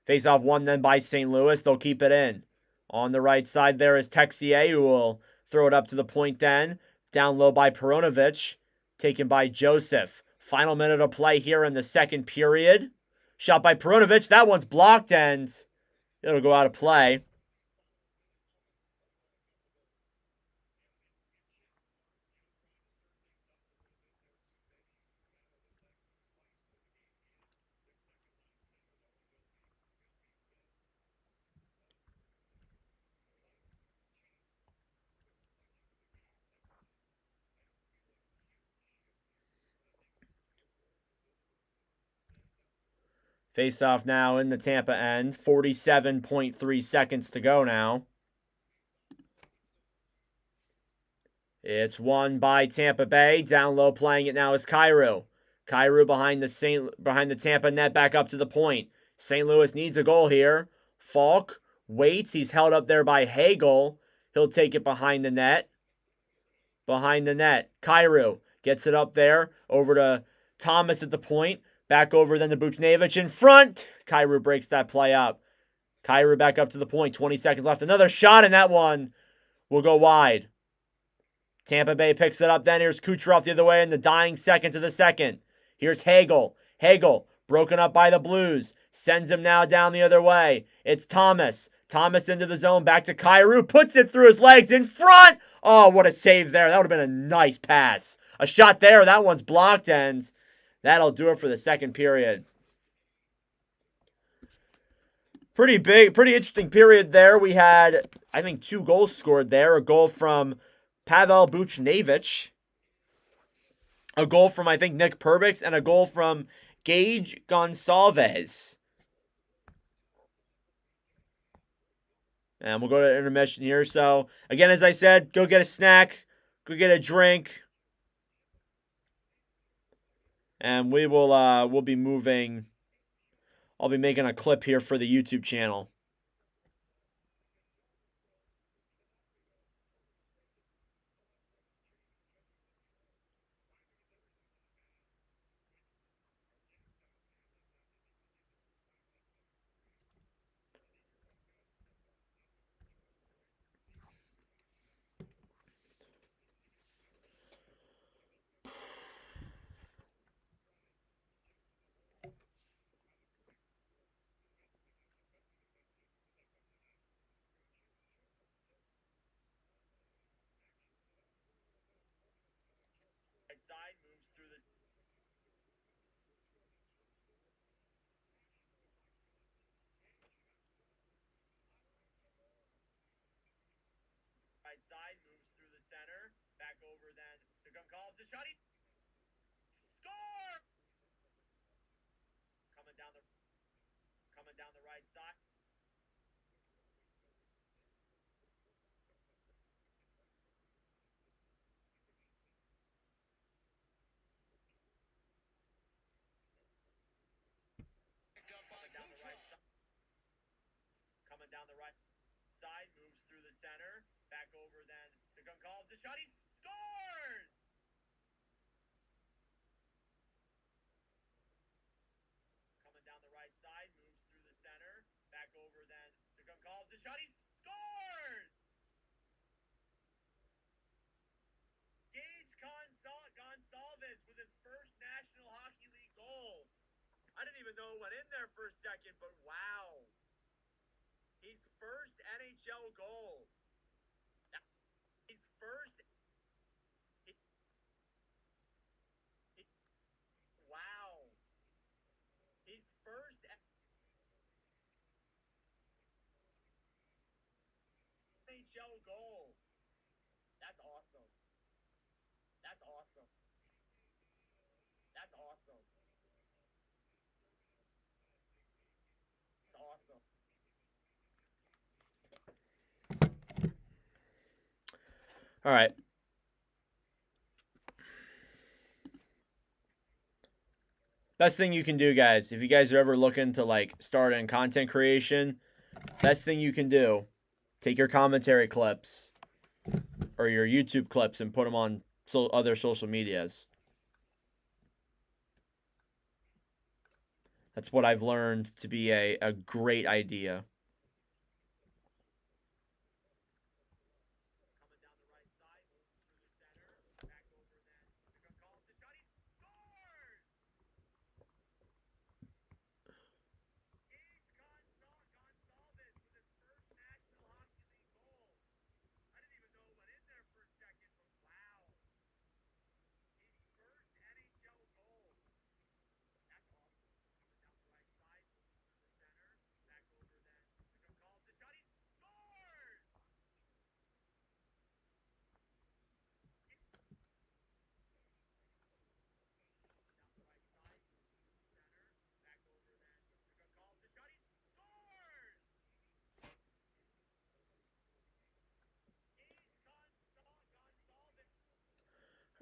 Face-off won then by St. Louis. They'll keep it in. On the right side there is Texier, who will throw it up to the point then. Down low by Peronovich. Taken by Joseph. Final minute of play here in the second period. Shot by Peronovich. That one's blocked and it'll go out of play. Face off now in the Tampa end. 47.3 seconds to go now. It's won by Tampa Bay. Down low playing it now is Kyrou. Kyrou behind the Tampa net back up to the point. St. Louis needs a goal here. Falk waits. He's held up there by Hagel. He'll take it behind the net. Behind the net. Kyrou gets it up there. Over to Thomas at the point. Back over then to Buchnevich in front. Kyrou breaks that play up. Kyrou back up to the point. 20 seconds left. Another shot, and that one will go wide. Tampa Bay picks it up then. Here's Kucherov the other way in the dying seconds of the second. Here's Hagel. Hagel broken up by the Blues. Sends him now down the other way. It's Thomas. Thomas into the zone. Back to Kyrou. Puts it through his legs in front. Oh, what a save there. That would have been a nice pass. A shot there. That one's blocked, and that'll do it for the second period. Pretty big, pretty interesting period there. We had, I think, 2 goals scored there. A goal from Pavel Buchnevich, a goal from, I think, Nick Perbix, and a goal from Jake Guentzel. And we'll go to intermission here. So, again, as I said, go get a snack, go get a drink, and we'll be moving. I'll be making a clip here for the YouTube channel. Side moves through this. Right side moves through the center, back over then to Guentzel. The shot, he score! Coming down the right side. Coming down the right side, moves through the center, back over then to Guentzel. The shot, he scores! Coming down the right side, moves through the center, back over then to Guentzel. The shot, he scores! Jake Guentzel with his first National Hockey League goal. I didn't even know it went in there for a second, but wow. His first NHL goal. His first. Wow. His first NHL goal. That's awesome. That's awesome. That's awesome. That's awesome. All right. Best thing you can do, guys, if you guys are ever looking to like start in content creation, best thing you can do, take your commentary clips or your YouTube clips and put them on other social medias. That's what I've learned to be a great idea.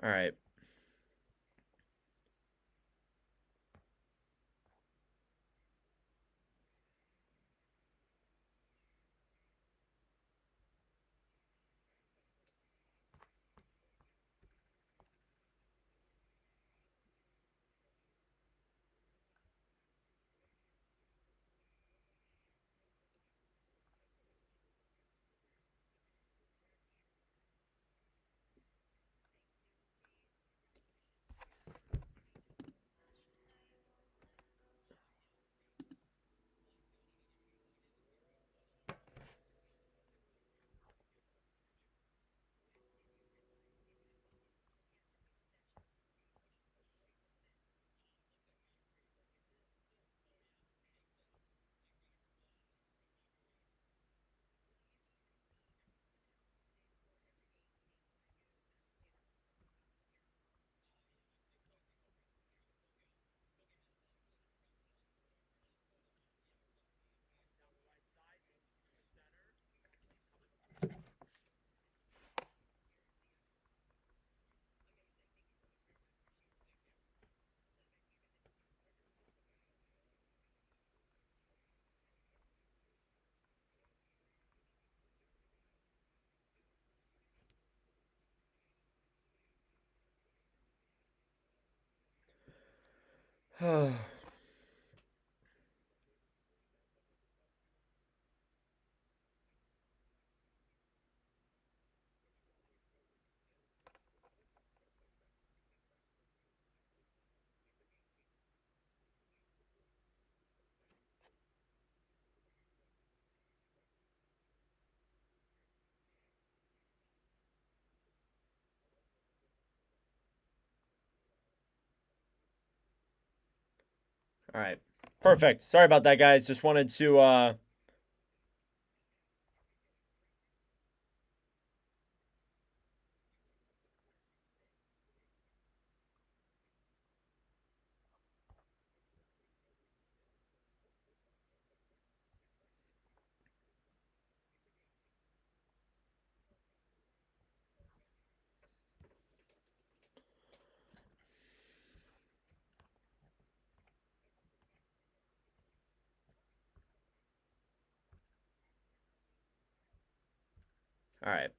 All right. All right. Perfect. Sorry about that, guys. Just wanted to all right.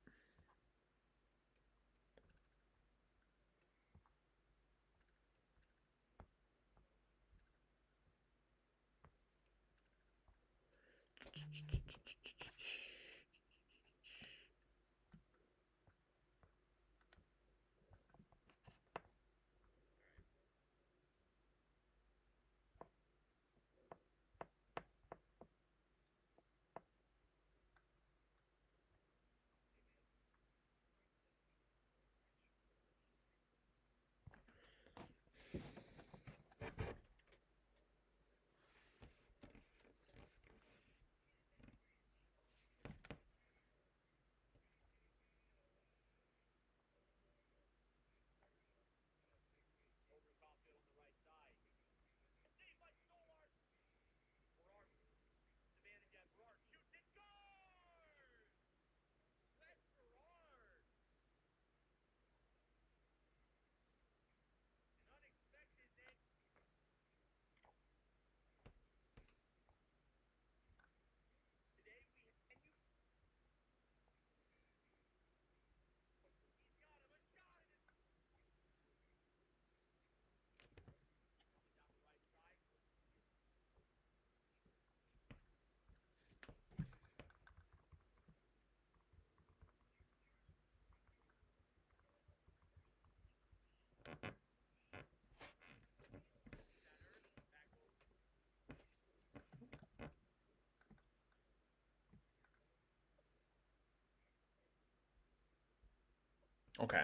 Okay.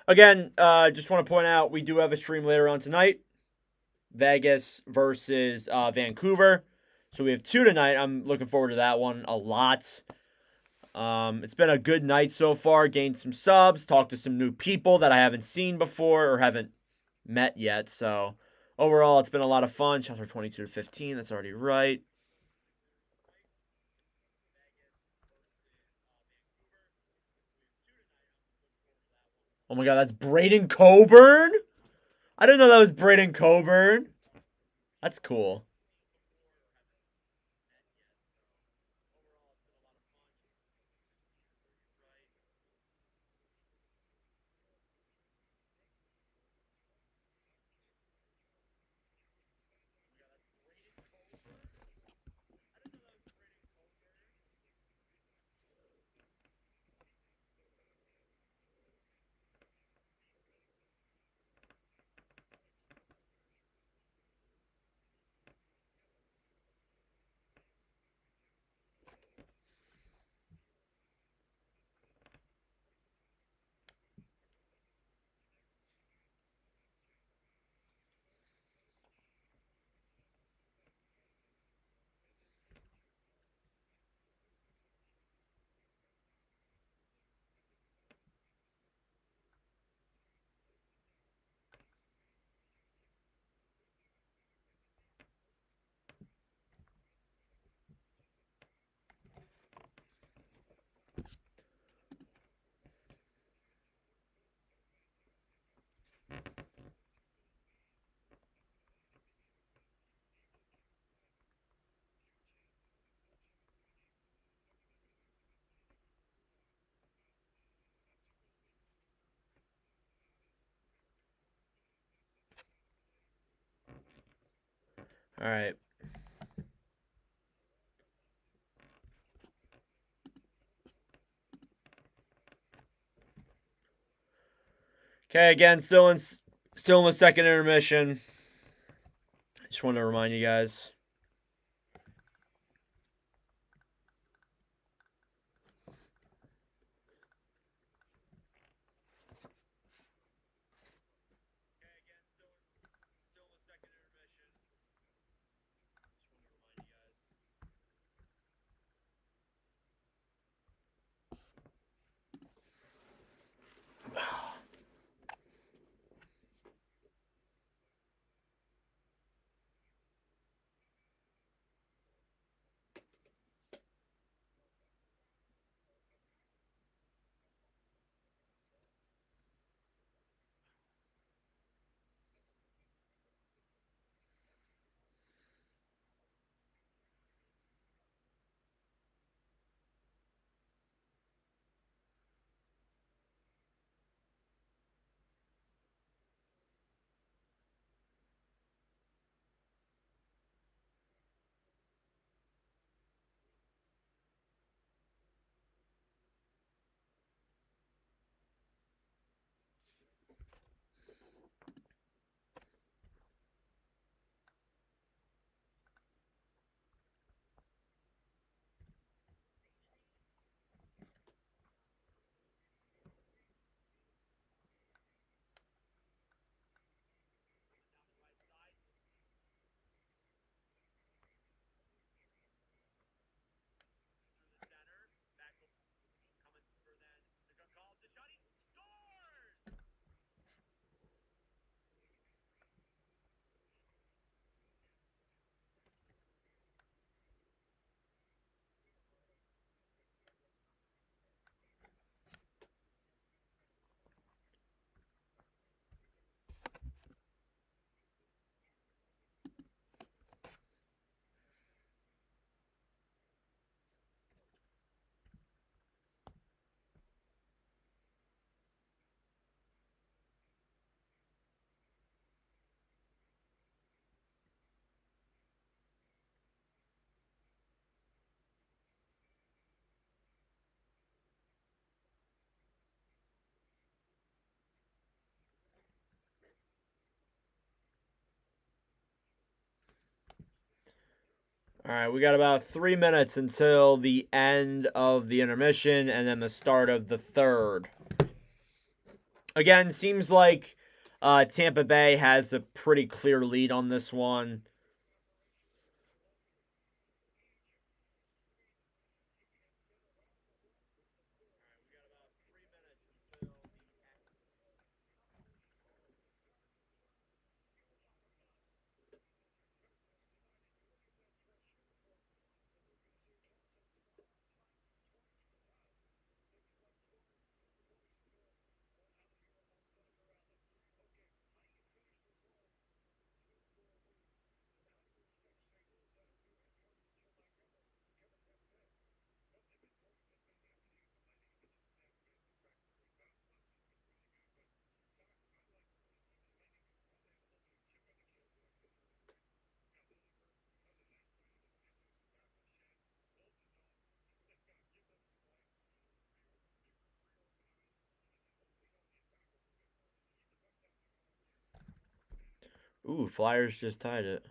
Again, just want to point out we do have a stream later on tonight. Vegas versus Vancouver. So we have 2 tonight. I'm looking forward to that one a lot. It's been a good night so far. Gained some subs, talked to some new people that I haven't seen before or haven't met yet. So overall, it's been a lot of fun. Shots are 22 to 15. That's already right. Oh my God, that's Braden Coburn? I didn't know that was Braden Coburn. That's cool. All right. Okay, again, still in the second intermission. Just want to remind you guys. All right, we got about 3 minutes until the end of the intermission and then the start of the third. Again, seems like Tampa Bay has a pretty clear lead on this one. Ooh, Flyers just tied it.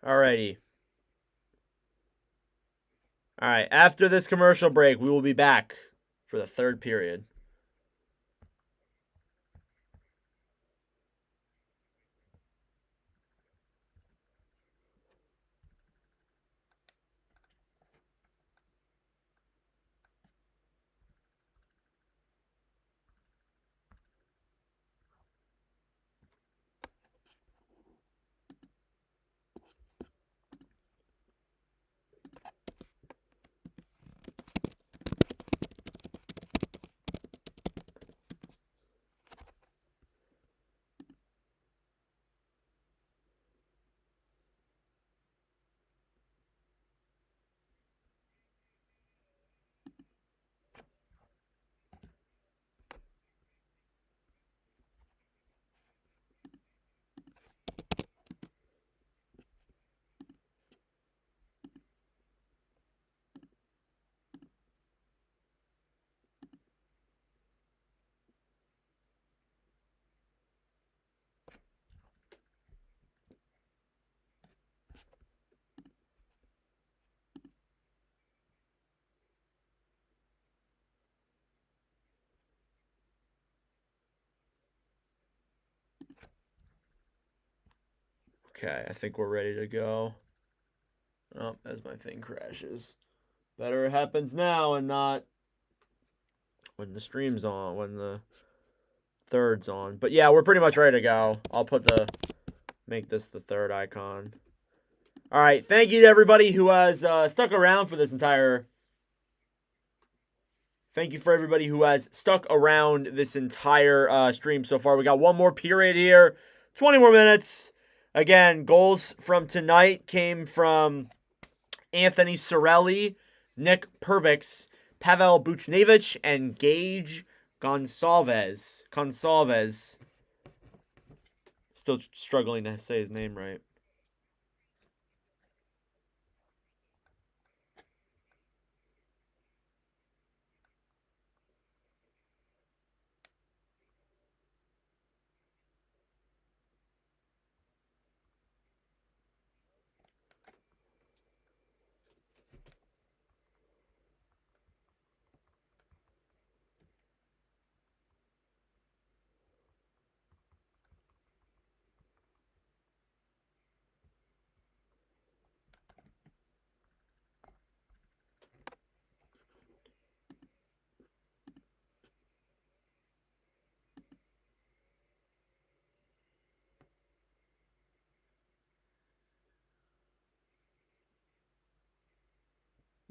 Alrighty. All right, after this commercial break, we will be back for the third period. Okay, I think we're ready to go. Oh, as my thing crashes. Better it happens now and not when the stream's on, when the third's on. But yeah, we're pretty much ready to go. I'll make this the third icon. All right, thank you to everybody who has stuck around for this entire... Thank you for everybody who has stuck around this entire stream so far. We got one more period here, 20 more minutes. Again, goals from tonight came from Anthony Cirelli, Nick Perbix, Pavel Buchnevich, and Gage Gonsalves. Still struggling to say his name right.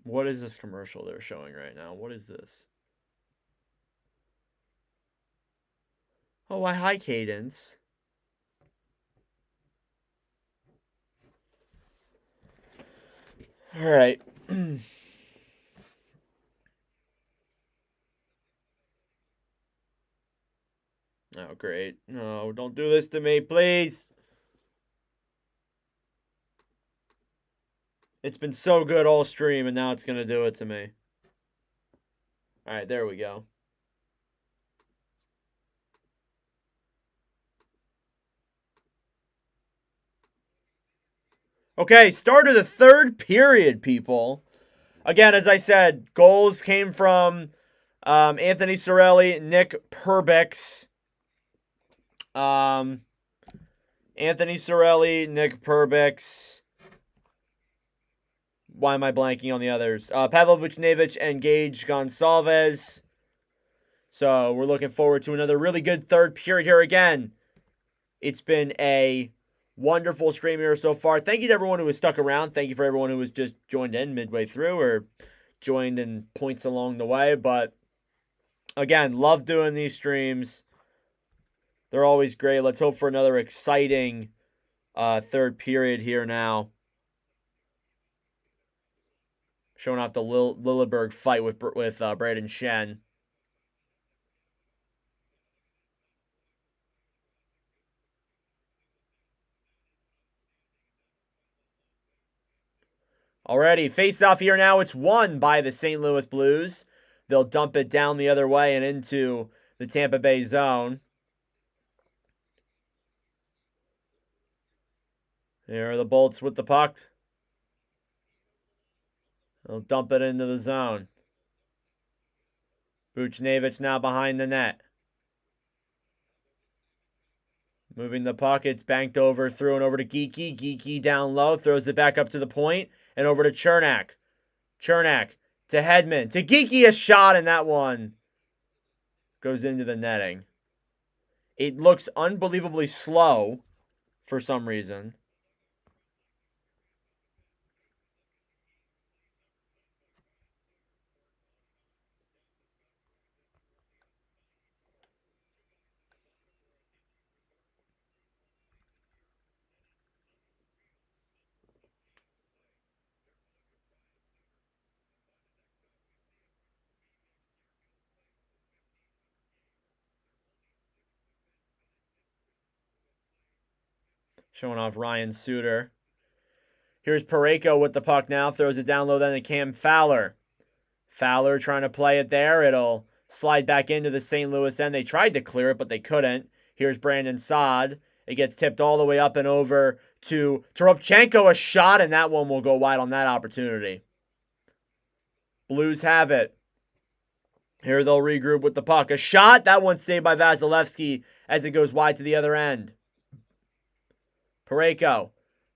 What is this commercial they're showing right now? What is this? Oh, hi, Cadence. All right. Oh, great. No, don't do this to me, please. It's been so good all stream, and now it's going to do it to me. All right, there we go. Okay, start of the third period, people. Again, as I said, goals came from Anthony Cirelli, Nick Perbix. Anthony Cirelli, Nick Perbix. Why am I blanking on the others? Pavel Buchnevich and Gage Gonsalves. So we're looking forward to another really good third period here again. It's been a wonderful stream here so far. Thank you to everyone who has stuck around. Thank you for everyone who was just joined in midway through or joined in points along the way. But again, love doing these streams. They're always great. Let's hope for another exciting third period here now. Showing off the Lilleberg fight with Braden Shen. Alrighty, face-off here now. It's won by the St. Louis Blues. They'll dump it down the other way and into the Tampa Bay zone. Here are the Bolts with the puck. They'll dump it into the zone. Buchnevich now behind the net. Moving the puck, it's banked over, through and over to Geekie. Geekie down low, throws it back up to the point, and over to Chernak. Chernak to Hedman. To Geekie, a shot, and that one goes into the netting. It looks unbelievably slow for some reason. Showing off Ryan Suter. Here's Parayko with the puck now. Throws it down low then to Cam Fowler. Fowler trying to play it there. It'll slide back into the St. Louis end. They tried to clear it, but they couldn't. Here's Brandon Saad. It gets tipped all the way up and over to Toropchenko. A shot, and that one will go wide on that opportunity. Blues have it. Here they'll regroup with the puck. A shot. That one's saved by Vasilevsky as it goes wide to the other end. Parayko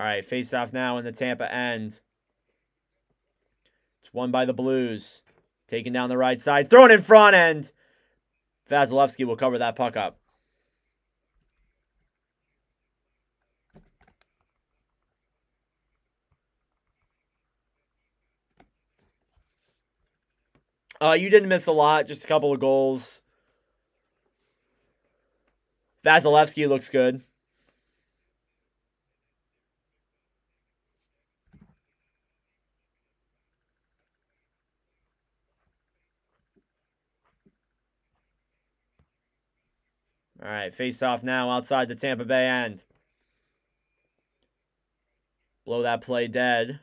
All right, face-off now in the Tampa end. It's won by the Blues. Taking down the right side. Thrown in front, and Vasilevsky will cover that puck up. You didn't miss a lot. Just a couple of goals. Vasilevsky looks good. All right, face off now outside the Tampa Bay end. Blow that play dead.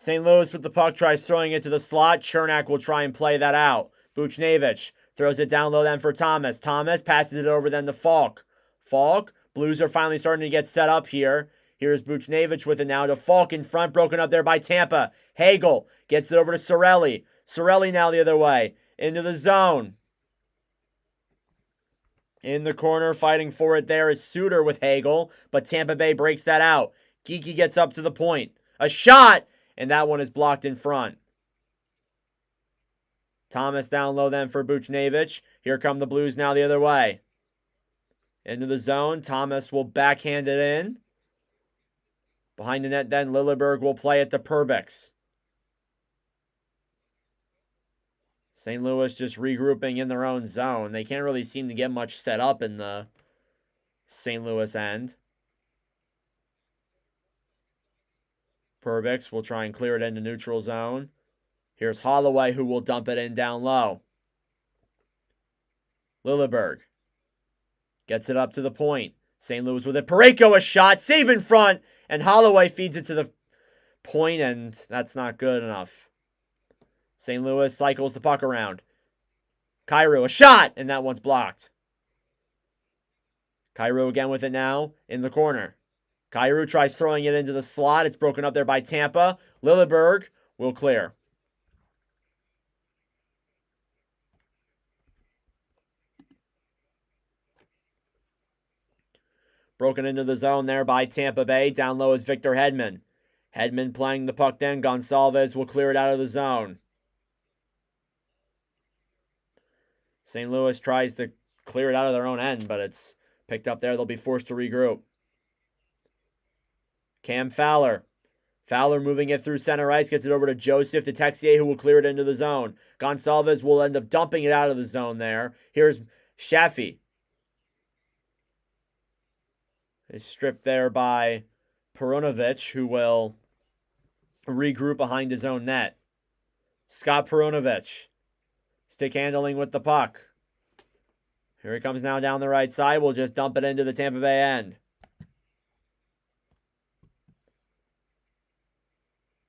St. Louis with the puck, tries throwing it to the slot. Chernak will try and play that out. Buchnevich throws it down low then for Thomas. Thomas passes it over then to Falk. Falk, Blues are finally starting to get set up here. Here's Buchnevich with it now to Falk in front, broken up there by Tampa. Hagel gets it over to Cirelli. Cirelli now the other way, into the zone. In the corner, fighting for it there is Suter with Hagel, but Tampa Bay breaks that out. Geekie gets up to the point. A shot! And that one is blocked in front. Thomas down low then for Buchnevich. Here come the Blues now the other way. Into the zone. Thomas will backhand it in. Behind the net then, Lilleberg will play it to Perbix. St. Louis just regrouping in their own zone. They can't really seem to get much set up in the St. Louis end. Perbix will try and clear it into neutral zone. Here's Holloway, who will dump it in down low. Lilleberg gets it up to the point. St. Louis with it. Parayko a shot. Save in front. And Holloway feeds it to the point, and that's not good enough. St. Louis cycles the puck around. Kyrou, a shot. And that one's blocked. Kyrou again with it now in the corner. Kyrou tries throwing it into the slot. It's broken up there by Tampa. Lilleberg will clear. Broken into the zone there by Tampa Bay. Down low is Victor Hedman. Hedman playing the puck then. Gonçalves will clear it out of the zone. St. Louis tries to clear it out of their own end, but it's picked up there. They'll be forced to regroup. Cam Fowler. Fowler moving it through center ice. Gets it over to Joseph to Texier, who will clear it into the zone. Gonçalves will end up dumping it out of the zone there. Here's Shaffy. Is stripped there by Perunovich, who will regroup behind his own net. Scott Perunovich. Stick handling with the puck. Here he comes now down the right side. We'll just dump it into the Tampa Bay end.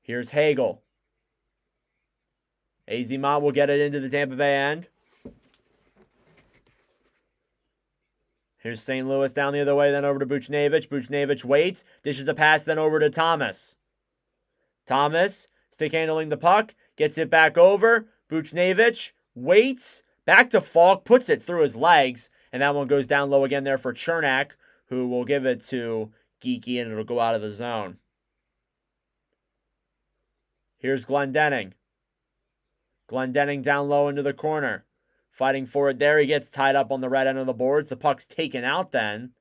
Here's Hagel. Azimont will get it into the Tampa Bay end. Here's St. Louis down the other way, then over to Buchnevich. Buchnevich waits. Dishes the pass then over to Thomas. Thomas, stick handling the puck. Gets it back over. Buchnevich waits. Back to Falk. Puts it through his legs. And that one goes down low again there for Chernak, who will give it to Geekie, and it'll go out of the zone. Here's Glendening. Glendening down low into the corner. Fighting for it there. He gets tied up on the red end of the boards. The puck's taken out then.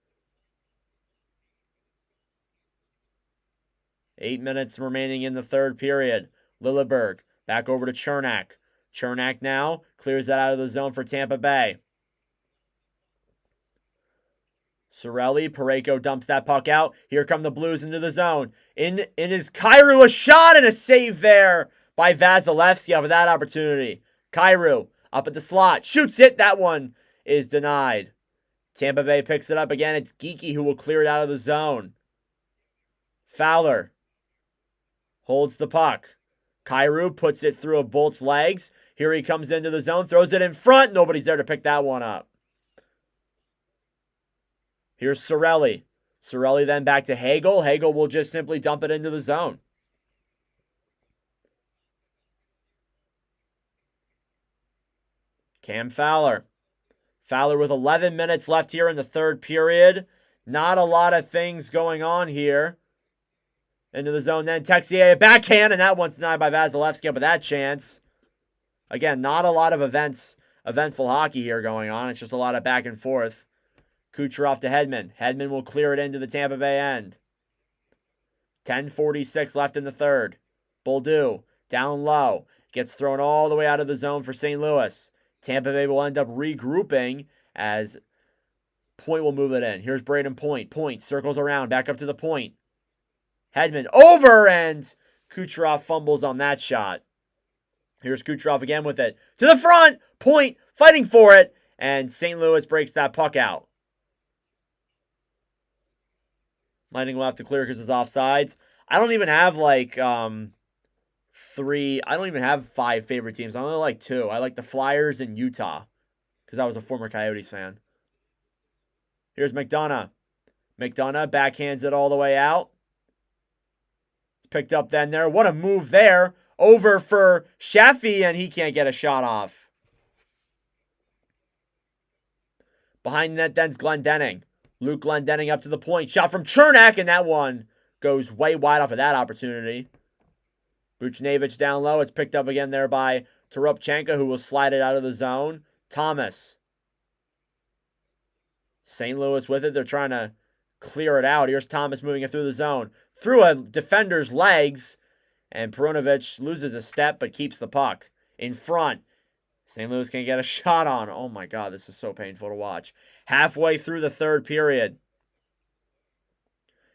8 minutes remaining in the third period. Lilleberg back over to Chernak. Chernak now clears that out of the zone for Tampa Bay. Cirelli, Parayko dumps that puck out. Here come the Blues into the zone. In is Kyrou, a shot and a save there by Vasilevsky off of that opportunity. Kyrou up at the slot, shoots it. That one is denied. Tampa Bay picks it up again. It's Geekie who will clear it out of the zone. Fowler holds the puck. Kyrou puts it through a Bolt's legs. Here he comes into the zone, throws it in front. Nobody's there to pick that one up. Here's Cirelli. Cirelli then back to Hagel. Hagel will just simply dump it into the zone. Cam Fowler. Fowler with 11 minutes left here in the third period. Not a lot of things going on here. Into the zone then. Texier, a backhand, and that one's denied by Vasilevsky, but that chance. Again, not a lot of eventful hockey here going on. It's just a lot of back and forth. Kucherov to Hedman. Hedman will clear it into the Tampa Bay end. 10:46 left in the third. Boldu down low. Gets thrown all the way out of the zone for St. Louis. Tampa Bay will end up regrouping as Point will move it in. Here's Braden Point. Point circles around, back up to the point. Hedman over, and Kucherov fumbles on that shot. Here's Kucherov again with it. To the front! Point fighting for it, and St. Louis breaks that puck out. Lightning will have to clear because it's offsides. I don't even have I don't even have 5 favorite teams. I only like 2. I like the Flyers and Utah because I was a former Coyotes fan. Here's McDonough. McDonough backhands it all the way out. It's picked up then there. What a move there. Over for Shaffy, and he can't get a shot off. Behind the net then's Glendening. Luke Glendening up to the point. Shot from Chernak, and that one goes way wide off of that opportunity. Buchnevich down low. It's picked up again there by Toropchenko, who will slide it out of the zone. Thomas. St. Louis with it. They're trying to clear it out. Here's Thomas moving it through the zone. Through a defender's legs. And Perunovich loses a step but keeps the puck. In front. St. Louis can't get a shot on. Oh my God, this is so painful to watch. Halfway through the third period.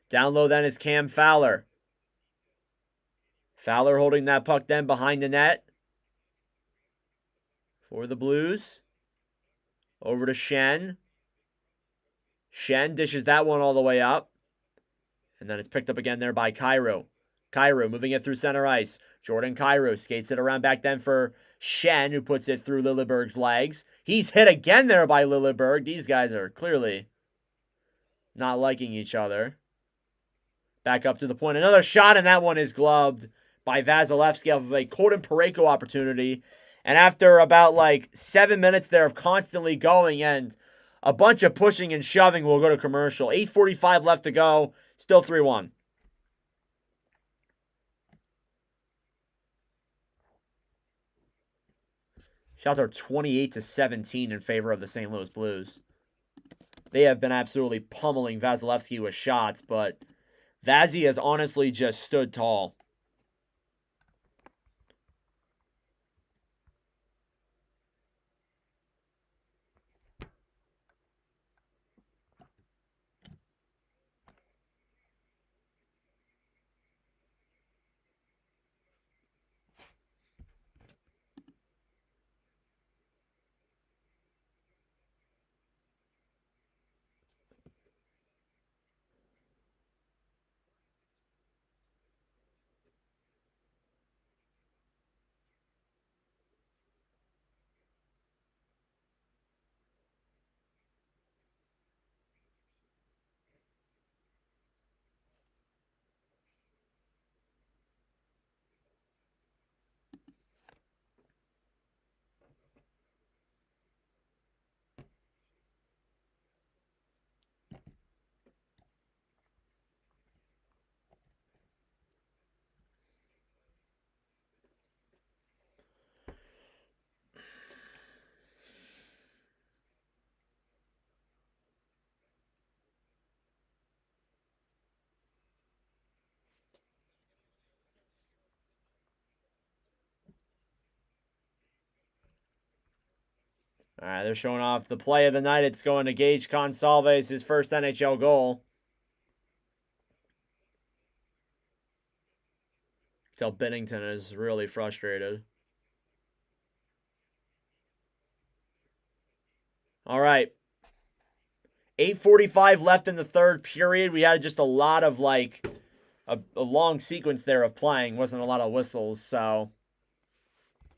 Down low then is Cam Fowler. Fowler holding that puck then behind the net. For the Blues. Over to Shen. Shen dishes that one all the way up. And then it's picked up again there by Kyrou. Kyrou moving it through center ice. Jordan Kyrou skates it around back then for Shen, who puts it through Lilleberg's legs. He's hit again there by Lilleberg. These guys are clearly not liking each other. Back up to the point. Another shot, and that one is gloved by Vasilevsky off of a Colton Parayko opportunity. And after about 7 minutes there of constantly going and a bunch of pushing and shoving, we'll go to commercial. 8:45 left to go. Still 3-1. Shots are 28-17 in favor of the St. Louis Blues. They have been absolutely pummeling Vasilevsky with shots, but Vazzy has honestly just stood tall. All right, they're showing off the play of the night. It's going to Gage Consalves, his first NHL goal. Tell Bennington is really frustrated. All right. 8:45 left in the third period. We had just a lot of a long sequence there of playing. Wasn't a lot of whistles, so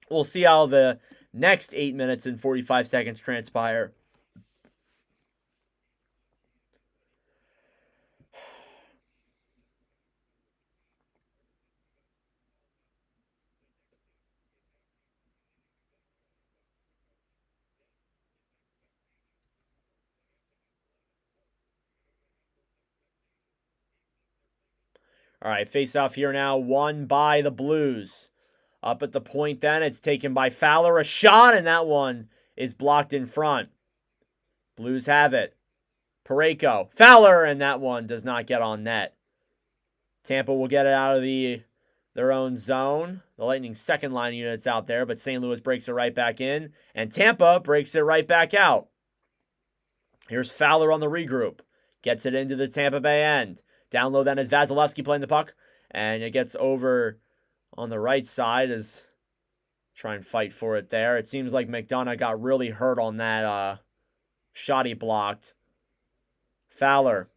we'll see how the next 8 minutes and 45 seconds transpire. All right, face off here now, won by the Blues. Up at the point then, it's taken by Fowler. A shot, and that one is blocked in front. Blues have it. Parayko. Fowler, and that one does not get on net. Tampa will get it out of their own zone. The Lightning's second line unit's out there, but St. Louis breaks it right back in, and Tampa breaks it right back out. Here's Fowler on the regroup. Gets it into the Tampa Bay end. Down low then is Vasilevsky playing the puck, and it gets over on the right side as try and fight for it there. It seems like McDonough got really hurt on that shot he blocked. Fowler.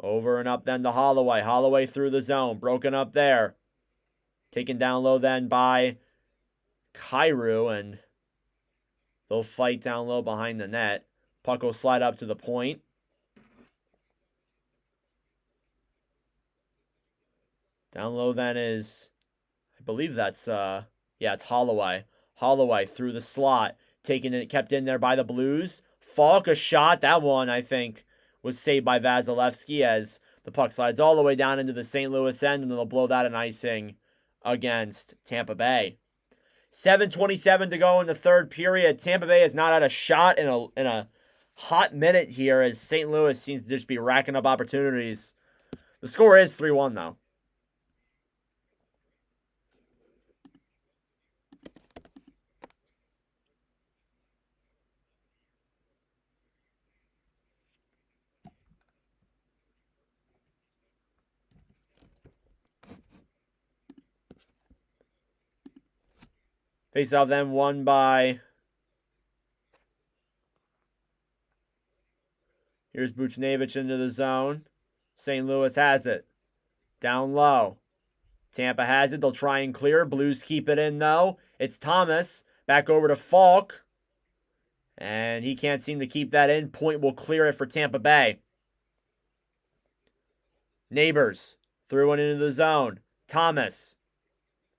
Over and up then to Holloway. Holloway through the zone. Broken up there. Taken down low then by Kyrou, and they'll fight down low behind the net. Puck will slide up to the point. Down low then is, I believe that's, it's Holloway. Holloway through the slot. Taken it, kept in there by the Blues. Falk, a shot. That one, I think, was saved by Vasilevsky as the puck slides all the way down into the St. Louis end, and then they'll blow that in icing against Tampa Bay. 7:27 to go in the third period. Tampa Bay has not had a shot in a hot minute here as St. Louis seems to just be racking up opportunities. The score is 3-1, though. Face off then won by... Here's Buchnevich into the zone. St. Louis has it. Down low. Tampa has it. They'll try and clear. Blues keep it in, though. It's Thomas. Back over to Falk. And he can't seem to keep that in. Point will clear it for Tampa Bay. Neighbors. Threw one into the zone. Thomas.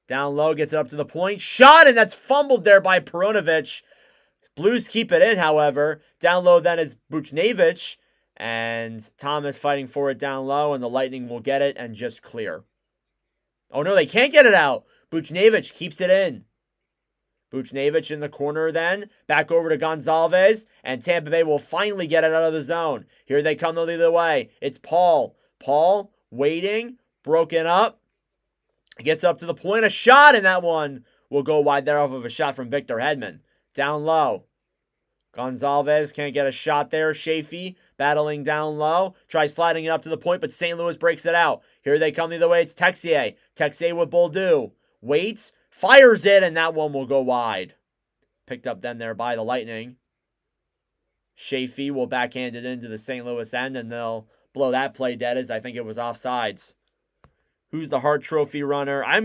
Down low, gets it up to the point. Shot, and that's fumbled there by Perunovich. Blues keep it in, however. Down low then is Buchnevich. And Thomas fighting for it down low, and the Lightning will get it and just clear. Oh, no, they can't get it out. Buchnevich keeps it in. Buchnevich in the corner then. Back over to Gonzalez, and Tampa Bay will finally get it out of the zone. Here they come the other way. It's Paul. Paul waiting, broken up. Gets up to the point, a shot, and that one will go wide there off of a shot from Victor Hedman. Down low. Gonzalez can't get a shot there. Shafee battling down low. Tries sliding it up to the point, but St. Louis breaks it out. Here they come the other way. It's Texier. Texier with Boldu. Waits. Fires it, and that one will go wide. Picked up then there by the Lightning. Shafee will backhand it into the St. Louis end, and they'll blow that play dead as I think it was offsides. Who's the Hart Trophy runner? I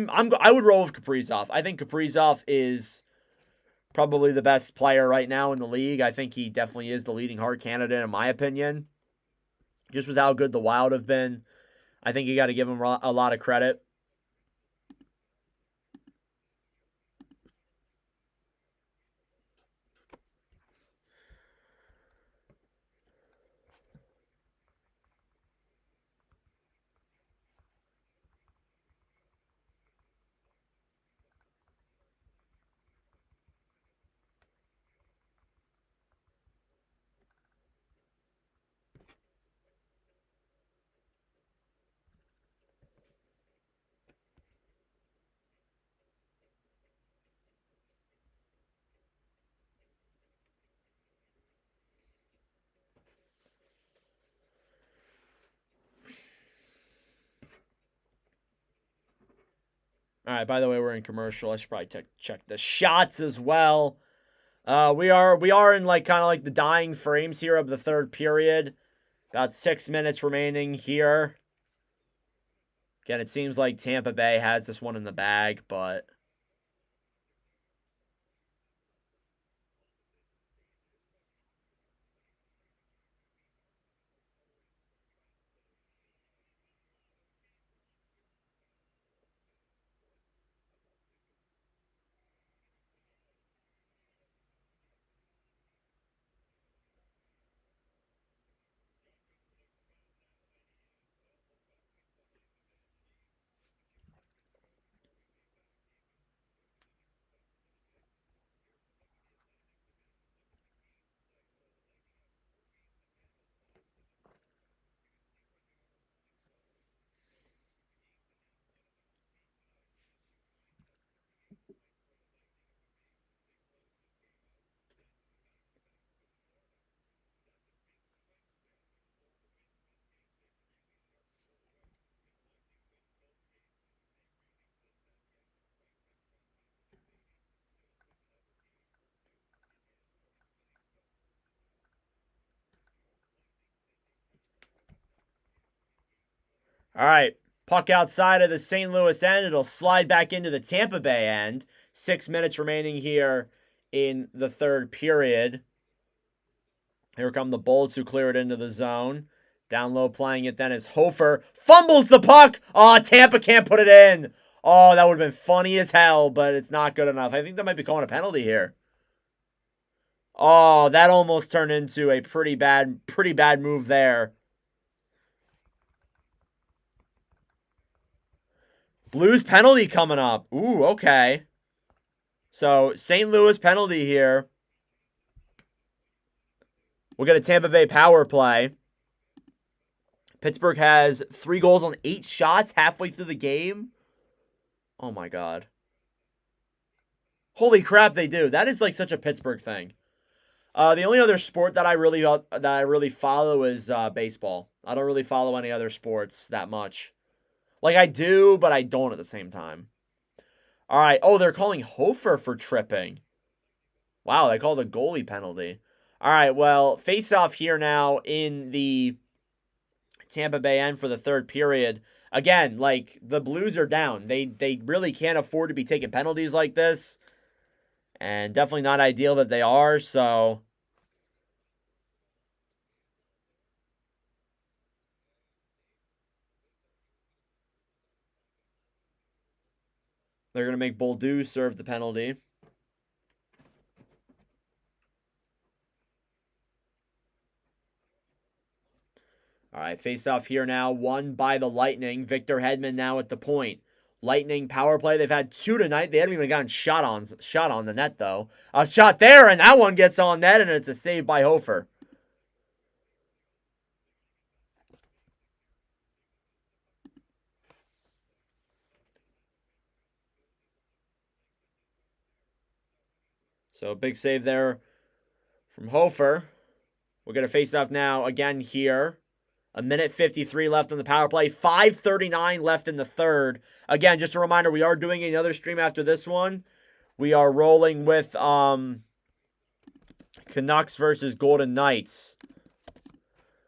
would roll with Kaprizov. I think Kaprizov is probably the best player right now in the league. I think he definitely is the leading Hart candidate in my opinion. Just with how good the Wild have been. I think you got to give him a lot of credit. All right, by the way, we're in commercial. I should probably check the shots as well. We are in like kind of like the dying frames here of the third period. About 6 minutes remaining here. Again, it seems like Tampa Bay has this one in the bag, but All right. Puck outside of the St. Louis end. It'll slide back into the Tampa Bay end. 6 minutes remaining here in the third period. Here come the Bolts who clear it into the zone. Down low playing it then is Hofer. Fumbles the puck. Oh, Tampa can't put it in. Oh, that would have been funny as hell, but it's not good enough. I think they might be calling a penalty here. Oh, that almost turned into a pretty bad move there. Blues penalty coming up. Ooh, okay. So, St. Louis penalty here. We'll get a Tampa Bay power play. Pittsburgh has 3 goals on 8 shots halfway through the game. Oh my god. Holy crap, they do. That is like such a Pittsburgh thing. The only other sport that I really follow is baseball. I don't really follow any other sports that much. Like I do, but I don't at the same time. All right. Oh, they're calling Hofer for tripping. Wow, they called a goalie penalty. All right, well, face-off here now in the Tampa Bay end for the third period. Again, like, the Blues are down. They really can't afford to be taking penalties like this. And definitely not ideal that they are, so... They're going to make Boldu serve the penalty. All right, face-off here now, won by the Lightning. Victor Hedman now at the point. Lightning power play. They've had 2 tonight. They haven't even gotten shot on the net, though. A shot there, and that one gets on net, and it's a save by Hofer. So, big save there from Hofer. We're going to face off now again here. 1:53 left on the power play. 5:39 left in the third. Again, just a reminder, we are doing another stream after this one. We are rolling with Canucks versus Golden Knights.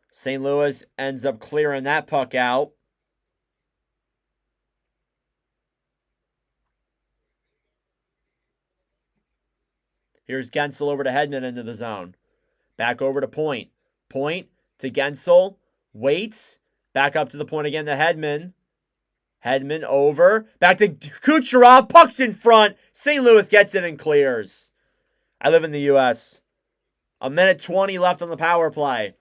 St. Louis ends up clearing that puck out. Here's Guentzel over to Hedman into the zone. Back over to Point. Point to Guentzel. Waits. Back up to the point again to Hedman. Hedman over. Back to Kucherov. Puck's in front. St. Louis gets it and clears. I live in the U.S. 1:20 left on the power play.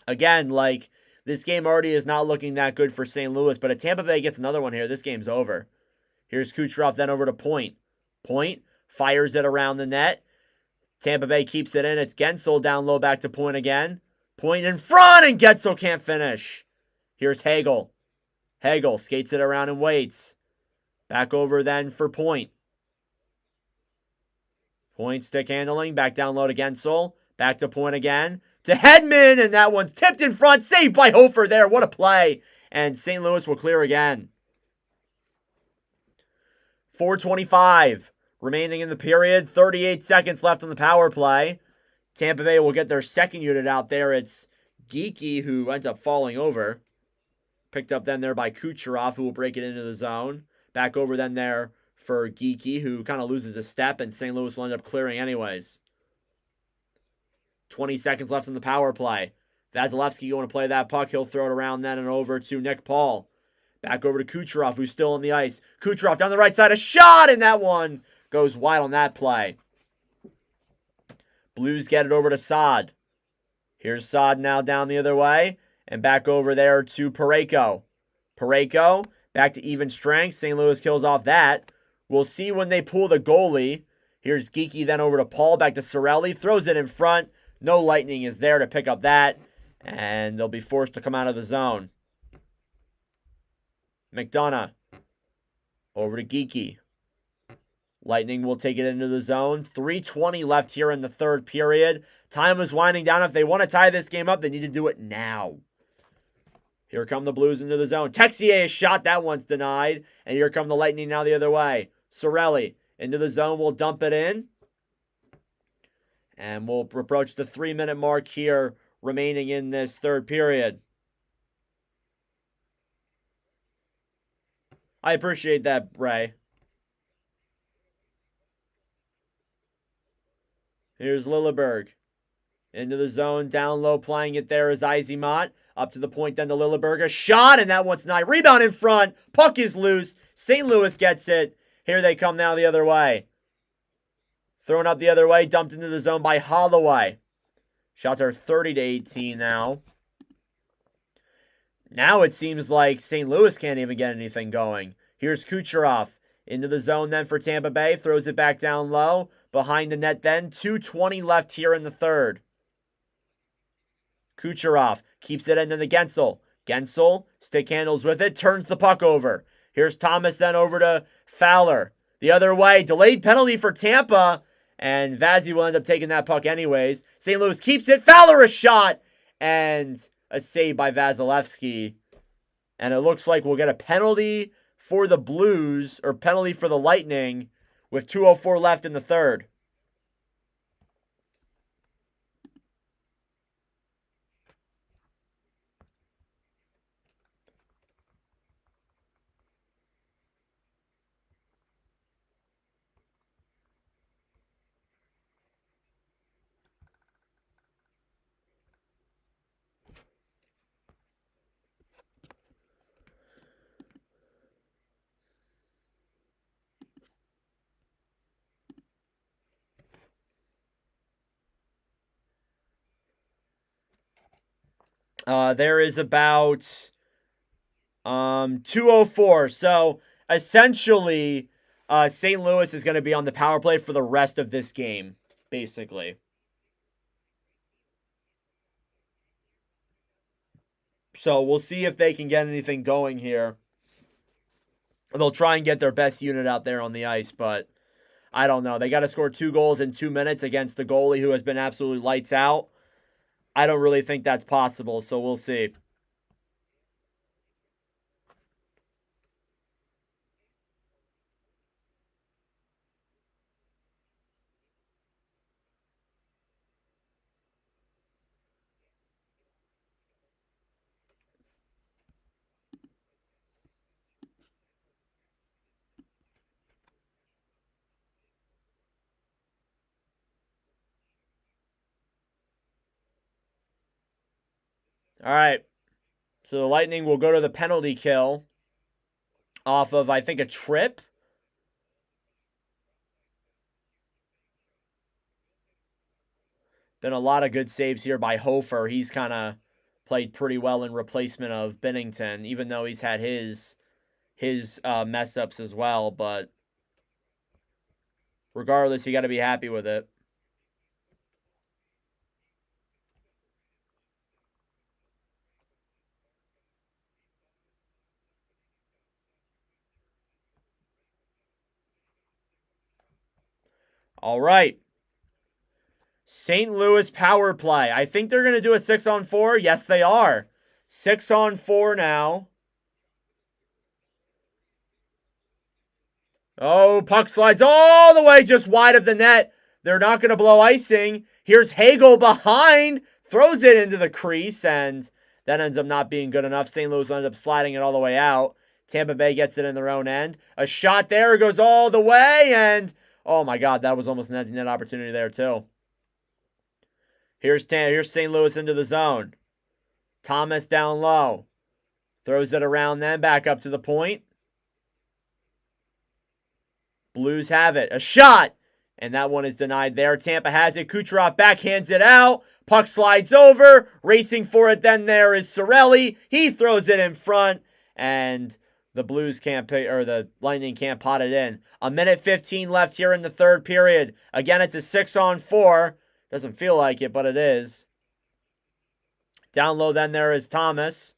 Again, like, this game already is not looking that good for St. Louis, but if Tampa Bay gets another one here, this game's over. Here's Kucherov then over to Point. Point fires it around the net. Tampa Bay keeps it in. It's Guentzel down low back to Point again. Point in front, and Guentzel can't finish. Here's Hagel. Hagel skates it around and waits. Back over then for Point. Point stick handling. Back down low to Guentzel. Back to Point again. To Hedman, and that one's tipped in front. Saved by Hofer there. What a play. And St. Louis will clear again. 4:25 remaining in the period. 38 seconds left on the power play. Tampa Bay will get their second unit out there. It's Geeky who ends up falling over. Picked up then there by Kucherov, who will break it into the zone. Back over then there for Geeky, who kind of loses a step, and St. Louis will end up clearing anyways. 20 seconds left in the power play. Vasilevsky going to play that puck. He'll throw it around then and over to Nick Paul. Back over to Kucherov, who's still on the ice. Kucherov down the right side. A shot, and that one goes wide on that play. Blues get it over to Saad. Here's Saad now down the other way. And back over there to Parayko. Parayko, back to even strength. St. Louis kills off that. We'll see when they pull the goalie. Here's Geeky then over to Paul. Back to Cirelli. Throws it in front. No Lightning is there to pick up that. And they'll be forced to come out of the zone. McDonough. Over to Geeky. Lightning will take it into the zone. 3:20 left here in the third period. Time is winding down. If they want to tie this game up, they need to do it now. Here come the Blues into the zone. Texier is shot. That one's denied. And here come the Lightning now the other way. Cirelli into the zone. We'll dump it in. And we'll approach the 3-minute mark here remaining in this third period. I appreciate that, Ray. Here's Lilleberg. Into the zone, down low, playing it there is Izemont. Up to the point, then to Lilleberg. A shot, and that one's not. Rebound in front. Puck is loose. St. Louis gets it. Here they come now the other way. Thrown up the other way, dumped into the zone by Holloway. Shots are 30-18 now. Now it seems like St. Louis can't even get anything going. Here's Kucherov. Into the zone then for Tampa Bay. Throws it back down low. Behind the net then. 2:20 left here in the third. Kucherov keeps it into the Guentzel. Guentzel, stick handles with it, turns the puck over. Here's Thomas then over to Fowler. The other way, delayed penalty for Tampa, and Vazzy will end up taking that puck anyways. St. Louis keeps it. Fowler a shot, and a save by Vasilevsky. And it looks like we'll get a penalty for the Blues, or penalty for the Lightning, with 2:04 left in the third. There is about 2:04. So essentially, St. Louis is going to be on the power play for the rest of this game, basically. So we'll see if they can get anything going here. They'll try and get their best unit out there on the ice, but I don't know. They got to score 2 goals in 2 minutes against the goalie who has been absolutely lights out. I don't really think that's possible, so we'll see. All right. So the Lightning will go to the penalty kill off of, I think, a trip. Been a lot of good saves here by Hofer. He's kind of played pretty well in replacement of Binnington, even though he's had his mess ups as well. But regardless, you got to be happy with it. All right. St. Louis power play. I think they're going to do a 6-on-4. Yes, they are. 6-on-4 now. Oh, puck slides all the way just wide of the net. They're not going to blow icing. Here's Hagel behind. Throws it into the crease, and that ends up not being good enough. St. Louis ends up sliding it all the way out. Tampa Bay gets it in their own end. A shot there goes all the way, and oh my God, that was almost an empty net opportunity there too. Here's St. Louis into the zone. Thomas down low. Throws it around then, back up to the point. Blues have it. A shot! And that one is denied there. Tampa has it. Kucherov backhands it out. Puck slides over. Racing for it then there is Cirelli. He throws it in front. And the Blues can't pick, or the Lightning can't pot it in. 1:15 left here in the third period. Again, it's a 6-on-4. Doesn't feel like it, but it is. Down low then there is Thomas.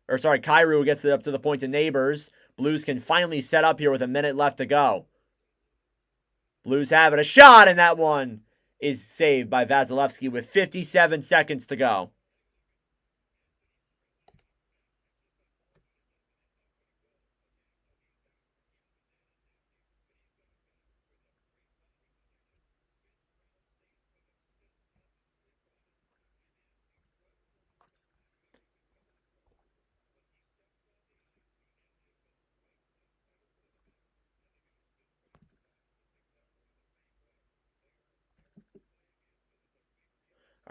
Kyrou gets it up to the point to Neighbors. Blues can finally set up here with a minute left to go. Blues have it. A shot, and that one is saved by Vasilevsky with 57 seconds to go.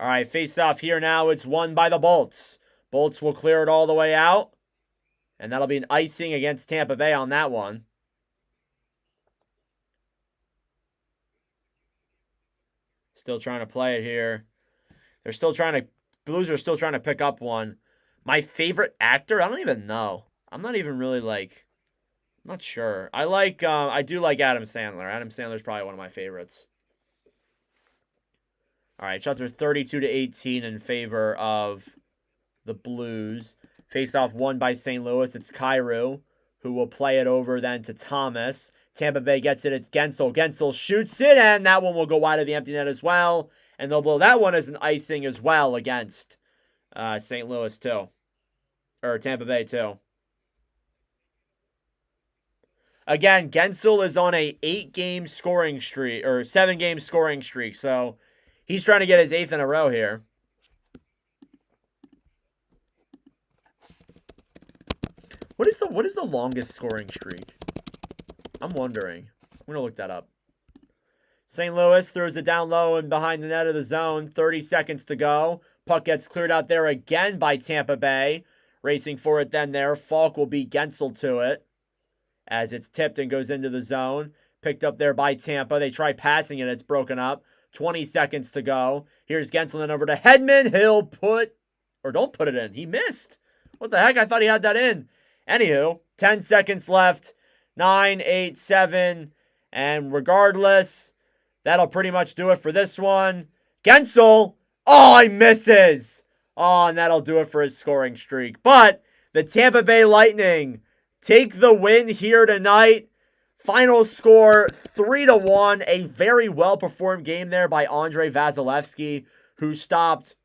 All right, face off here now. It's won by the Bolts. Bolts will clear it all the way out. And that'll be an icing against Tampa Bay on that one. Still trying to play it here. They're still trying to... Blues are still trying to pick up one. My favorite actor? I don't even know. I'm not even really like... I'm not sure. I do like Adam Sandler. Adam Sandler's probably one of my favorites. All right, shots are 32-18 in favor of the Blues. Face-off won by St. Louis. It's Kyrou, who will play it over then to Thomas. Tampa Bay gets it. It's Guentzel. Guentzel shoots it, and that one will go wide of the empty net as well. And they'll blow that one as an icing as well against St. Louis, too. Or Tampa Bay, too. Again, Guentzel is on a 8-game scoring streak, or 7-game scoring streak, so he's trying to get his 8th in a row here. What is the longest scoring streak? I'm wondering. I'm going to look that up. St. Louis throws it down low and behind the net of the zone. 30 seconds to go. Puck gets cleared out there again by Tampa Bay. Racing for it then there. Falk will beat Guentzel to it as it's tipped and goes into the zone. Picked up there by Tampa. They try passing it. It's broken up. 20 seconds to go. Here's Guentzel and over to Hedman. He'll put, or don't put it in. He missed. What the heck? I thought he had that in. Anywho, 10 seconds left. 9, 8, 7. And regardless, that'll pretty much do it for this one. Guentzel. Oh, he misses. Oh, and that'll do it for his scoring streak. But the Tampa Bay Lightning take the win here tonight. Final score 3-1. A very well-performed game there by Andrei Vasilevskiy, who stopped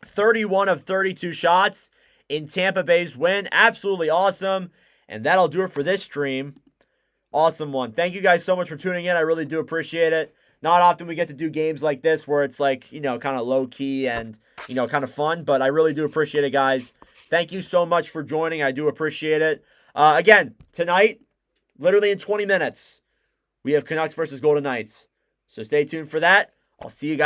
31 of 32 shots in Tampa Bay's win. Absolutely awesome. And that'll do it for this stream. Awesome one. Thank you guys so much for tuning in. I really do appreciate it. Not often we get to do games like this where it's like, you know, kind of low-key and, you know, kind of fun. But I really do appreciate it, guys. Thank you so much for joining. I do appreciate it. Again, tonight, literally in 20 minutes, we have Canucks versus Golden Knights. So stay tuned for that. I'll see you guys.